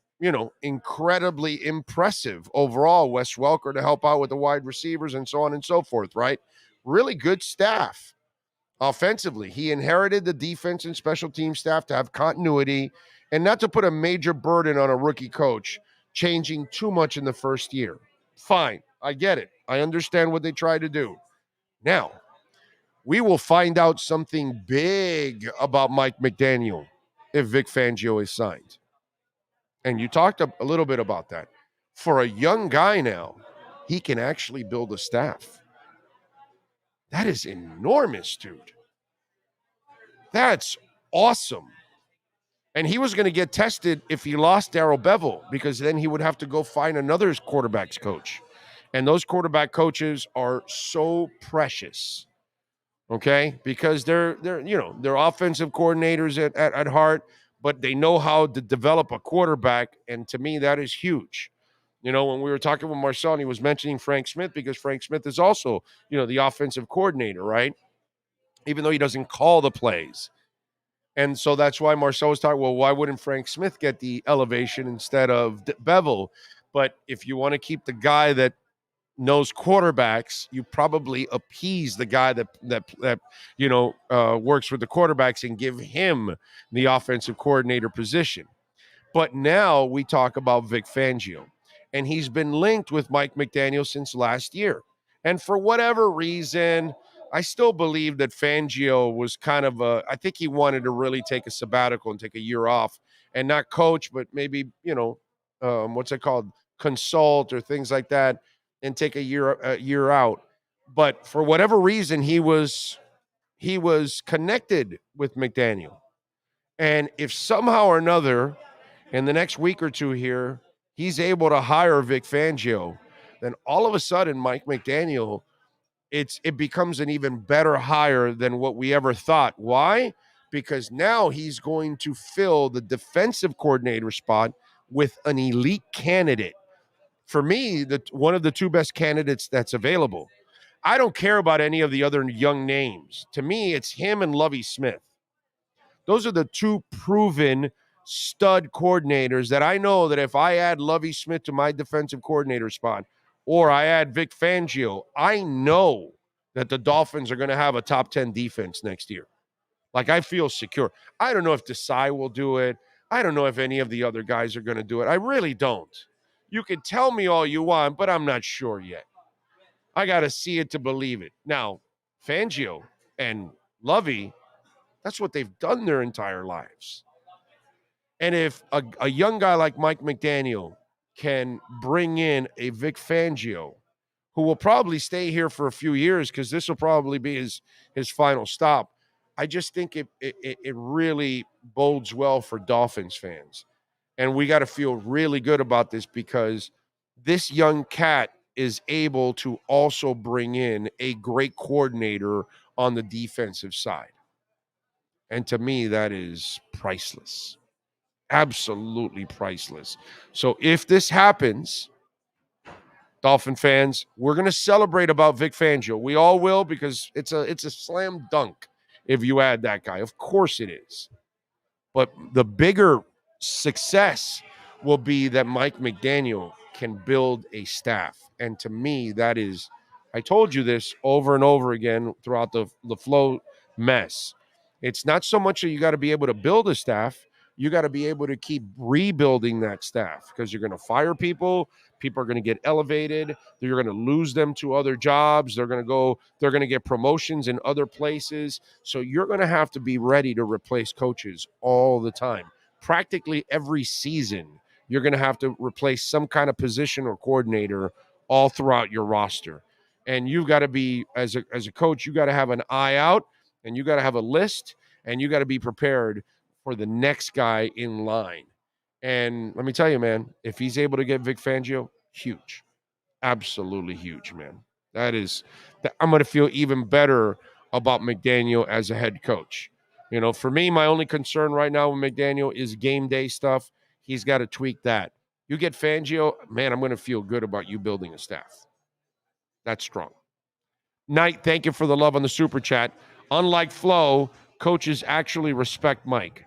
incredibly impressive overall. Wes Welker to help out with the wide receivers and so on and so forth, right? Really good staff offensively. He inherited the defense and special team staff to have continuity and not to put a major burden on a rookie coach, changing too much in the first year. Fine. I get it. I understand what they tried to do. Now, we will find out something big about Mike McDaniel if Vic Fangio is signed. And you talked a little bit about that. For a young guy now, he can actually build a staff. That is enormous, dude. That's awesome. And he was going to get tested if he lost Darrell Bevel, because then he would have to go find another quarterback's coach. And those quarterback coaches are so precious. Okay, because they're offensive coordinators at heart, but they know how to develop a quarterback, and to me that is huge. When we were talking with Marcel, and he was mentioning Frank Smith, because Frank Smith is also the offensive coordinator, right? Even though he doesn't call the plays, and so that's why Marcel was talking. Well, why wouldn't Frank Smith get the elevation instead of Bevel? But if you want to keep the guy that knows quarterbacks, you probably appease the guy that works with the quarterbacks and give him the offensive coordinator position. But now we talk about Vic Fangio, and he's been linked with Mike McDaniel since last year. And for whatever reason, I still believe that Fangio was kind of I think he wanted to really take a sabbatical and take a year off and not coach, but maybe, what's it called? Consult or things like that, and take a year out. But for whatever reason, he was connected with McDaniel. And if somehow or another, in the next week or two here, he's able to hire Vic Fangio, then all of a sudden, Mike McDaniel, it becomes an even better hire than what we ever thought. Why? Because now he's going to fill the defensive coordinator spot with an elite candidate. For me, one of the two best candidates that's available. I don't care about any of the other young names. To me, it's him and Lovie Smith. Those are the two proven stud coordinators that I know that if I add Lovie Smith to my defensive coordinator spot, or I add Vic Fangio, I know that the Dolphins are going to have a top 10 defense next year. Like, I feel secure. I don't know if Desai will do it. I don't know if any of the other guys are going to do it. I really don't. You can tell me all you want, but I'm not sure yet. I got to see it to believe it. Now, Fangio and Lovie, that's what they've done their entire lives. And if a young guy like Mike McDaniel can bring in a Vic Fangio, who will probably stay here for a few years because this will probably be his final stop, I just think it really bodes well for Dolphins fans. And we got to feel really good about this, because this young cat is able to also bring in a great coordinator on the defensive side. And to me, that is priceless. Absolutely priceless. So if this happens, Dolphin fans, we're going to celebrate about Vic Fangio. We all will, because it's a slam dunk if you add that guy. Of course it is. But the bigger success will be that Mike McDaniel can build a staff. And to me, that is, I told you this over and over again throughout the flow mess. It's not so much that you got to be able to build a staff. You got to be able to keep rebuilding that staff, because you're going to fire people. People are going to get elevated. You're going to lose them to other jobs. They're going to get promotions in other places. So you're going to have to be ready to replace coaches all the time. Practically every season, you're going to have to replace some kind of position or coordinator all throughout your roster. And you've got to be, as a coach, you got to have an eye out, and you got to have a list, and you got to be prepared for the next guy in line. And let me tell you, man, if he's able to get Vic Fangio, huge. Absolutely huge, man. I'm going to feel even better about McDaniel as a head coach. For me, my only concern right now with McDaniel is game day stuff. He's got to tweak that. You get Fangio, man, I'm going to feel good about you building a staff. That's strong. Knight, thank you for the love on the super chat. Unlike Flo, coaches actually respect Mike.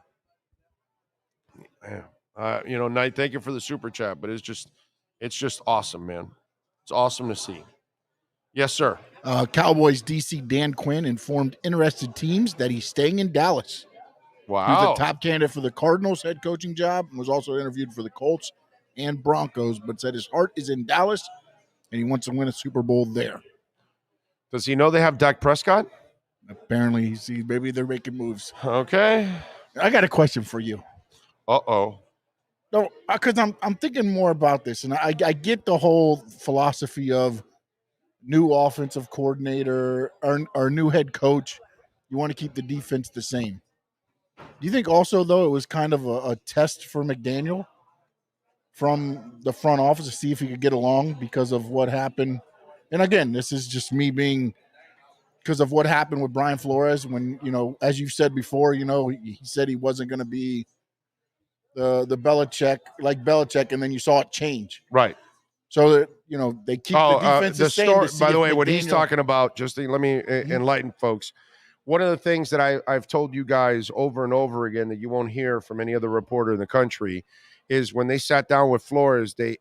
Knight, thank you for the super chat, but it's just awesome, man. It's awesome to see. Yes, sir. Cowboys DC Dan Quinn informed interested teams that he's staying in Dallas. Wow. He was a top candidate for the Cardinals head coaching job and was also interviewed for the Colts and Broncos, but said his heart is in Dallas and he wants to win a Super Bowl there. Does he know they have Dak Prescott? Apparently, he sees maybe they're making moves. Okay. I got a question for you. Uh-oh. No, because I'm thinking more about this, and I get the whole philosophy of new offensive coordinator or new head coach. You want to keep the defense the same. Do you think also, though, it was kind of a test for McDaniel from the front office to see if he could get along because of what happened? And again, this is just me being because of what happened with Brian Flores when, as you've said before, he said he wasn't going to be the Belichick, and then you saw it change. Right. So that, they keep the defense the same. By the way, what he's talking about, just let me enlighten folks. One of the things that I've told you guys over and over again that you won't hear from any other reporter in the country is when they sat down with Flores, they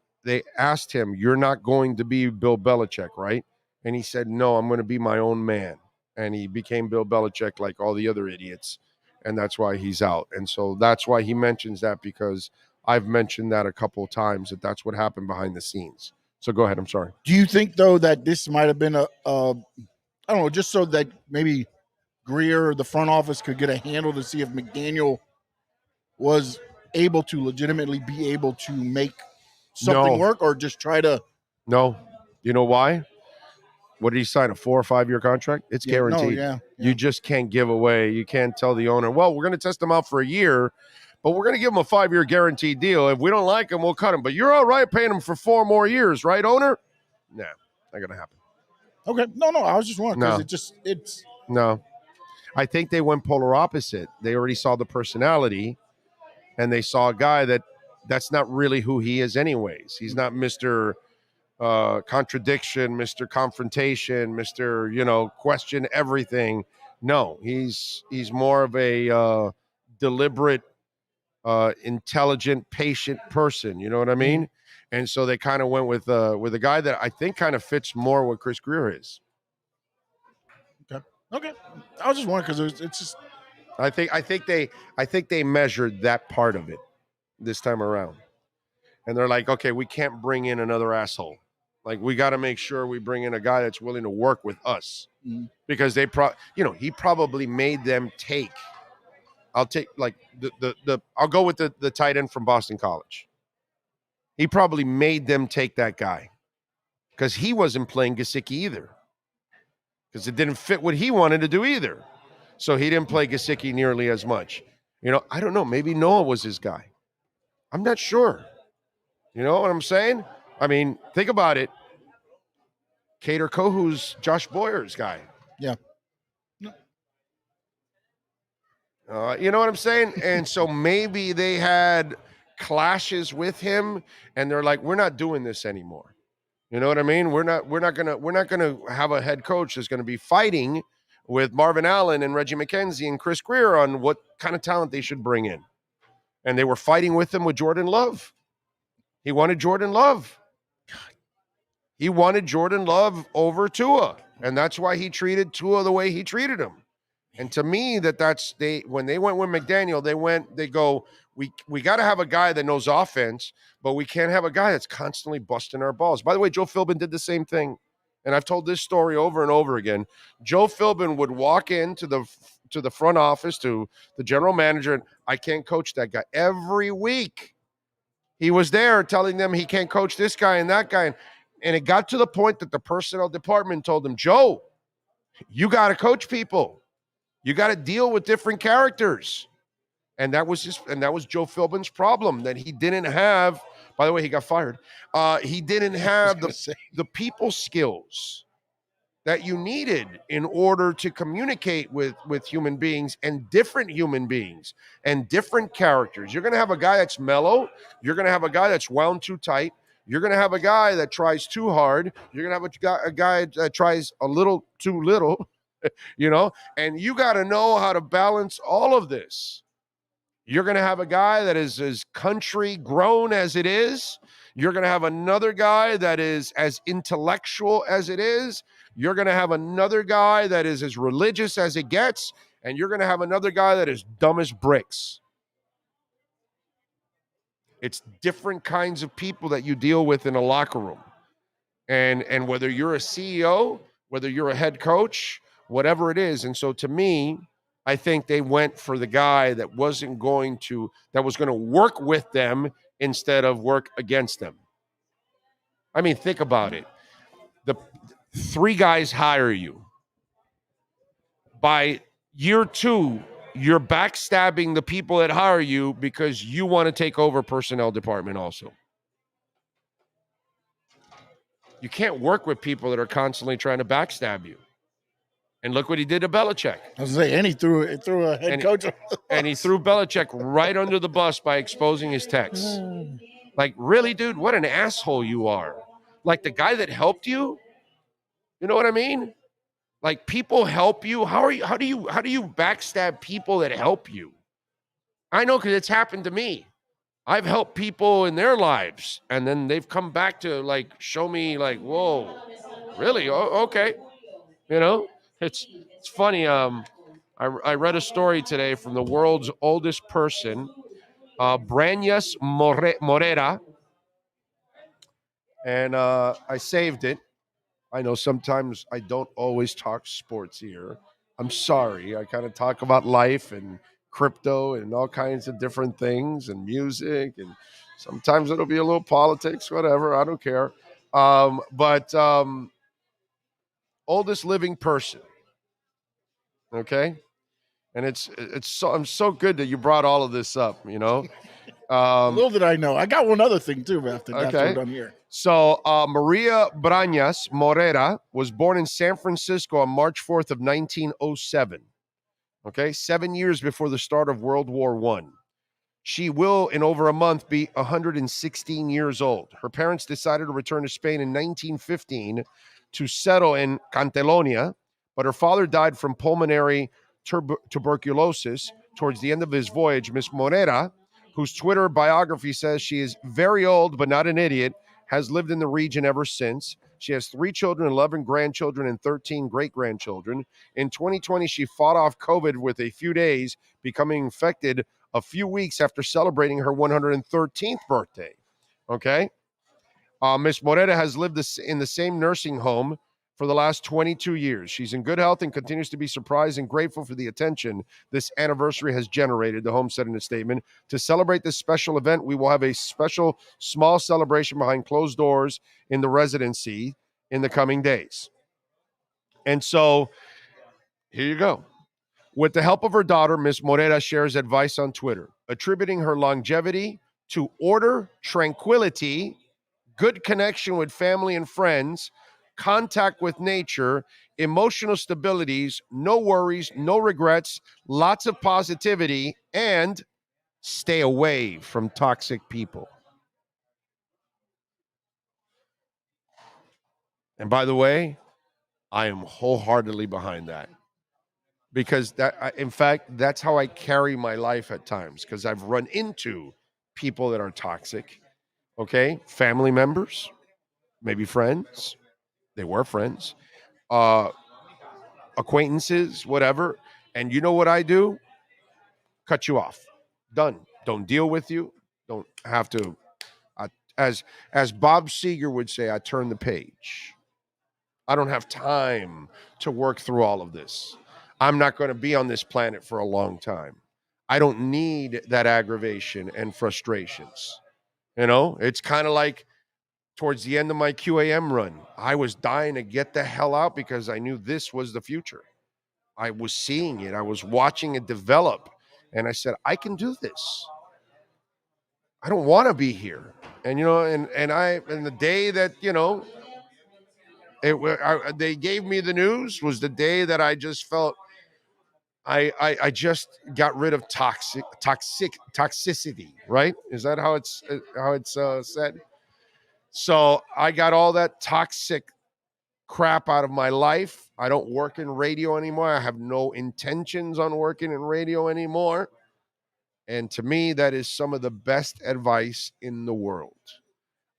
asked him, "You're not going to be Bill Belichick, right?" And he said, "No, I'm going to be my own man." And he became Bill Belichick like all the other idiots. And that's why he's out. And so that's why he mentions that, because I've mentioned that a couple of times, that's what happened behind the scenes. So go ahead. I'm sorry. Do you think, though, that this might have been I don't know, just so that maybe Greer or the front office could get a handle to see if McDaniel was able to legitimately be able to make something work, or just try to? No. You know why? What did he sign, a 4 or 5 year contract? It's guaranteed. Yeah. You just can't give away. You can't tell the owner, well, we're going to test him out for a year, but we're going to give him a 5-year guaranteed deal. If we don't like him, we'll cut him. But you're all right paying him for 4 more years, right, owner? Nah, not going to happen. Okay. No, I was just wondering because it's. No. I think they went polar opposite. They already saw the personality, and they saw a guy that's not really who he is anyways. He's not Mr. Contradiction, Mr. Confrontation, Mr. Question everything. No, he's more of a deliberate, intelligent, patient person. You know what I mean? And so they kind of went with a guy that I think kind of fits more what Chris Greer is. Okay. I was just wondering because it's just. I think they measured that part of it this time around, and they're like, okay, we can't bring in another asshole. Like, we got to make sure we bring in a guy that's willing to work with us, because he probably made them take. I'll take like I'll go with the tight end from Boston College. He probably made them take that guy because he wasn't playing Gesicki either, because it didn't fit what he wanted to do either. So he didn't play Gesicki nearly as much. I don't know. Maybe Noah was his guy. I'm not sure. You know what I'm saying? I mean, think about it. Kader Kohu's Josh Boyer's guy. Yeah. You know what I'm saying? And so maybe they had clashes with him, and they're like, we're not doing this anymore. You know what I mean? We're not gonna have a head coach that's gonna be fighting with Marvin Allen and Reggie McKenzie and Chris Greer on what kind of talent they should bring in. And they were fighting with him with Jordan Love. He wanted Jordan Love. He wanted Jordan Love over Tua, and that's why he treated Tua the way he treated him. And to me, when they went with McDaniel, they go, we got to have a guy that knows offense, but we can't have a guy that's constantly busting our balls. By the way, Joe Philbin did the same thing, and I've told this story over and over again. Joe Philbin would walk into the front office, to the general manager, and I can't coach that guy. Every week, he was there telling them he can't coach this guy and that guy. And it got to the point that the personnel department told him, Joe, you got to coach people. You got to deal with different characters. And that was Joe Philbin's problem, that he didn't have. By the way, he got fired. He didn't have the people skills. that you needed in order to communicate with human beings and different human beings and different characters. You're going to have a guy that's mellow. You're going to have a guy that's wound too tight. You're going to have a guy that tries too hard. You're going to have a guy that tries a little too little, and you got to know how to balance all of this. You're going to have a guy that is as country grown as it is. You're going to have another guy that is as intellectual as it is. You're going to have another guy that is as religious as it gets. And you're going to have another guy that is dumb as bricks. It's different kinds of people that you deal with in a locker room. And whether you're a CEO, whether you're a head coach, whatever it is. And so to me, I think they went for the guy that was going to work with them instead of work against them. I mean, think about it. The 3 guys hire you. By year 2, you're backstabbing the people that hire you because you want to take over personnel department also. You can't work with people that are constantly trying to backstab you. And look what he did to Belichick. I was saying, and he threw a head coach. And he threw Belichick right under the bus by exposing his texts. Like, really, dude? What an asshole you are. Like, the guy that helped you? You know what I mean? Like, people help you. How do you backstab people that help you? I know, because it's happened to me. I've helped people in their lives, and then they've come back to, like, show me, like, whoa, really? Oh, okay. It's funny. I read a story today from the world's oldest person, Brañas Morera, and I saved it. I know sometimes I don't always talk sports here. I'm sorry. I kind of talk about life and crypto and all kinds of different things and music, and sometimes it'll be a little politics, whatever. I don't care. But oldest living person. Okay. And it's so, I'm so good that you brought all of this up, Little did I know. I got one other thing too after we're done here. So Maria Brañas Morera was born in San Francisco on March 4th of 1907. Okay, 7 years before the start of World War I. She will, in over a month, be 116 years old. Her parents decided to return to Spain in 1915 to settle in Catalonia, but her father died from pulmonary tuberculosis towards the end of his voyage. Miss Morera, whose Twitter biography says she is very old but not an idiot, has lived in the region ever since. She has 3 children, 11 grandchildren, and 13 great-grandchildren. In 2020, she fought off COVID with a few days, becoming infected a few weeks after celebrating her 113th birthday. Okay? Miss Morera has lived in the same nursing home for the last 22 years. She's in good health and continues to be surprised and grateful for the attention this anniversary has generated, the home said in a statement. To celebrate this special event, we will have a special small celebration behind closed doors in the residency in the coming days. And so, here you go. With the help of her daughter, Miss Morera shares advice on Twitter, attributing her longevity to order, tranquility, good connection with family and friends, contact with nature, emotional stabilities, no worries, no regrets, lots of positivity, and stay away from toxic people. And by the way, I am wholeheartedly behind that. Because in fact, that's how I carry my life at times, because I've run into people that are toxic. Okay, family members, maybe friends. They were friends, acquaintances, whatever. And you know what I do? Cut you off. Done. Don't deal with you. Don't have to. As Bob Seger would say, I turn the page. I don't have time to work through all of this. I'm not going to be on this planet for a long time. I don't need that aggravation and frustrations. It's kind of like towards the end of my QAM run, I was dying to get the hell out because I knew this was the future. I was seeing it. I was watching it develop. And I said, I can do this. I don't want to be here. And, and the day that, They gave me the news was the day that I just felt I just got rid of toxicity, right? Is that how it's said? So I got all that toxic crap out of my life. I don't work in radio anymore. I have no intentions on working in radio anymore. And to me, that is some of the best advice in the world.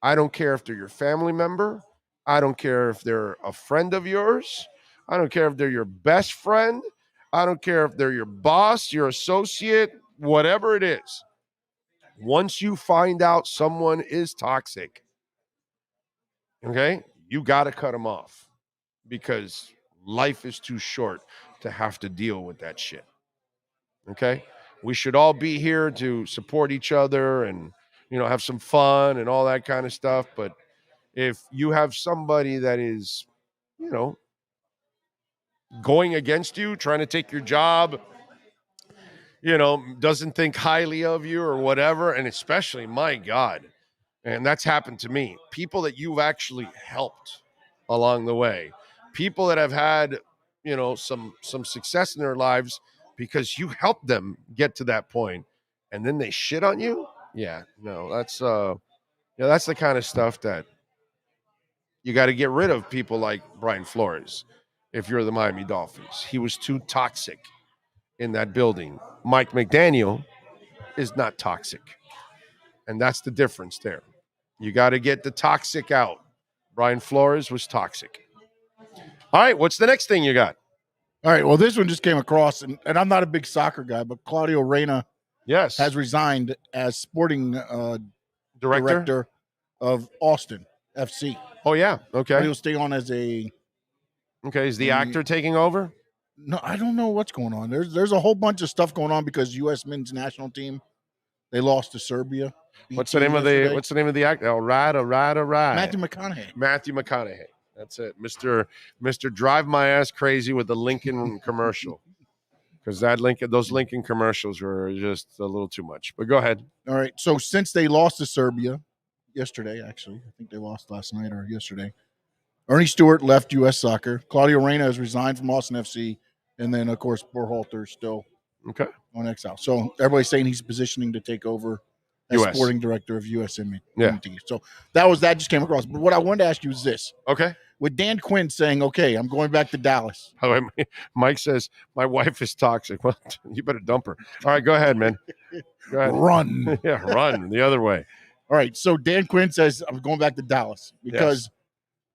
I don't care if they're your family member. I don't care if they're a friend of yours. I don't care if they're your best friend. I don't care if they're your boss, your associate, whatever it is. Once you find out someone is toxic, okay, you got to cut them off because life is too short to have to deal with that shit. Okay? We should all be here to support each other and, have some fun and all that kind of stuff. But if you have somebody that is, going against you, trying to take your job, doesn't think highly of you or whatever, and especially, my God, and that's happened to me, people that you've actually helped along the way, people that have had, some success in their lives because you helped them get to that point, and then they shit on you. Yeah, no, that's that's the kind of stuff that you got to get rid of. People like Brian Flores, if you're the Miami Dolphins, he was too toxic in that building. Mike McDaniel is not toxic, and that's the difference there. You got to get the toxic out. Brian Flores was toxic. All right, what's the next thing you got? All right, well, this one just came across, and I'm not a big soccer guy, but Claudio Reyna has resigned as sporting director of Austin FC. Oh, yeah, okay. He'll stay on as a... Okay, is the actor taking over? No, I don't know what's going on. There's a whole bunch of stuff going on because U.S. men's national team, they lost to Serbia. What's the name of the actor? All right. Matthew McConaughey. Matthew McConaughey. That's it. Mr. Drive My Ass Crazy with the Lincoln commercial. Because those Lincoln commercials were just a little too much. But go ahead. All right. So since they lost to Serbia yesterday, actually, I think they lost last night or yesterday, Ernie Stewart left U.S. Soccer. Claudio Reyna has resigned from Austin FC. And then, of course, Berhalter still on exile. So everybody's saying he's positioning to take over as sporting director of USMNT. Yeah. So that just came across. But what I wanted to ask you is this. Okay. With Dan Quinn saying, okay, I'm going back to Dallas. Mike says, my wife is toxic. Well, you better dump her. All right, go ahead, man. Go ahead. Run. Yeah, run the other way. All right, so Dan Quinn says, I'm going back to Dallas because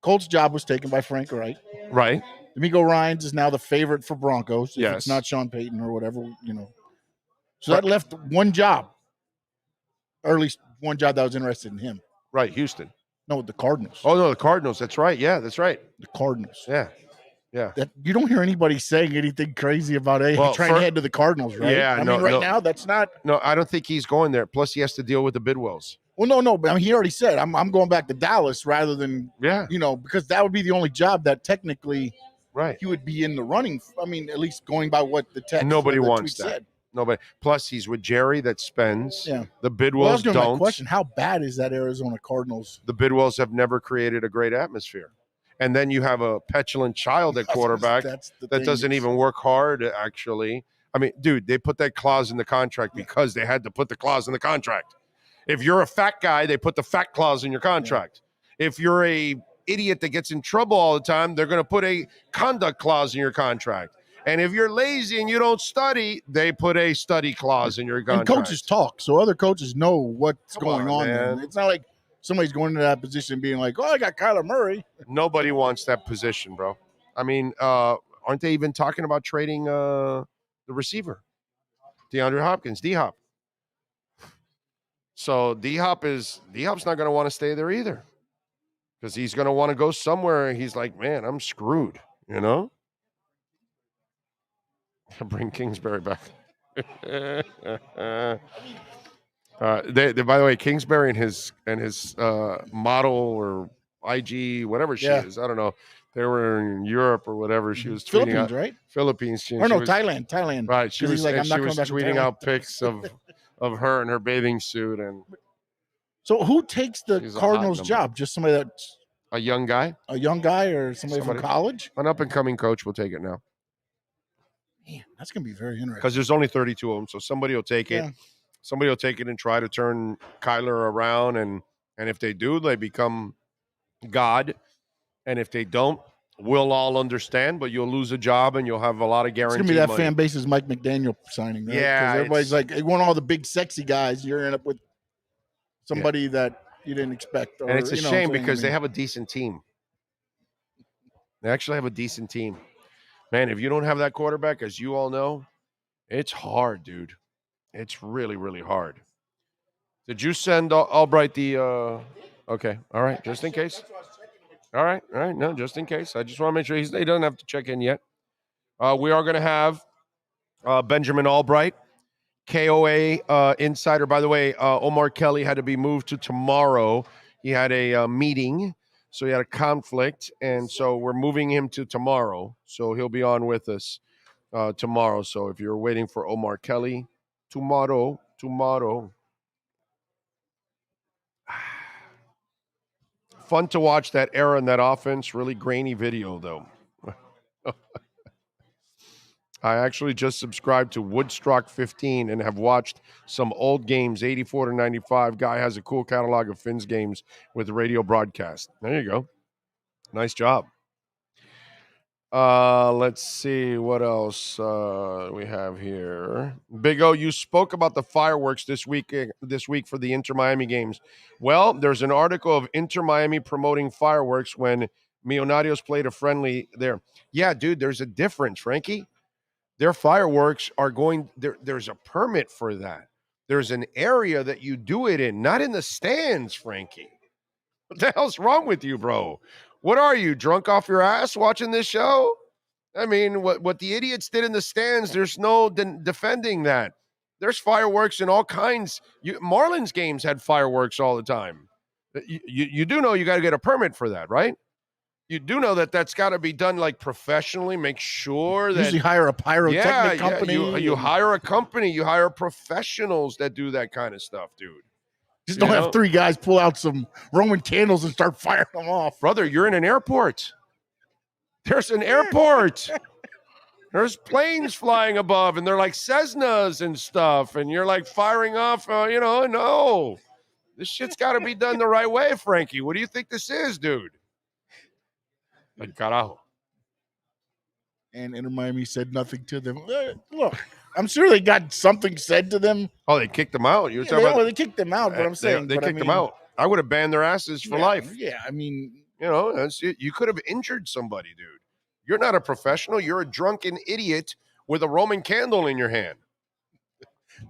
Colt's job was taken by Frank Wright. Right. D'Amico Ryans is now the favorite for Broncos. If Yes. it's not Sean Payton or whatever, So that left one job, or at least one job that was interested in him. Right, Houston. No, the Cardinals. Oh, no, the Cardinals. That's right. Yeah, that's right. The Cardinals. Yeah. That you don't hear anybody saying anything crazy about trying to head to the Cardinals, right? Yeah, I mean, right now that's not. No, I don't think he's going there. Plus, he has to deal with the Bidwells. Well, no, but he already said I'm going back to Dallas rather than because that would be the only job that technically he would be in the running. I mean, at least going by what the text. Nobody wants that. Said. Nobody. Plus, he's with Jerry that spends. Yeah. The Bidwells Well, I was don't. My question: how bad is that Arizona Cardinals? The Bidwells have never created a great atmosphere. And then you have a petulant child at quarterback that doesn't even work hard, actually. I mean, dude, they put that clause in the contract because they had to put the clause in the contract. If you're a fat guy, they put the fat clause in your contract. Yeah. If you're a idiot that gets in trouble all the time, they're going to put a conduct clause in your contract. And if you're lazy and you don't study, they put a study clause in your contract. And coaches talk, so other coaches know what's going on there. It's not like somebody's going into that position and being like, oh, I got Kyler Murray. Nobody wants that position, bro. I mean, aren't they even talking about trading the receiver, DeAndre Hopkins, D-Hop? So D-Hop's not going to want to stay there either because he's going to want to go somewhere. He's like, man, I'm screwed, Bring Kingsbury back. By the way, Kingsbury and his model or IG, whatever she is, I don't know. They were in Europe or whatever. She was tweeting Philippines, out, right? Philippines. Thailand. Right. She was tweeting out pics of her in her bathing suit. And so who takes the Cardinals job? Just somebody that A young guy? A young guy or somebody from college? An up-and-coming coach will take it now. Man, that's going to be very interesting. Because there's only 32 of them, so somebody will take it. Somebody will take it and try to turn Kyler around, and if they do, they become God. And if they don't, we'll all understand, but you'll lose a job and you'll have a lot of guaranteed It's going to be that money. fan base's Mike McDaniel signing, right? Yeah. Because everybody's like, you want all the big, sexy guys, you're end up with somebody that you didn't expect. Or, And it's a shame because they have have a decent team. They actually have a decent team. Man, if you don't have that quarterback, as you all know, it's hard, dude. It's really, really hard. Did you send Albright the okay, all right, just in case. All right, no, just in case. I just want to make sure he doesn't have to check in yet. We are going to have Benjamin Albright, KOA insider. By the way, Omar Kelly had to be moved to tomorrow. He had a meeting, so he had a conflict, and so we're moving him to tomorrow. So he'll be on with us tomorrow. So if you're waiting for Omar Kelly, tomorrow. Fun to watch that era and that offense. Really grainy video, though. I actually just subscribed to Woodstock 15 and have watched some old games, 84 to 95. Guy has a cool catalog of Finn's games with radio broadcast. There you go. Nice job. Let's see what else we have here. Big O, you spoke about the fireworks this week for the Inter Miami games. Well, there's an article of Inter Miami promoting fireworks when Millonarios played a friendly there. Yeah, dude, there's a difference, Frankie. Their fireworks are going there. There's a permit for that. There's an area that you do it in, not in the stands, Frankie. What the hell's wrong with you, bro? What are you, drunk off your ass watching this show? I mean, what the idiots did in the stands, there's no defending that. There's fireworks in all kinds. Marlins games had fireworks all the time. You do know you got to get a permit for that, right? You do know that that's got to be done like professionally. Make sure that usually hire a pyrotechnic company. You hire a company. You hire professionals that do that kind of stuff, dude. Just don't have three guys pull out some Roman candles and start firing them off. Brother, you're in an airport. There's an airport. There's planes flying above, and they're like Cessnas and stuff, and you're like firing off, no. This shit's got to be done the right way, Frankie. What do you think this is, dude? Like, carajo. And Inter Miami said nothing to them. Look, I'm sure they got something said to them. Oh, they kicked them out? You were talking about they kicked them out, but I'm saying. They kicked them out. I would have banned their asses for life. Yeah, I mean. You could have injured somebody, dude. You're not a professional. You're a drunken idiot with a Roman candle in your hand.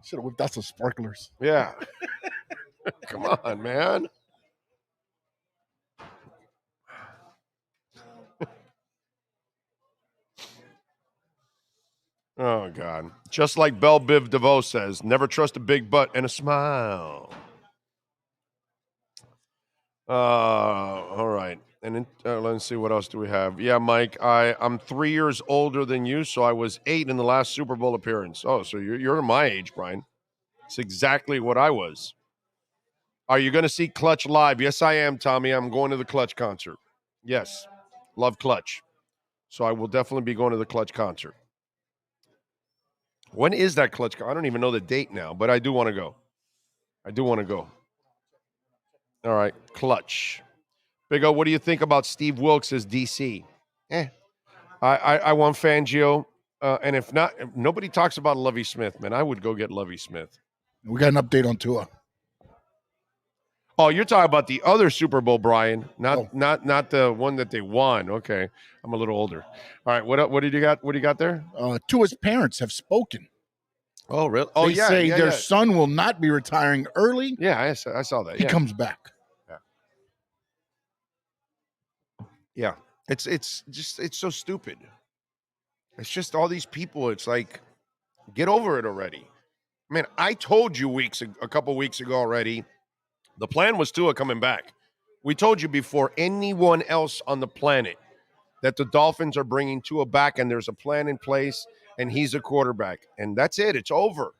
Should have whipped out some sparklers. Yeah. Come on, man. Oh, God. Just like Belle Biv DeVoe says, never trust a big butt and a smile. All right. And let's see, what else do we have? Yeah, Mike, I'm 3 years older than you, so I was 8 in the last Super Bowl appearance. Oh, so you're my age, Brian. It's exactly what I was. Are you going to see Clutch live? Yes, I am, Tommy. I'm going to the Clutch concert. Yes. Love Clutch. So I will definitely be going to the Clutch concert. When is that Clutch? I don't even know the date now, but I do want to go. All right, Clutch. Big O, what do you think about Steve Wilkes as DC? I want Fangio. And if nobody talks about Lovie Smith, man, I would go get Lovie Smith. We got an update on Tua. Oh, you're talking about the other Super Bowl, Brian, not the one that they won. Okay, I'm a little older. All right, what did you got? What do you got there? Tua's parents have spoken. Oh, really? Oh, they say their son will not be retiring early. Yeah, I saw that. He comes back. Yeah, it's so stupid. It's just all these people. It's like, get over it already. Man, I told you a couple weeks ago already. The plan was Tua coming back. We told you before anyone else on the planet that the Dolphins are bringing Tua back, and there's a plan in place, and he's a quarterback, and that's it. It's over.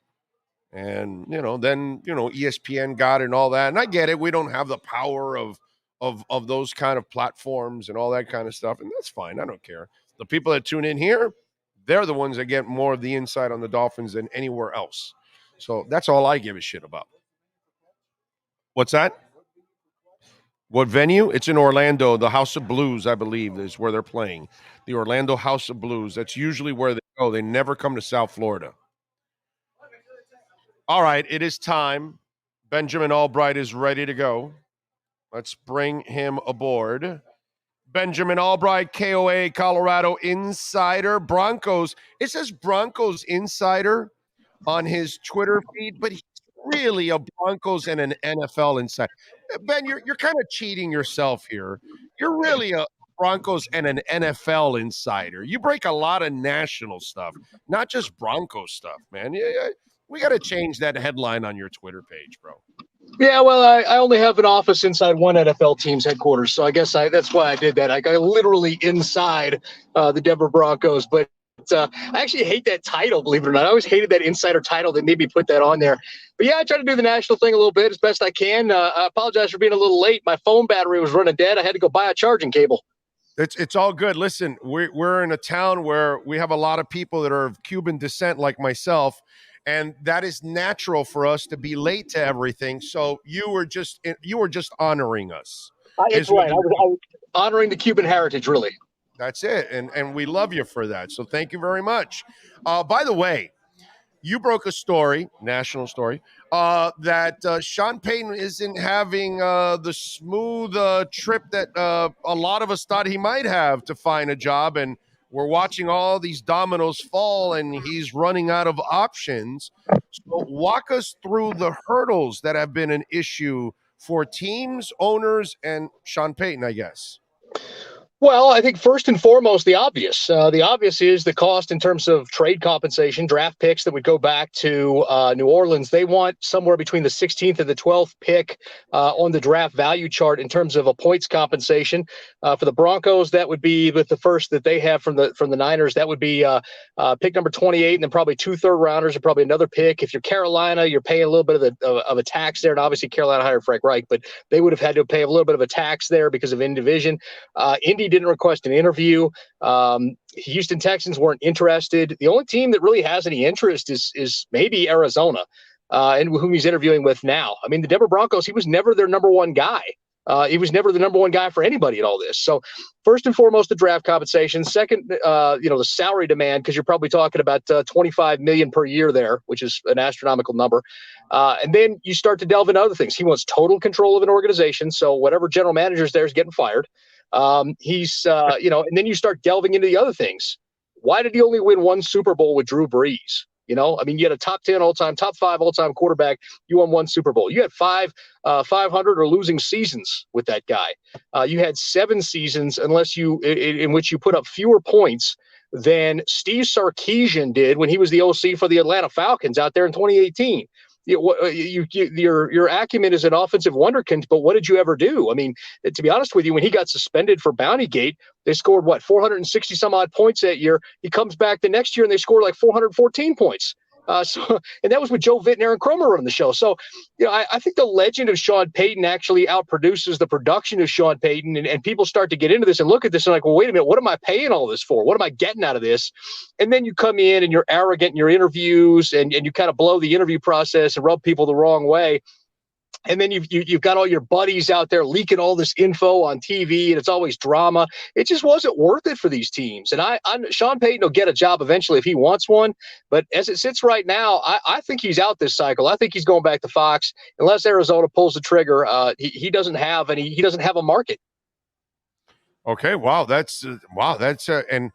And then ESPN got it and all that, and I get it. We don't have the power of of those kind of platforms and all that kind of stuff, and that's fine. I don't care. The people that tune in here, they're the ones that get more of the insight on the Dolphins than anywhere else. So that's all I give a shit about. What's that? What venue? It's in Orlando. The House of Blues, I believe, is where they're playing. The Orlando House of Blues. That's usually where they go. They never come to South Florida. All right, it is time. Benjamin Albright is ready to go. Let's bring him aboard. Benjamin Albright, KOA, Colorado Insider, Broncos. It says Broncos Insider on his Twitter feed, but he's really a Broncos and an NFL insider. Ben, you're kind of cheating yourself here. You're really a Broncos and an NFL insider. You break a lot of national stuff, not just Broncos stuff, man. We got to change that headline on your Twitter page, bro. Yeah, well, I only have an office inside one NFL team's headquarters, so I guess that's why I did that. I got literally inside the Denver Broncos, but I actually hate that title, believe it or not. I always hated that insider title that made me put that on there. But yeah, I try to do the national thing a little bit as best I can. I apologize for being a little late. My phone battery was running dead. I had to go buy a charging cable. It's all good. Listen, we're in a town where we have a lot of people that are of Cuban descent like myself, and that is natural for us to be late to everything. So you were just honoring us. That's right. I was honoring the Cuban heritage, really. That's it. And we love you for that. So thank you very much. By the way, you broke a story, national story, that Sean Payton isn't having the smooth trip that a lot of us thought he might have to find a job. And we're watching all these dominoes fall, and he's running out of options. So walk us through the hurdles that have been an issue for teams, owners, and Sean Payton, I guess. Well, I think first and foremost, the obvious. The obvious is the cost in terms of trade compensation, draft picks that would go back to New Orleans. They want somewhere between the 16th and the 12th pick on the draft value chart in terms of a points compensation. For the Broncos, that would be with the first that they have from the Niners. That would be pick number 28, and then probably 2 third-rounders and probably another pick. If you're Carolina, you're paying a little bit of a tax there, and obviously Carolina hired Frank Reich, but they would have had to pay a little bit of a tax there because of in division. Indy didn't request an interview. Houston Texans weren't interested. The only team that really has any interest is maybe Arizona, and whom he's interviewing with now. I mean, the Denver Broncos, he was never their number one guy. He was never the number one guy for anybody in all this. So first and foremost, the draft compensation. Second, the salary demand, because you're probably talking about $25 million per year there, which is an astronomical number. And then you start to delve into other things. He wants total control of an organization. So whatever general manager is there is getting fired. And then you start delving into the other things. Why did he only win one Super Bowl with Drew Brees? You had a top 10 all-time, top 5 all-time quarterback. You won one Super Bowl. You had 500 or losing seasons with that guy. You had 7 seasons in which you put up fewer points than Steve Sarkisian did when he was the OC for the Atlanta Falcons out there in 2018. Your acumen is an offensive wonderkind, but what did you ever do? I mean, to be honest with you, when he got suspended for Bountygate, they scored 460 some odd points that year. He comes back the next year and they scored 414 points. And that was with Joe Vitt and Aaron Cromer on the show. So, I think the legend of Sean Payton actually outproduces the production of Sean Payton, and people start to get into this and look at this and like, well, wait a minute, what am I paying all this for? What am I getting out of this? And then you come in and you're arrogant in your interviews and you kind of blow the interview process and rub people the wrong way. And then you've got all your buddies out there leaking all this info on TV, and it's always drama. It just wasn't worth it for these teams. And Sean Payton will get a job eventually if he wants one. But as it sits right now, I think he's out this cycle. I think he's going back to Fox unless Arizona pulls the trigger. He doesn't have a market. Okay, wow, and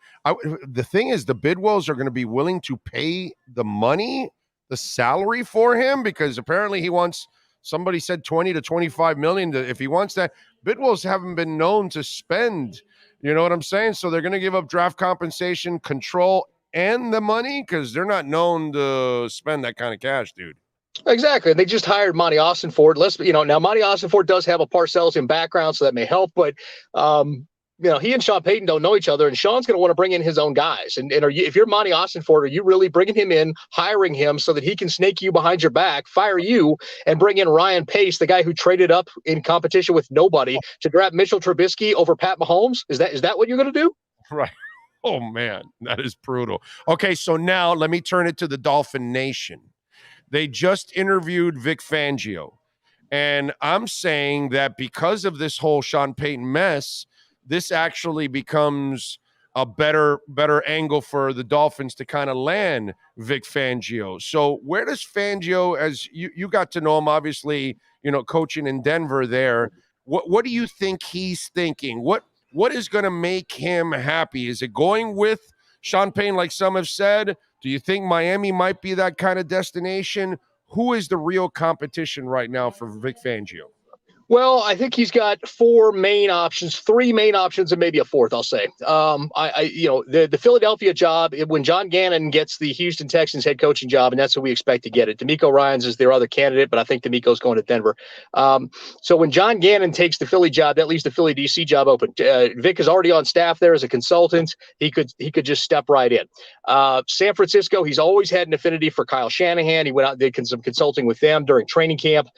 the thing is, the Bidwells are going to be willing to pay the money, the salary for him, because apparently he wants. Somebody said 20 to 25 million if he wants that. Bidwells haven't been known to spend, you know what I'm saying? So they're going to give up draft compensation, control, and the money because they're not known to spend that kind of cash, dude. Exactly. They just hired Monty Austin Ford. Now Monty Austin Ford does have a Parcells in background, so that may help. But he and Sean Payton don't know each other, and Sean's going to want to bring in his own guys. And if you're Monty Austinford, are you really bringing him in, hiring him so that he can snake you behind your back, fire you, and bring in Ryan Pace, the guy who traded up in competition with nobody to draft Mitchell Trubisky over Pat Mahomes? Is that what you're going to do? Right. Oh, man, that is brutal. Okay, so now let me turn it to the Dolphin Nation. They just interviewed Vic Fangio, and I'm saying that because of this whole Sean Payton mess, this actually becomes a better angle for the Dolphins to kind of land Vic Fangio. So where does Fangio, as you got to know him, obviously, coaching in Denver there, what do you think he's thinking? What is going to make him happy? Is it going with Sean Payton, like some have said? Do you think Miami might be that kind of destination? Who is the real competition right now for Vic Fangio? Well, I think he's got three main options, and maybe a fourth, I'll say. The Philadelphia job, when John Gannon gets the Houston Texans head coaching job, and that's what we expect to get it. DeMeco Ryans is their other candidate, but I think DeMeco's going to Denver. So when John Gannon takes the Philly job, that leaves the Philly DC job open. Vic is already on staff there as a consultant. He could just step right in. San Francisco, he's always had an affinity for Kyle Shanahan. He went out and did some consulting with them during training camp.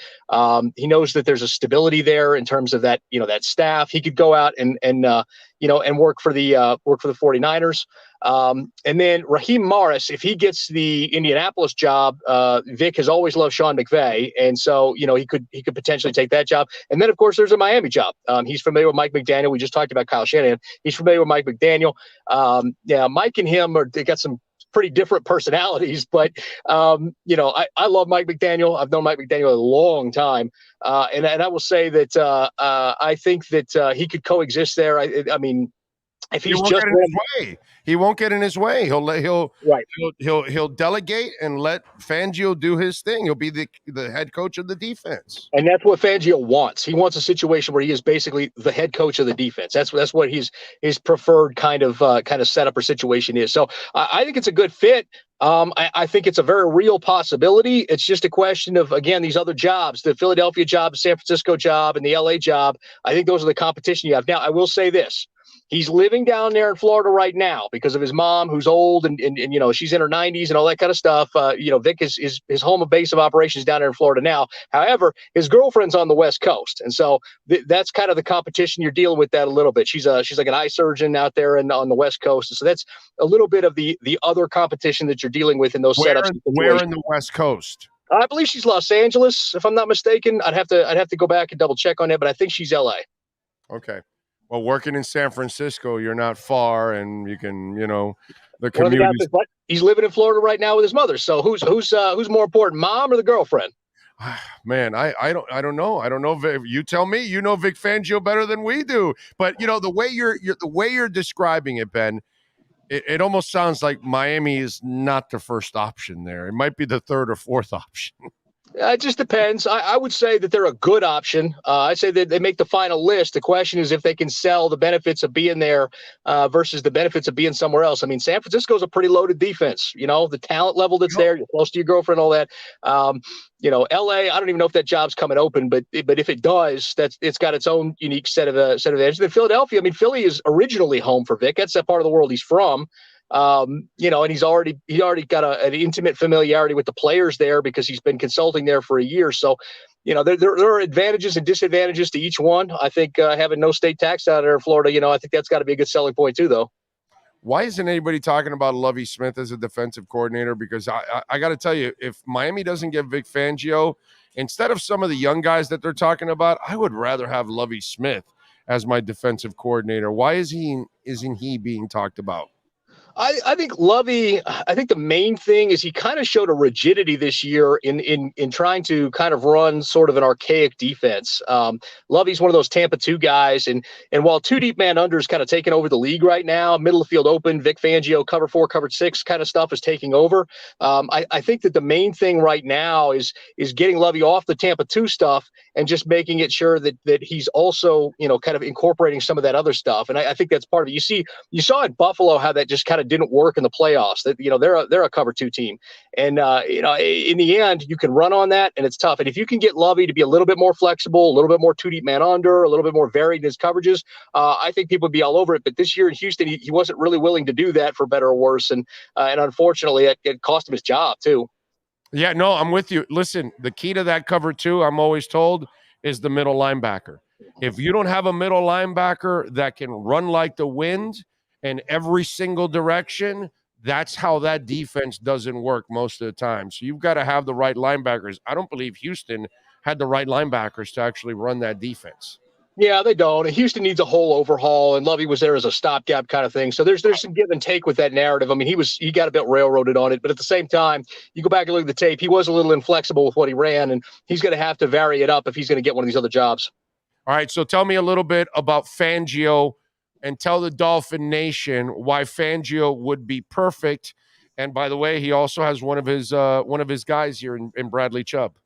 He knows that there's a stability there in terms of that, that staff. He could go out and work for the 49ers. And then Raheem Morris, if he gets the Indianapolis job, Vic has always loved Sean McVay. And so, he could potentially take that job. And then of course there's a Miami job. He's familiar with Mike McDaniel. We just talked about Kyle Shanahan. He's familiar with Mike McDaniel. Mike and him they got some pretty different personalities, but I love Mike McDaniel. I've known Mike McDaniel a long time. And I will say that I think that he could coexist there. I mean, if he's just he won't get in his way. He'll delegate and let Fangio do his thing. He'll be the head coach of the defense. And that's what Fangio wants. He wants a situation where he is basically the head coach of the defense. That's what his preferred kind of setup or situation is. So I think it's a good fit. I think it's a very real possibility. It's just a question of, again, these other jobs, the Philadelphia job, the San Francisco job, and the LA job. I think those are the competition you have. Now, I will say this. He's living down there in Florida right now because of his mom, who's old and she's in her 90s and all that kind of stuff. Vic is his home base of operations down there in Florida now. However, his girlfriend's on the West Coast, and so that's kind of the competition. You're dealing with that a little bit. She's like an eye surgeon out there on the West Coast, and so that's a little bit of the other competition that you're dealing with in those setups. Where in the West Coast? I believe she's Los Angeles, if I'm not mistaken. I'd have to go back and double check on that, but I think she's LA. Okay. Well, working in San Francisco, you're not far, and you can, the commute. He's living in Florida right now with his mother. So who's more important, mom or the girlfriend? Man, I don't know. I don't know. You tell me. You know Vic Fangio better than we do. But the way you're describing it, Ben, it almost sounds like Miami is not the first option there. It might be the third or fourth option. It just depends. I would say that they're a good option. I'd say that they make the final list. The question is if they can sell the benefits of being there versus the benefits of being somewhere else. I mean, San Francisco's a pretty loaded defense. The talent level that's there, you're close to your girlfriend, all that. LA, I don't even know if that job's coming open, but if it does, it's got its own unique set of edges. Then Philadelphia, I mean, Philly is originally home for Vic. That's that part of the world he's from. And he's already got an intimate familiarity with the players there because he's been consulting there for a year. So, there are advantages and disadvantages to each one. I think having no state tax out there in Florida, I think that's got to be a good selling point too, though. Why isn't anybody talking about Lovie Smith as a defensive coordinator? Because I got to tell you, if Miami doesn't get Vic Fangio, instead of some of the young guys that they're talking about, I would rather have Lovie Smith as my defensive coordinator. Why isn't he being talked about? I think Lovie, I think the main thing is he kind of showed a rigidity this year in trying to kind of run sort of an archaic defense. Lovie's one of those Tampa 2 guys. And while 2 deep man under is kind of taking over the league right now, middle of the field open, Vic Fangio, cover 4, cover 6 kind of stuff is taking over. I think that the main thing right now is getting Lovie off the Tampa 2 stuff and just making it sure that he's also, kind of incorporating some of that other stuff. And I think that's part of it. You saw in Buffalo how that just kind of didn't work in the playoffs. That they're a cover 2 team, and in the end you can run on that, and it's tough. And if you can get Lovey to be a little bit more flexible, a little bit more 2 deep man under, a little bit more varied in his coverages, I think people would be all over it. But this year in Houston, he wasn't really willing to do that, for better or worse, and unfortunately it cost him his job too. Yeah, no, I'm with you. Listen, the key to that cover 2, I'm always told, is the middle linebacker. If you don't have a middle linebacker that can run like the wind in every single direction, that's how that defense doesn't work most of the time. So you've got to have the right linebackers. I don't believe Houston had the right linebackers to actually run that defense. Yeah, they don't. Houston needs a whole overhaul, and Lovey was there as a stopgap kind of thing. So there's some give and take with that narrative. I mean, he got a bit railroaded on it, but at the same time, you go back and look at the tape, he was a little inflexible with what he ran, and he's going to have to vary it up if he's going to get one of these other jobs. All right, so tell me a little bit about Fangio, and tell the Dolphin Nation why Fangio would be perfect. And by the way, he also has one of his guys here in Bradley Chubb.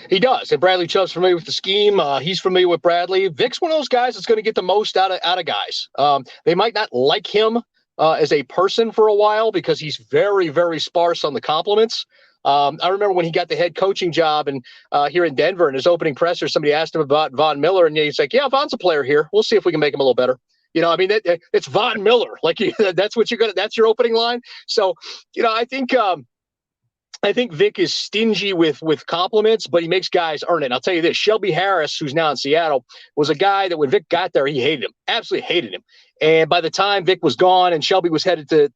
He does, and Bradley Chubb's familiar with the scheme. He's familiar with Bradley. Vic's one of those guys that's going to get the most out of guys. They might not like him as a person for a while because he's very, very sparse on the compliments. I remember when he got the head coaching job and here in Denver, in his opening presser, somebody asked him about Von Miller, and he's like, "Yeah, Von's a player here. We'll see if we can make him a little better." It's Von Miller. Like that's what that's your opening line. So, I think Vic is stingy with compliments, but he makes guys earn it. And I'll tell you this, Shelby Harris, who's now in Seattle, was a guy that when Vic got there, he hated him, absolutely hated him. And by the time Vic was gone and Shelby was headed to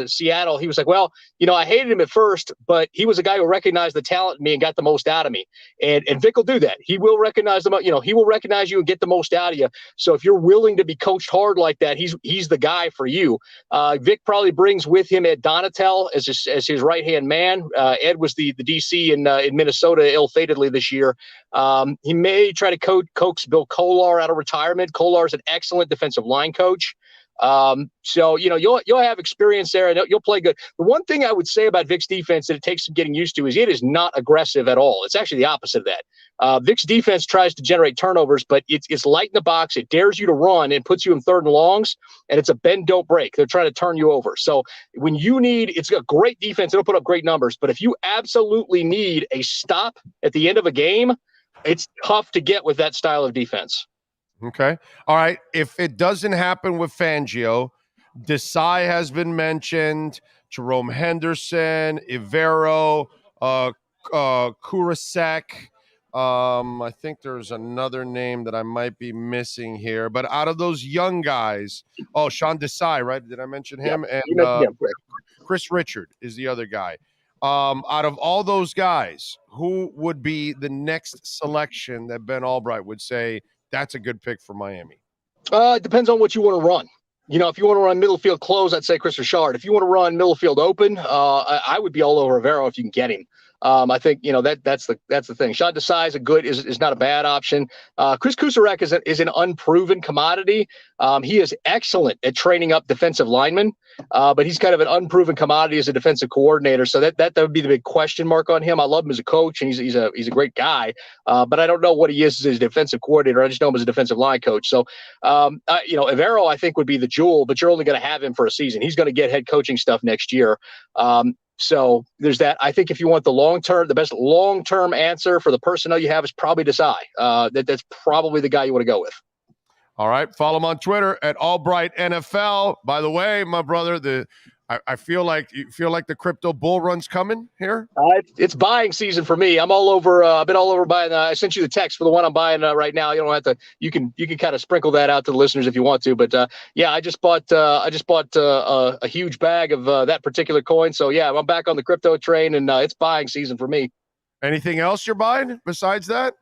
Seattle, he was like, well, I hated him at first, but he was a guy who recognized the talent in me and got the most out of me. And Vic will do that. He will recognize them. He will recognize you and get the most out of you. So if you're willing to be coached hard like that, he's the guy for you. Vic probably brings with him Ed Donatel as his right-hand man. Ed was the DC in Minnesota ill-fatedly this year. He may try to coax Bill Kolar out of retirement. Kolar's an excellent defensive line coach. So you'll have experience there and you'll play good. The one thing I would say about Vic's defense that it takes some getting used to is it is not aggressive at all. It's actually the opposite of that. Vic's defense tries to generate turnovers, but it's light in the box. It dares you to run and puts you in 3rd and longs, and it's a bend don't break. They're trying to turn you over. So when it's a great defense, it'll put up great numbers. But if you absolutely need a stop at the end of a game, it's tough to get with that style of defense. Okay. All right. If it doesn't happen with Fangio, Desai has been mentioned, Jerome Henderson, Ivero, Kurasek. I think there's another name that I might be missing here. But out of those young guys, Sean Desai, right? Did I mention him? Yeah. And Chris Richard is the other guy. Out of all those guys, who would be the next selection that Ben Albright would say, that's a good pick for Miami? It depends on what you want to run. If you want to run middle field close, I'd say Chris Richard. If you want to run middle field open, I would be all over Rivero if you can get him. I think that's the thing. Sean Desai is not a bad option. Chris Kusarek is an unproven commodity. He is excellent at training up defensive linemen, but he's kind of an unproven commodity as a defensive coordinator. So that would be the big question mark on him. I love him as a coach, and he's a great guy, but I don't know what he is as a defensive coordinator. I just know him as a defensive line coach. So Ivero I think would be the jewel, but you're only going to have him for a season. He's going to get head coaching stuff next year. So there's that. I think if you want the best long-term answer for the personnel you have is probably Desai. That's probably the guy you want to go with. All right. Follow him on Twitter at Albright NFL. By the way, my brother, I feel like the crypto bull run's coming here. It's buying season for me. I'm all over. I've been all over buying. I sent you the text for the one I'm buying right now. You don't have to. You can kind of sprinkle that out to the listeners if you want to. But yeah, I just bought a huge bag of that particular coin. So yeah, I'm back on the crypto train, and it's buying season for me. Anything else you're buying besides that?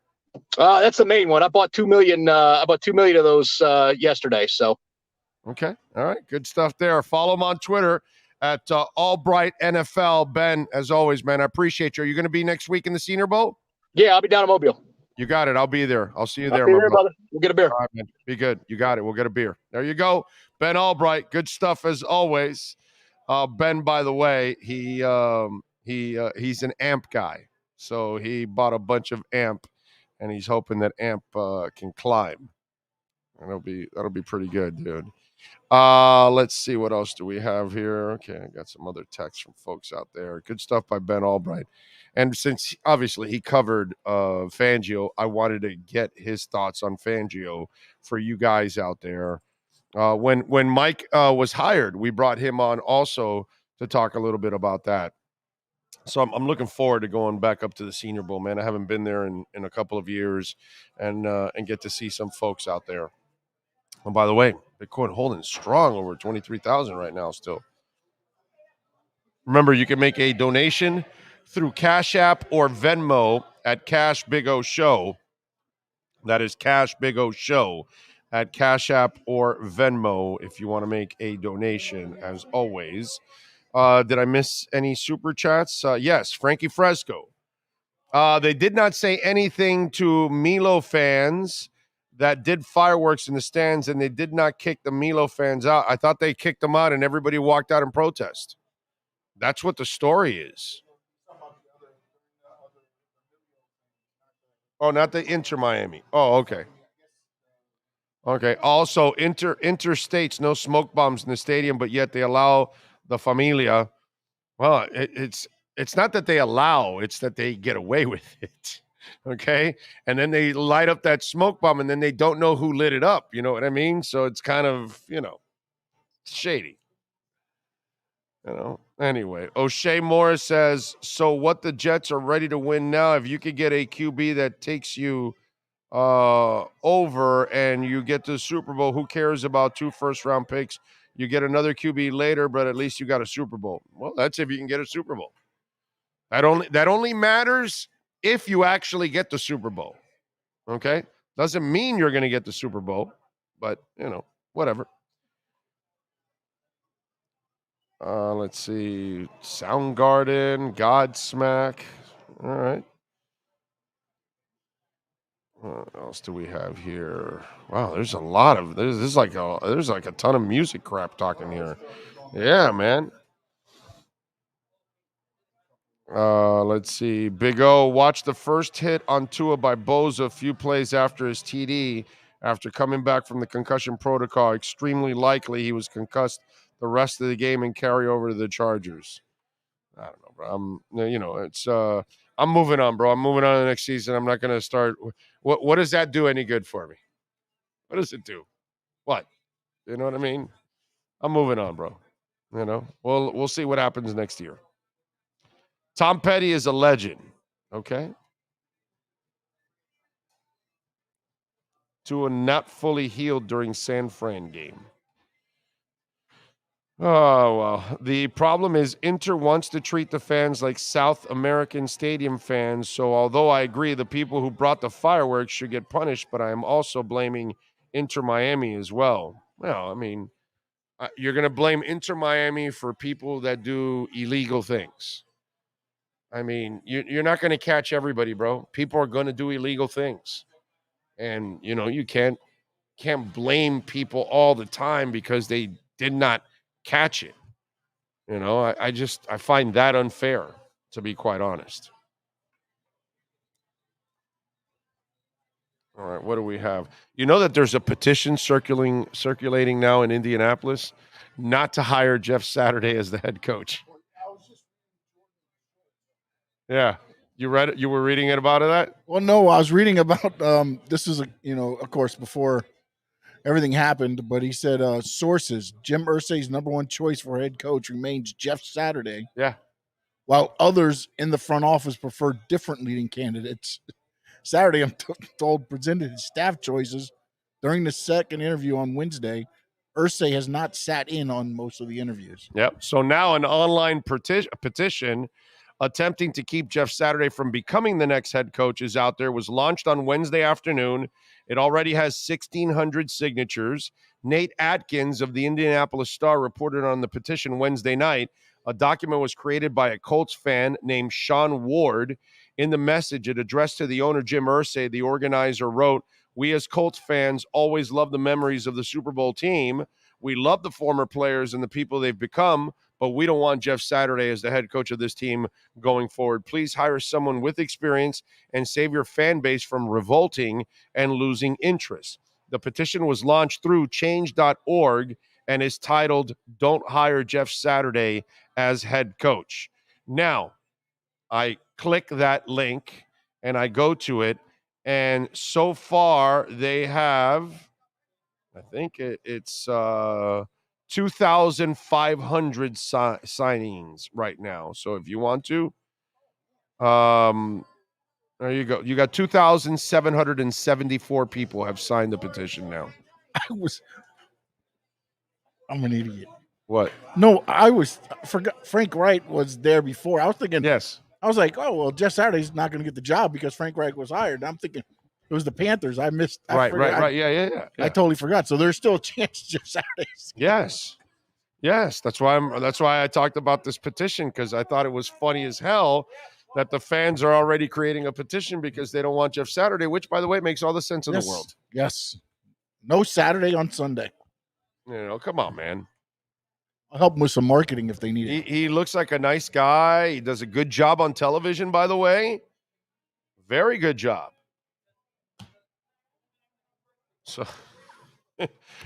That's the main one. I bought 2 million. I bought 2 million of those yesterday. So. Okay. All right. Good stuff there. Follow him on Twitter at Albright NFL. Ben, as always, man, I appreciate you. Are you going to be next week in the Senior Bowl? Yeah, I'll be down in Mobile. You got it. I'll be there. I'll see you there, my brother. We'll get a beer. All right, man. Be good. You got it. We'll get a beer. There you go. Ben Albright. Good stuff as always. Ben, by the way, he's an amp guy. So he bought a bunch of amp, and he's hoping that amp can climb. And that'll be pretty good, dude. Let's see, what else do we have here? Okay, I got some other texts from folks out there. Good stuff by Ben Albright. And since obviously he covered Fangio, I wanted to get his thoughts on Fangio for you guys out there. When Mike was hired, we brought him on also to talk a little bit about that. So I'm looking forward to going back up to the Senior Bowl, man. I haven't been there in a couple of years, and get to see some folks out there. Oh, by the way, Bitcoin holding strong over 23,000 right now still. Remember, you can make a donation through Cash App or Venmo at Cash Big O Show. That is Cash Big O Show at Cash App or Venmo if you want to make a donation, as always. Did I miss any super chats? Yes, Frankie Fresco. They did not say anything to Milo fans that did fireworks in the stands, and they did not kick the Milo fans out. I thought they kicked them out and everybody walked out in protest. That's what the story is. Oh, not the Inter Miami. Oh, okay. Okay. Also, interstates, no smoke bombs in the stadium, but yet they allow the familia. Well, it's not that they allow, it's that they get away with it. Okay. And then they light up that smoke bomb and then they don't know who lit it up. You know what I mean? So it's kind of, shady. Anyway, O'Shea Morris says, so what the Jets are ready to win now, if you could get a QB that takes you over and you get to the Super Bowl, who cares about 2 first-round picks? You get another QB later, but at least you got a Super Bowl. Well, that's if you can get a Super Bowl. That only matters if you actually get the Super Bowl. Okay? Doesn't mean you're going to get the Super Bowl, but, whatever. Let's see. Soundgarden, Godsmack. All right. What else do we have here? Wow, there's a lot of there's like a ton of music crap talking here. Yeah, man. Let's see. Big O watched the first hit on Tua by Boza a few plays after his TD. After coming back from the concussion protocol, extremely likely he was concussed the rest of the game and carry over to the Chargers. I don't know, bro. I'm moving on, bro. I'm moving on to the next season. I'm not going to start. What does that do any good for me? What does it do? What? You know what I mean? I'm moving on, bro. We'll see what happens next year. Tom Petty is a legend. Okay. Tua not fully healed during San Fran game. Oh, well, the problem is Inter wants to treat the fans like South American stadium fans. So although I agree the people who brought the fireworks should get punished, but I am also blaming Inter Miami as well. Well, I mean, you're going to blame Inter Miami for people that do illegal things. I mean, you're not going to catch everybody, bro. People are going to do illegal things. And, you can't blame people all the time because they did not catch it. I find that unfair, to be quite honest. All right, what do we have? You know that there's a petition circulating now in Indianapolis not to hire Jeff Saturday as the head coach. Yeah. You read it? You were reading it about that? Well, no, I was reading about this is of course before everything happened, but he said sources, Jim Irsay's number one choice for head coach remains Jeff Saturday. Yeah. While others in the front office prefer different leading candidates. Saturday, I'm told, presented his staff choices during the second interview on Wednesday. Irsay has not sat in on most of the interviews. Yep. So now an online petition attempting to keep Jeff Saturday from becoming the next head coach is out there. Was launched on Wednesday afternoon. It already has 1,600 signatures. Nate Atkins of the Indianapolis Star reported on the petition Wednesday night. A document was created by a Colts fan named Sean Ward. In the message, it addressed to the owner, Jim Irsay, the organizer wrote, "We as Colts fans always love the memories of the Super Bowl team. We love the former players and the people they've become, but we don't want Jeff Saturday as the head coach of this team going forward. Please hire someone with experience and save your fan base from revolting and losing interest." The petition was launched through change.org and is titled "Don't Hire Jeff Saturday as Head Coach." Now, I click that link and I go to it, and so far they have, I think it's 2,500 signings right now. So if you want to, there you go. You got 2,774 people have signed the petition now. I'm an idiot. What? No, forgot Frank Wright was there before. I was thinking, yes. I was like, oh, well, Jeff Saturday's not going to get the job because Frank Wright was hired. I'm thinking it was the Panthers. I missed. Right. Yeah. I totally forgot. So there's still a chance Jeff Saturday's. Yes. That's why I talked about this petition, because I thought it was funny as hell that the fans are already creating a petition because they don't want Jeff Saturday, which, by the way, makes all the sense in the world. Yes. No Saturday on Sunday. Come on, man. I'll help them with some marketing if they need it. He looks like a nice guy. He does a good job on television, by the way. Very good job. So,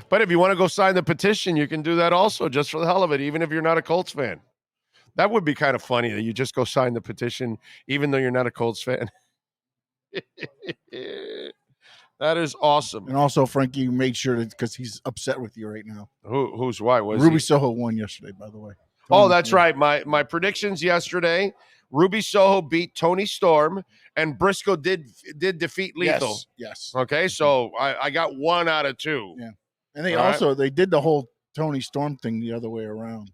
but if you want to go sign the petition, you can do that also, just for the hell of it, even if you're not a Colts fan. That would be kind of funny that you just go sign the petition, even though you're not a Colts fan. That is awesome. And also, Frankie made sure that because he's upset with you right now. Who's why? Ruby Soho won yesterday, by the way. That's right. My predictions yesterday: Ruby Soho beat Tony Storm, and Briscoe did defeat Lethal. Yes. Okay, so I got 1 out of 2. Yeah, and they did the whole Tony Storm thing the other way around.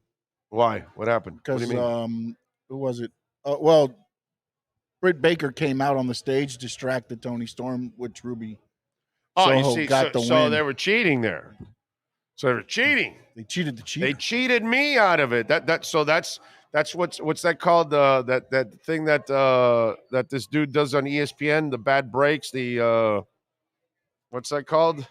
Why? What happened? Because what do you mean? Who was it? Well, Britt Baker came out on the stage, distracted Tony Storm, which Ruby. Soho got the win. So they were cheating there. So they were cheating. They cheated the cheater. They cheated me out of it. That's what's that called? That thing that this dude does on ESPN, the bad breaks. The what's that called?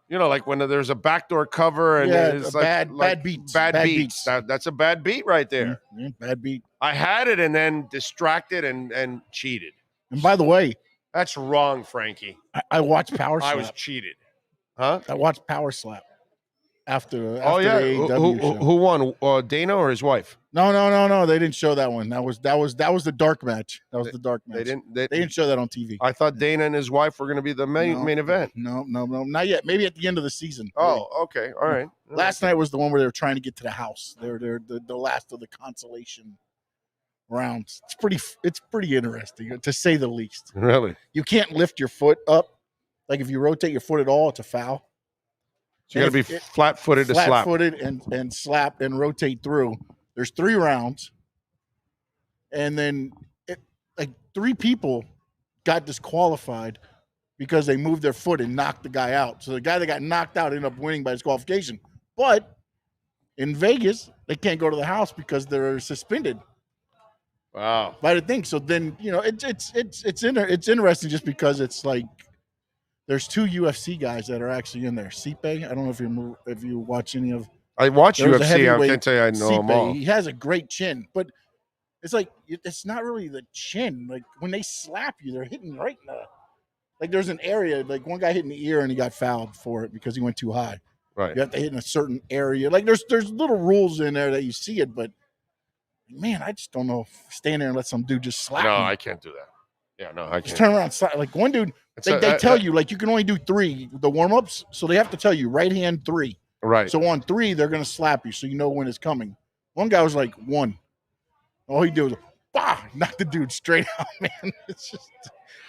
Like when there's a backdoor cover and it's like bad beats. Bad beats. That's a bad beat right there. Yeah, bad beat. I had it and then distracted and cheated. And by the way, that's wrong, Frankie. I watched Power Slap. I was cheated. Huh? I watched Power Slap after the AEW show. Who won? Dana or his wife? No. They didn't show that one. That was the dark match. That was the dark match. They didn't show that on TV. I thought Dana and his wife were going to be the main event. No, not yet. Maybe at the end of the season. Oh, okay, all right. Last night was the one where they were trying to get to the house. They're the last of the consolation rounds. It's pretty interesting, to say the least. Really? You can't lift your foot up. Like if you rotate your foot at all, it's a foul. So you got to be flat-footed to slap. Flat-footed and slap and rotate through. There's 3 rounds. And then 3 people got disqualified because they moved their foot and knocked the guy out. So the guy that got knocked out ended up winning by disqualification. But in Vegas, they can't go to the house because they're suspended. Wow. By the thing. So then, it's interesting just because it's like there's 2 UFC guys that are actually in there. Stipe, I don't know if you watch any of. I watch UFC. I can't tell you I know them all. He has a great chin, but it's like it's not really the chin. Like when they slap you, they're hitting right in the. Like there's an area, like one guy hit in the ear and he got fouled for it because he went too high. Right. You have to hit in a certain area. Like there's little rules in there that you see it, but man, I just don't know if stand there and let some dude just slap me. No, I can't do that. Yeah, no, I can't. Just turn around, slap. Like one dude, they tell you like you can only do 3 the warm-ups, so they have to tell you right hand 3. Right. So on 3, they're gonna slap you, so you know when it's coming. One guy was like 1. All he did was knock the dude straight out, man.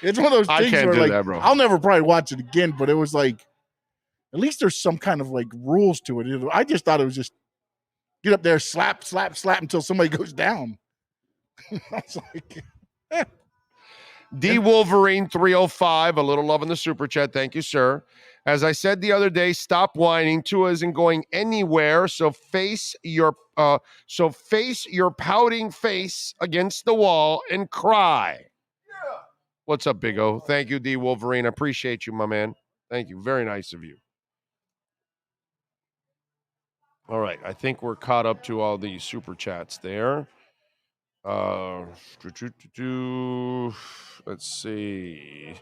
It's one of those things where like that, I'll never probably watch it again, but it was like at least there's some kind of like rules to it. I just thought it was just get up there, slap until somebody goes down. I was like, D Wolverine 305, a little love in the super chat. Thank you, sir. As I said the other day, stop whining. Tua isn't going anywhere. So face your pouting face against the wall and cry. Yeah. What's up, Big O? Thank you, D Wolverine. I appreciate you, my man. Thank you. Very nice of you. All right. I think we're caught up to all the super chats there. Let's see.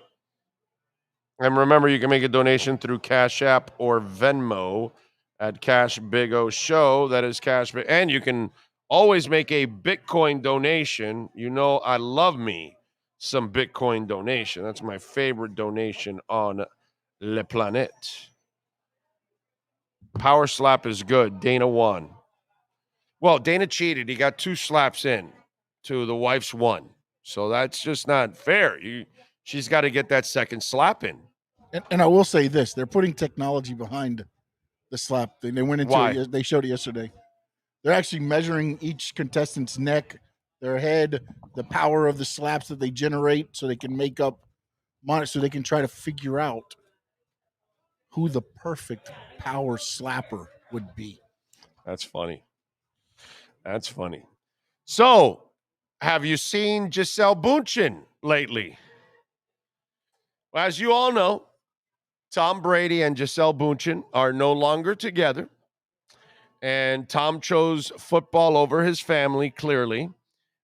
And remember, you can make a donation through Cash App or Venmo. at Cash Big O Show. That is Cash Big. And you can always make a Bitcoin donation. You know, I love me some Bitcoin donation. That's my favorite donation on Le Planète. Power slap is good. Dana won. Well, Dana cheated. He got 2 slaps in to the wife's 1. So that's just not fair. She's got to get that second slap in. And I will say this: they're putting technology behind the slap thing. They went into Why? it. They showed it yesterday. They're actually measuring each contestant's neck, their head, the power of the slaps that they generate, so they can make up, so they can try to figure out who the perfect power slapper would be. That's funny. That's funny. So, have you seen Gisele Bündchen lately? Well, as you all know, Tom Brady and Gisele Bündchen are no longer together. And Tom chose football over his family, clearly.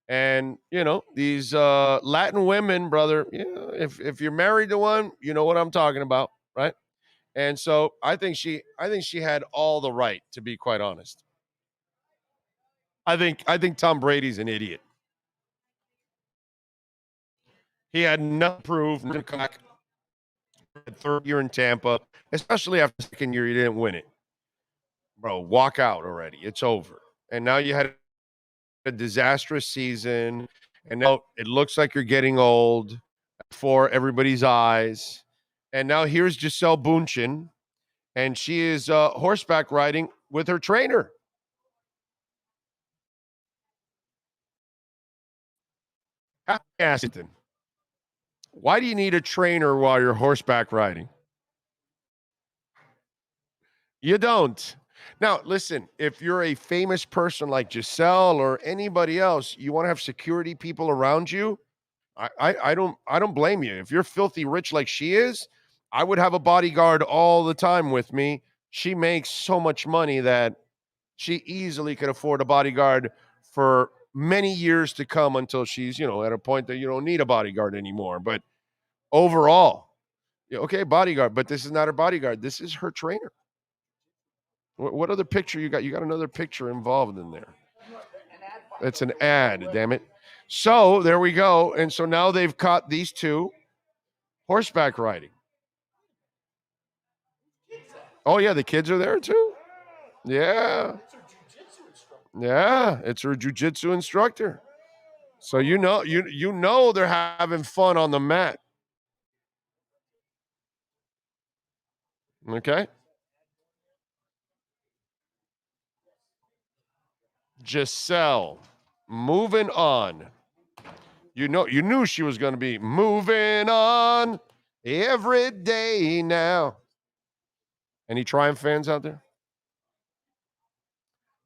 And, you know, these Latin women, brother, you know, if you're married to one, you know what I'm talking about, right? And so I think she had all the right, to be quite honest. I think Tom Brady's an idiot. He had nothing to prove, nothing to back. Third year in Tampa, especially after the second year, you didn't win it. Bro, walk out already. It's over. And now you had a disastrous season, and now it looks like you're getting old for everybody's eyes. And now here's Gisele Bündchen, and she is horseback riding with her trainer. Aston, why do you need a trainer while you're horseback riding? You don't. Now, listen, if you're a famous person like Giselle or anybody else, you want to have security people around you. I don't blame you. If you're filthy rich like she is, I would have a bodyguard all the time with me. She makes so much money that she easily could afford a bodyguard for many years to come until she's, you know, at a point that you don't need a bodyguard anymore. But overall, okay, bodyguard, but this is not her bodyguard. This is her trainer. What other picture you got? You got another picture involved in there. It's an ad, damn it. So there we go. And so now they've caught these two horseback riding. Oh, yeah, the kids are there too? Yeah. Yeah, it's her jiu-jitsu instructor. So you know they're having fun on the mat. Okay? Giselle, moving on. You knew she was going to be moving on every day now. Any Triumph fans out there?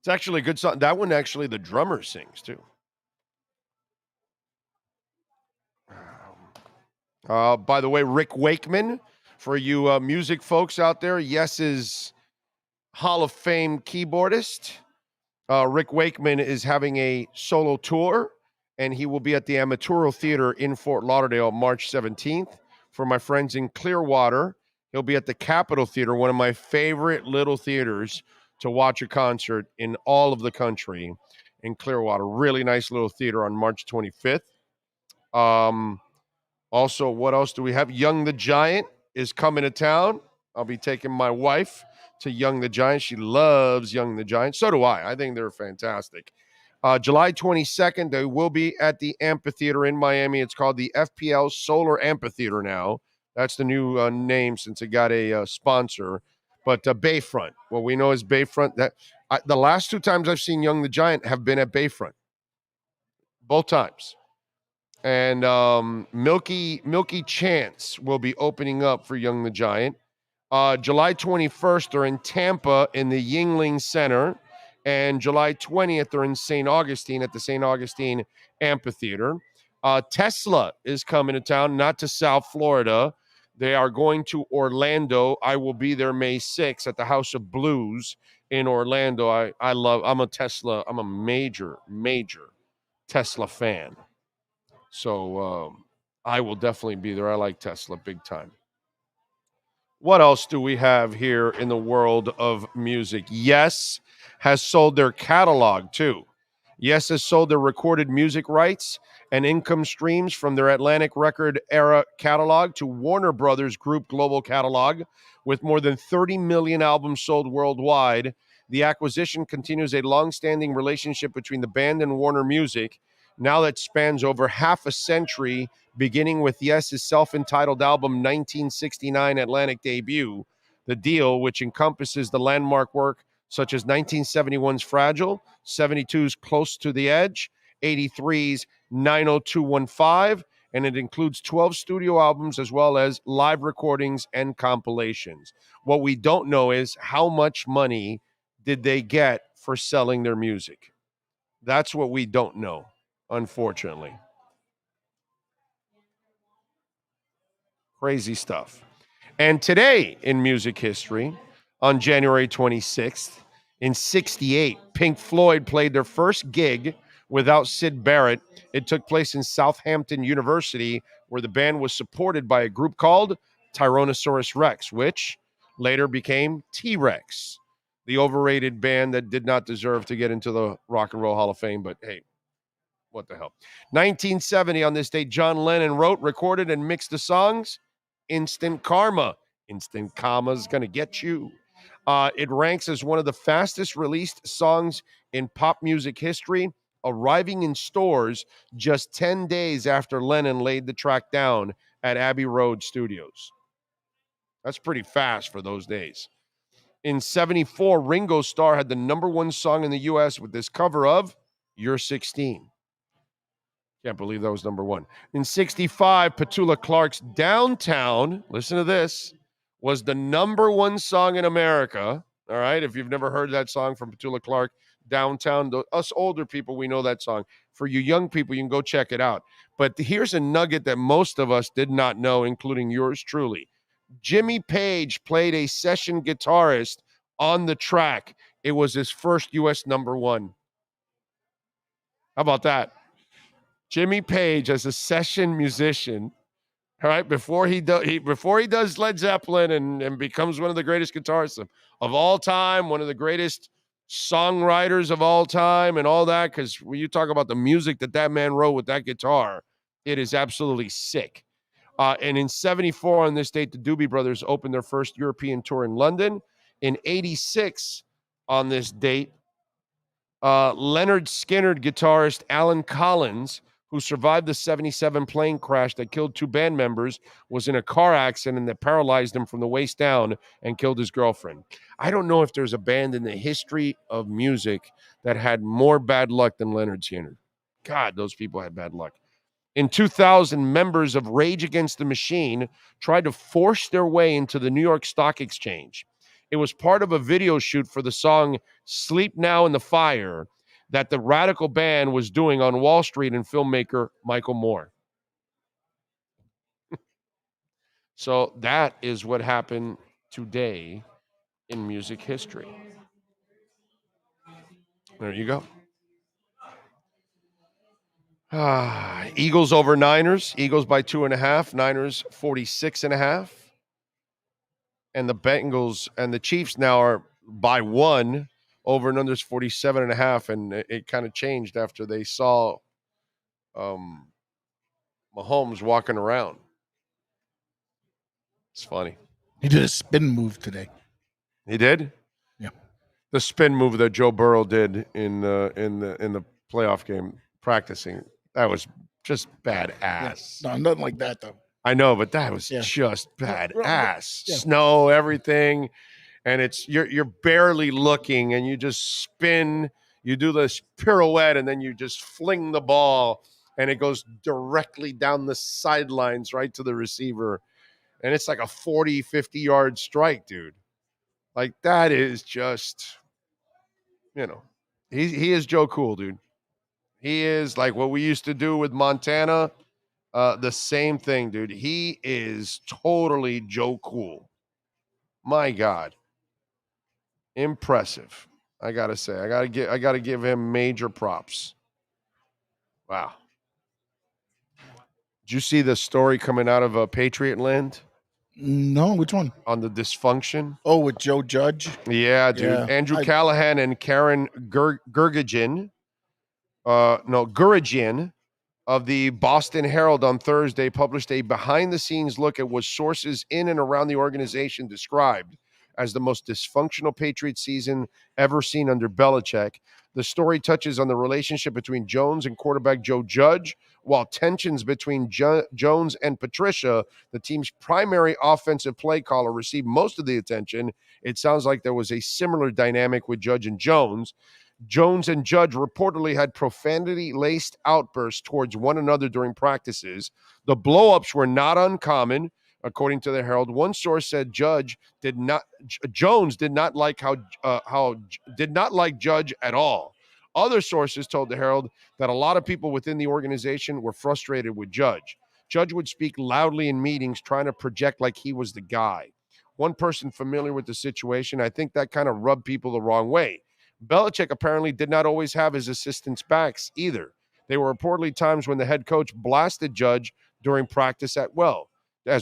It's actually a good song. That one, actually, the drummer sings too. By the way, Rick Wakeman, for you music folks out there, Yes's Hall of Fame keyboardist. Rick Wakeman is having a solo tour, and he will be at the Amaturo Theater in Fort Lauderdale March 17th. For my friends in Clearwater, he'll be at the Capitol Theater, one of my favorite little theaters to watch a concert in all of the country in Clearwater. Really nice little theater on March 25th. Also, what else do we have? Young the Giant is coming to town. I'll be taking my wife to Young the Giant. She loves Young the Giant. So do I. I think they're fantastic. July 22nd, they will be at the amphitheater in Miami. It's called the FPL Solar Amphitheater now. That's the new name since it got a sponsor. But Bayfront, what we know is Bayfront. The last 2 times I've seen Young the Giant have been at Bayfront. Both times. And Milky Chance will be opening up for Young the Giant. July 21st, they're in Tampa in the Yuengling Center. And July 20th, they're in St. Augustine at the St. Augustine Amphitheater. Tesla is coming to town, not to South Florida. They are going to Orlando. I will be there May 6th at the House of Blues in Orlando. I'm a major Tesla fan. So I will definitely be there. I like Tesla big time. What else do we have here in the world of music? Yes has sold their catalog too. Yes has sold their recorded music rights and income streams from their Atlantic Record era catalog to Warner Brothers Group global catalog. With more than 30 million albums sold worldwide, the acquisition continues a long-standing relationship between the band and Warner Music, now that spans over half a century, beginning with Yes's self-entitled album 1969 Atlantic debut. The deal, which encompasses the landmark work such as 1971's Fragile, 72's Close to the Edge, 83's 90215, and it includes 12 studio albums as well as live recordings and compilations. What we don't know is how much money did they get for selling their music. That's what we don't know, unfortunately. Crazy stuff. And today in music history, on January 26th, in 68, Pink Floyd played their first gig without Syd Barrett. It took place in Southampton University, where the band was supported by a group called Tyrannosaurus Rex, which later became T-Rex, the overrated band that did not deserve to get into the Rock and Roll Hall of Fame, but hey, what the hell. 1970, on this date, John Lennon wrote, recorded, and mixed the songs Instant Karma. Instant Karma's gonna get you. It ranks as one of the fastest released songs in pop music history, arriving in stores just 10 days after Lennon laid the track down at Abbey Road Studios. That's pretty fast for those days. In 74, Ringo Starr had the number one song in the U.S. with this cover of You're 16. Can't believe that was number one. In 65, Petula Clark's Downtown, listen to this, was the number one song in America. All right, if you've never heard that song from Petula Clark, Downtown, us older people, we know that song. For you young people, you can go check it out. But here's a nugget that most of us did not know, including yours truly. Jimmy Page played a session guitarist on the track. It was his first U.S. number one. How about that? Jimmy Page as a session musician, all right, before he does Led Zeppelin and becomes one of the greatest guitarists of all time, one of the greatest songwriters of all time and all that, because when you talk about the music that man wrote with that guitar, it is absolutely sick. And in 74, on this date, the Doobie Brothers opened their first European tour in London. In 86, on this date, Leonard Skinner guitarist Alan Collins, who survived the 77 plane crash that killed two band members, was in a car accident that paralyzed him from the waist down and killed his girlfriend. I don't know if there's a band in the history of music that had more bad luck than Leonard Skinner. God, those people had bad luck. In 2000, members of Rage Against the Machine tried to force their way into the New York Stock Exchange. It was part of a video shoot for the song Sleep Now in the Fire that the radical band was doing on Wall Street and filmmaker Michael Moore. So that is what happened today in music history. There you go. Eagles over Niners. Eagles by 2.5. Niners 46.5. And the Bengals and the Chiefs now are by 1. Over and under's 47.5. And it kind of changed after they saw Mahomes walking around. It's funny. He did a spin move today. He did? Yeah. The spin move that Joe Burrow did in the playoff game practicing. That was just badass. Yeah. No, nothing like that though. I know, but that was just badass. Yeah. Snow, everything. And it's you're barely looking and you just spin, you do this pirouette, and then you just fling the ball and it goes directly down the sidelines right to the receiver. And it's like a 40, 50-yard strike, dude. Like, that is just, he is Joe Cool, dude. He is like what we used to do with Montana. The same thing, dude. He is totally Joe Cool. My God. Impressive. I gotta say. I gotta give him major props. Wow. Did you see the story coming out of Patriot Land? No, which one? On the dysfunction. Oh, with Joe Judge. Yeah, dude. Yeah, Andrew Callahan and Karen Gurgagin of the Boston Herald on Thursday published a behind-the-scenes look at what sources in and around the organization described as the most dysfunctional Patriots season ever seen under Belichick. The story touches on the relationship between Jones and quarterback Joe Judge, while tensions between Jones and Patricia, the team's primary offensive play caller, received most of the attention. It sounds like there was a similar dynamic with Judge and Jones. Jones and Judge reportedly had profanity-laced outbursts towards one another during practices. The blow-ups were not uncommon, according to the Herald. One source said Jones did not like Judge at all. Other sources told the Herald that a lot of people within the organization were frustrated with Judge. Judge would speak loudly in meetings, trying to project like he was the guy. One person familiar with the situation, I think that kind of rubbed people the wrong way. Belichick apparently did not always have his assistants' backs either. There were reportedly times when the head coach blasted Judge during practice as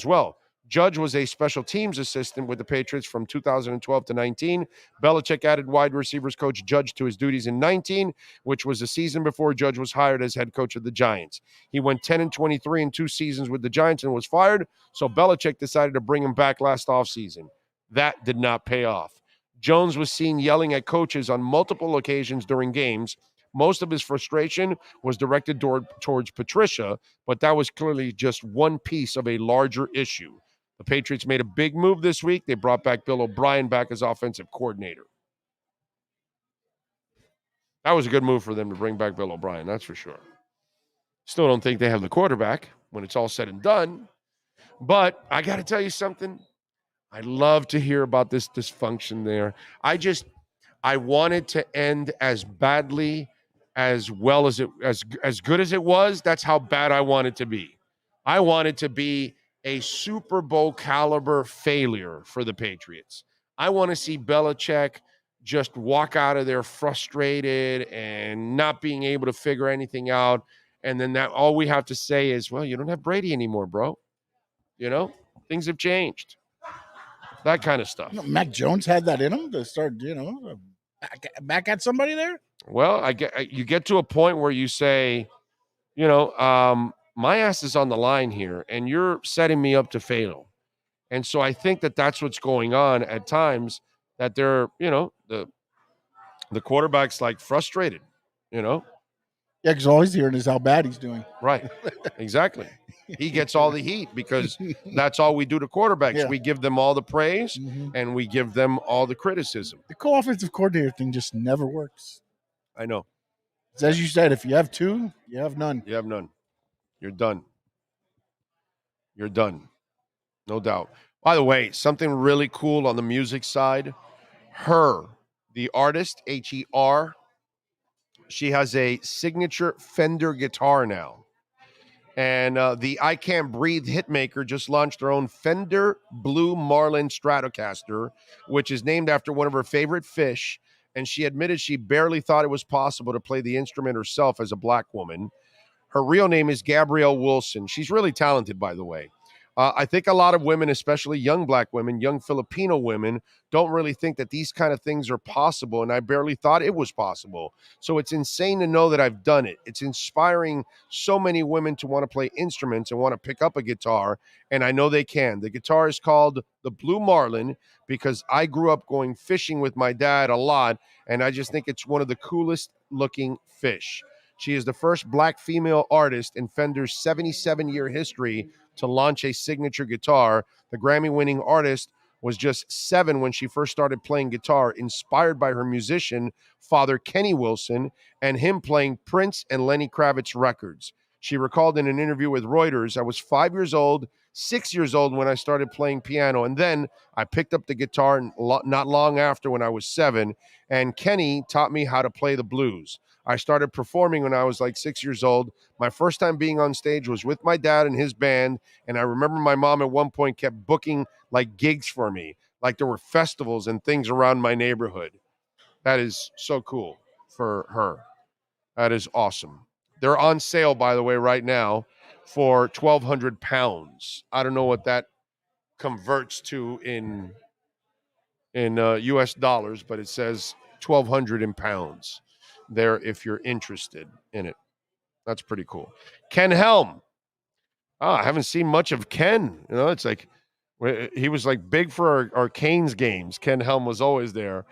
well. Judge was a special teams assistant with the Patriots from 2012 to 19. Belichick added wide receivers coach Judge to his duties in 19, which was the season before Judge was hired as head coach of the Giants. He went 10-23 in 2 seasons with the Giants and was fired, so Belichick decided to bring him back last offseason. That did not pay off. Jones was seen yelling at coaches on multiple occasions during games. Most of his frustration was directed towards Patricia, but that was clearly just one piece of a larger issue. The Patriots made a big move this week. They brought back Bill O'Brien back as offensive coordinator. That was a good move for them to bring back Bill O'Brien, that's for sure. Still don't think they have the quarterback when it's all said and done. But I got to tell you something. I love to hear about this dysfunction there. I want it to end as badly, as well as as good as it was. That's how bad I want it to be. I want it to be a Super Bowl caliber failure for the Patriots. I want to see Belichick just walk out of there frustrated and not being able to figure anything out. And then that all we have to say is, well, you don't have Brady anymore, bro. You know, things have changed. That kind of stuff. Mac Jones had that in him to start, back at somebody there. Well, you get to a point where you say, my ass is on the line here, and you're setting me up to fail. And so I think that's what's going on at times. That they're, the quarterback's like frustrated, Yeah, because all he's hearing is how bad he's doing. Right. Exactly. He gets all the heat because that's all we do to quarterbacks. Yeah. We give them all the praise and we give them all the criticism. The co-offensive coordinator thing just never works. I know. It's as you said, if you have two, you have none. You have none. You're done. You're done. No doubt. By the way, something really cool on the music side. Her, the artist, Her, she has a signature Fender guitar now. And the I Can't Breathe hitmaker just launched her own Fender Blue Marlin Stratocaster, which is named after one of her favorite fish. And she admitted she barely thought it was possible to play the instrument herself as a black woman. Her real name is Gabrielle Wilson. She's really talented, by the way. I think a lot of women, especially young black women, young Filipino women, don't really think that these kind of things are possible, and I barely thought it was possible. So it's insane to know that I've done it. It's inspiring so many women to want to play instruments and want to pick up a guitar, and I know they can. The guitar is called the Blue Marlin because I grew up going fishing with my dad a lot, and I just think it's one of the coolest looking fish. She is the first black female artist in Fender's 77-year history to launch a signature guitar. The Grammy-winning artist was just 7 when she first started playing guitar, inspired by her musician father, Kenny Wilson, and him playing Prince and Lenny Kravitz records. She recalled in an interview with Reuters, I was 5 years old, 6 years old when I started playing piano, and then I picked up the guitar not long after when I was 7, and Kenny taught me how to play the blues. I started performing when I was like 6 years old. My first time being on stage was with my dad and his band, and I remember my mom at one point kept booking like gigs for me, like there were festivals and things around my neighborhood. That is so cool for her. That is awesome. They're on sale, by the way, right now for £1,200. I don't know what that converts to in U.S. dollars, but it says 1,200 in pounds there if you're interested in it. That's pretty cool. Ken Helm. I haven't seen much of Ken. It's like he was like big for our Canes games. Ken Helm was always there.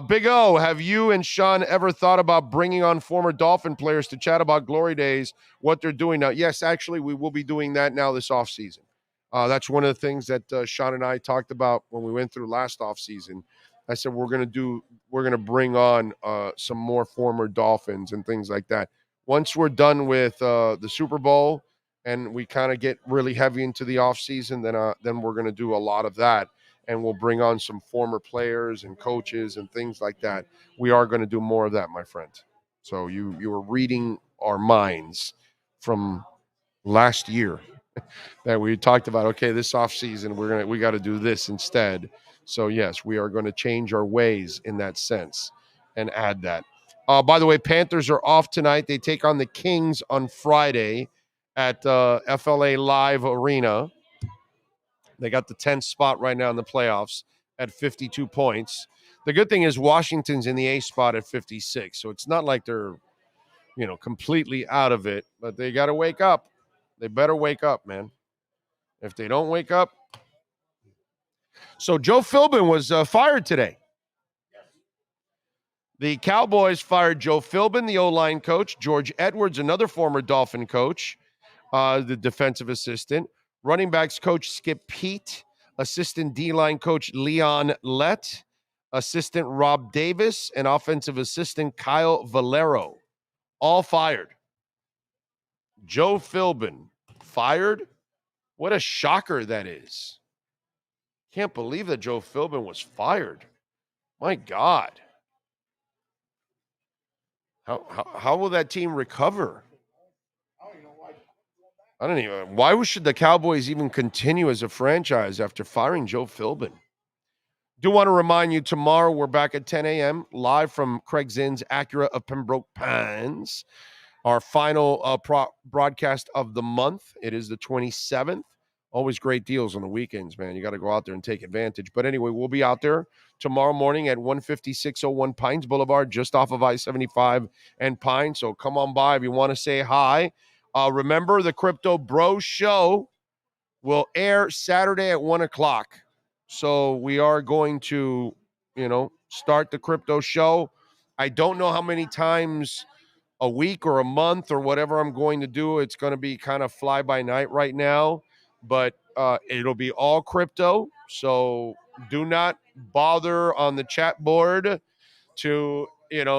Big O, have you and Sean ever thought about bringing on former Dolphin players to chat about glory days, what they're doing now? Yes, actually, we will be doing that now this offseason. That's one of the things that Sean and I talked about when we went through last offseason. I said we're going to bring on some more former Dolphins and things like that. Once we're done with the Super Bowl and we kind of get really heavy into the offseason, then we're going to do a lot of that. And we'll bring on some former players and coaches and things like that. We are going to do more of that, my friend. So you were reading our minds from last year that we talked about. Okay, this offseason we got to do this instead. So yes, we are going to change our ways in that sense and add that. By the way, Panthers are off tonight. They take on the Kings on Friday at FLA Live Arena. They got the 10th spot right now in the playoffs at 52 points. The good thing is Washington's in the A spot at 56. So it's not like they're, completely out of it, but they got to wake up. They better wake up, man. If they don't wake up. So Joe Philbin was fired today. The Cowboys fired Joe Philbin, the O-line coach, George Edwards, another former Dolphin coach, the defensive assistant, running backs coach Skip Peete, assistant D-line coach Leon Lett, assistant Rob Davis, and offensive assistant Kyle Valero, all fired. Joe Philbin fired? What a shocker that is. Can't believe that Joe Philbin was fired. My God. How will that team recover? I don't even. Why should the Cowboys even continue as a franchise after firing Joe Philbin? Do want to remind you, tomorrow we're back at 10 a.m. live from Craig Zinn's Acura of Pembroke Pines. Our final broadcast of the month. It is the 27th. Always great deals on the weekends, man. You got to go out there and take advantage. But anyway, we'll be out there tomorrow morning at 15601 Pines Boulevard, just off of I-75 and Pine. So come on by if you want to say hi. Remember, the Crypto Bro Show will air Saturday at 1 o'clock. So we are going to, start the Crypto Show. I don't know how many times a week or a month or whatever I'm going to do. It's going to be kind of fly by night right now, but it'll be all crypto. So do not bother on the chat board to,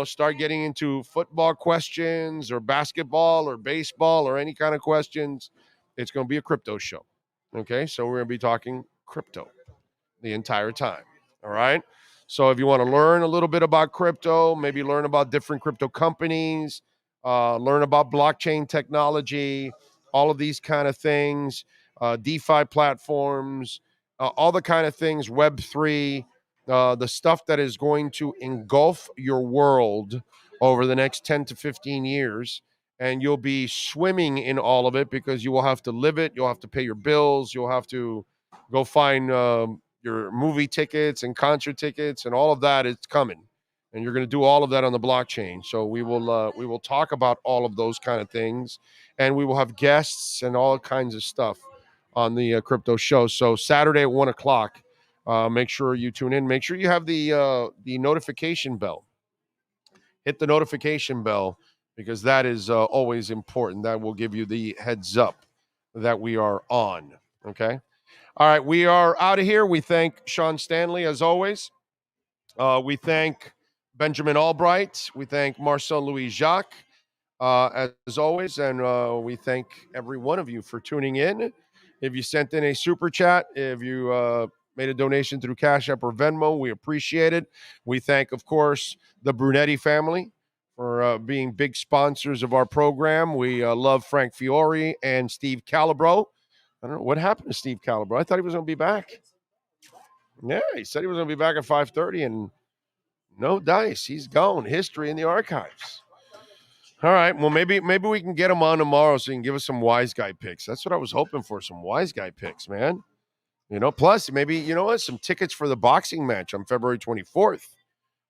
start getting into football questions or basketball or baseball or any kind of questions. It's going to be a crypto show. Okay. So we're going to be talking crypto the entire time. All right. So if you want to learn a little bit about crypto, maybe learn about different crypto companies, learn about blockchain technology, all of these kind of things, DeFi platforms, all the kind of things, Web3, the stuff that is going to engulf your world over the next 10 to 15 years. And you'll be swimming in all of it because you will have to live it. You'll have to pay your bills. You'll have to go find your movie tickets and concert tickets and all of that is coming. And you're going to do all of that on the blockchain. So we will talk about all of those kind of things, and we will have guests and all kinds of stuff on the crypto show. So Saturday at 1 o'clock, make sure you tune in. Make sure you have the notification bell. Hit the notification bell because that is always important. That will give you the heads up that we are on. Okay. All right. We are out of here. We thank Sean Stanley as always. We thank Benjamin Albright. We thank Marcel Louis Jacques, as always. And we thank every one of you for tuning in. If you sent in a super chat, if you made a donation through Cash App or Venmo, we appreciate it. We thank, of course, the Brunetti family for being big sponsors of our program. We love Frank Fiore and Steve Calabro. I don't know what happened to Steve Calabro. I thought he was going to be back. Yeah, he said he was going to be back at 5:30, and no dice. He's gone. History in the archives. All right. Well, maybe we can get him on tomorrow so he can give us some wise guy picks. That's what I was hoping for, some wise guy picks, man. Plus maybe, some tickets for the boxing match on February 24th.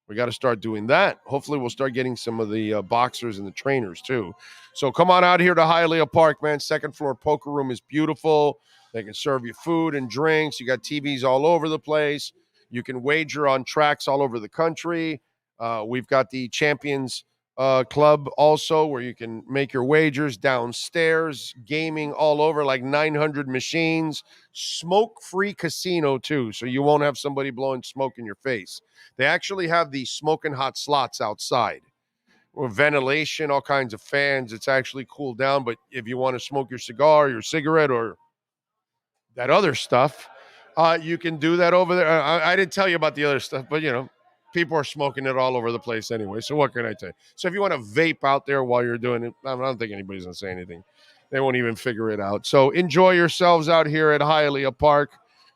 We got to start doing that. Hopefully we'll start getting some of the boxers and the trainers too. So come on out here to Hialeah Park, man. Second floor poker room is beautiful. They can serve you food and drinks. You got TVs all over the place. You can wager on tracks all over the country. We've got the Champions Club also, where you can make your wagers downstairs. Gaming all over, like 900 machines. Smoke-free casino too, so you won't have somebody blowing smoke in your face. They actually have the smoking hot slots outside with ventilation, all kinds of fans. It's actually cooled down, but if you want to smoke your cigar, your cigarette, or that other stuff, you can do that over there. I didn't tell you about the other stuff, but, people are smoking it all over the place anyway, so what can I tell you? So if you want to vape out there while you're doing it, I don't think anybody's going to say anything. They won't even figure it out. So enjoy yourselves out here at Hialeah Park.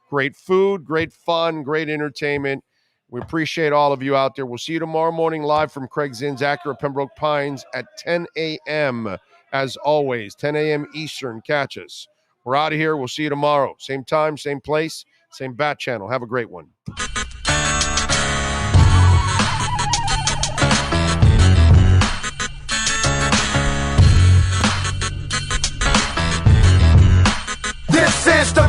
Great food, great fun, great entertainment. We appreciate all of you out there. We'll see you tomorrow morning live from Craig Zinn's Acura Pembroke Pines at 10 a.m. As always, 10 a.m. Eastern. Catch us. We're out of here. We'll see you tomorrow. Same time, same place, same bat channel. Have a great one. This is the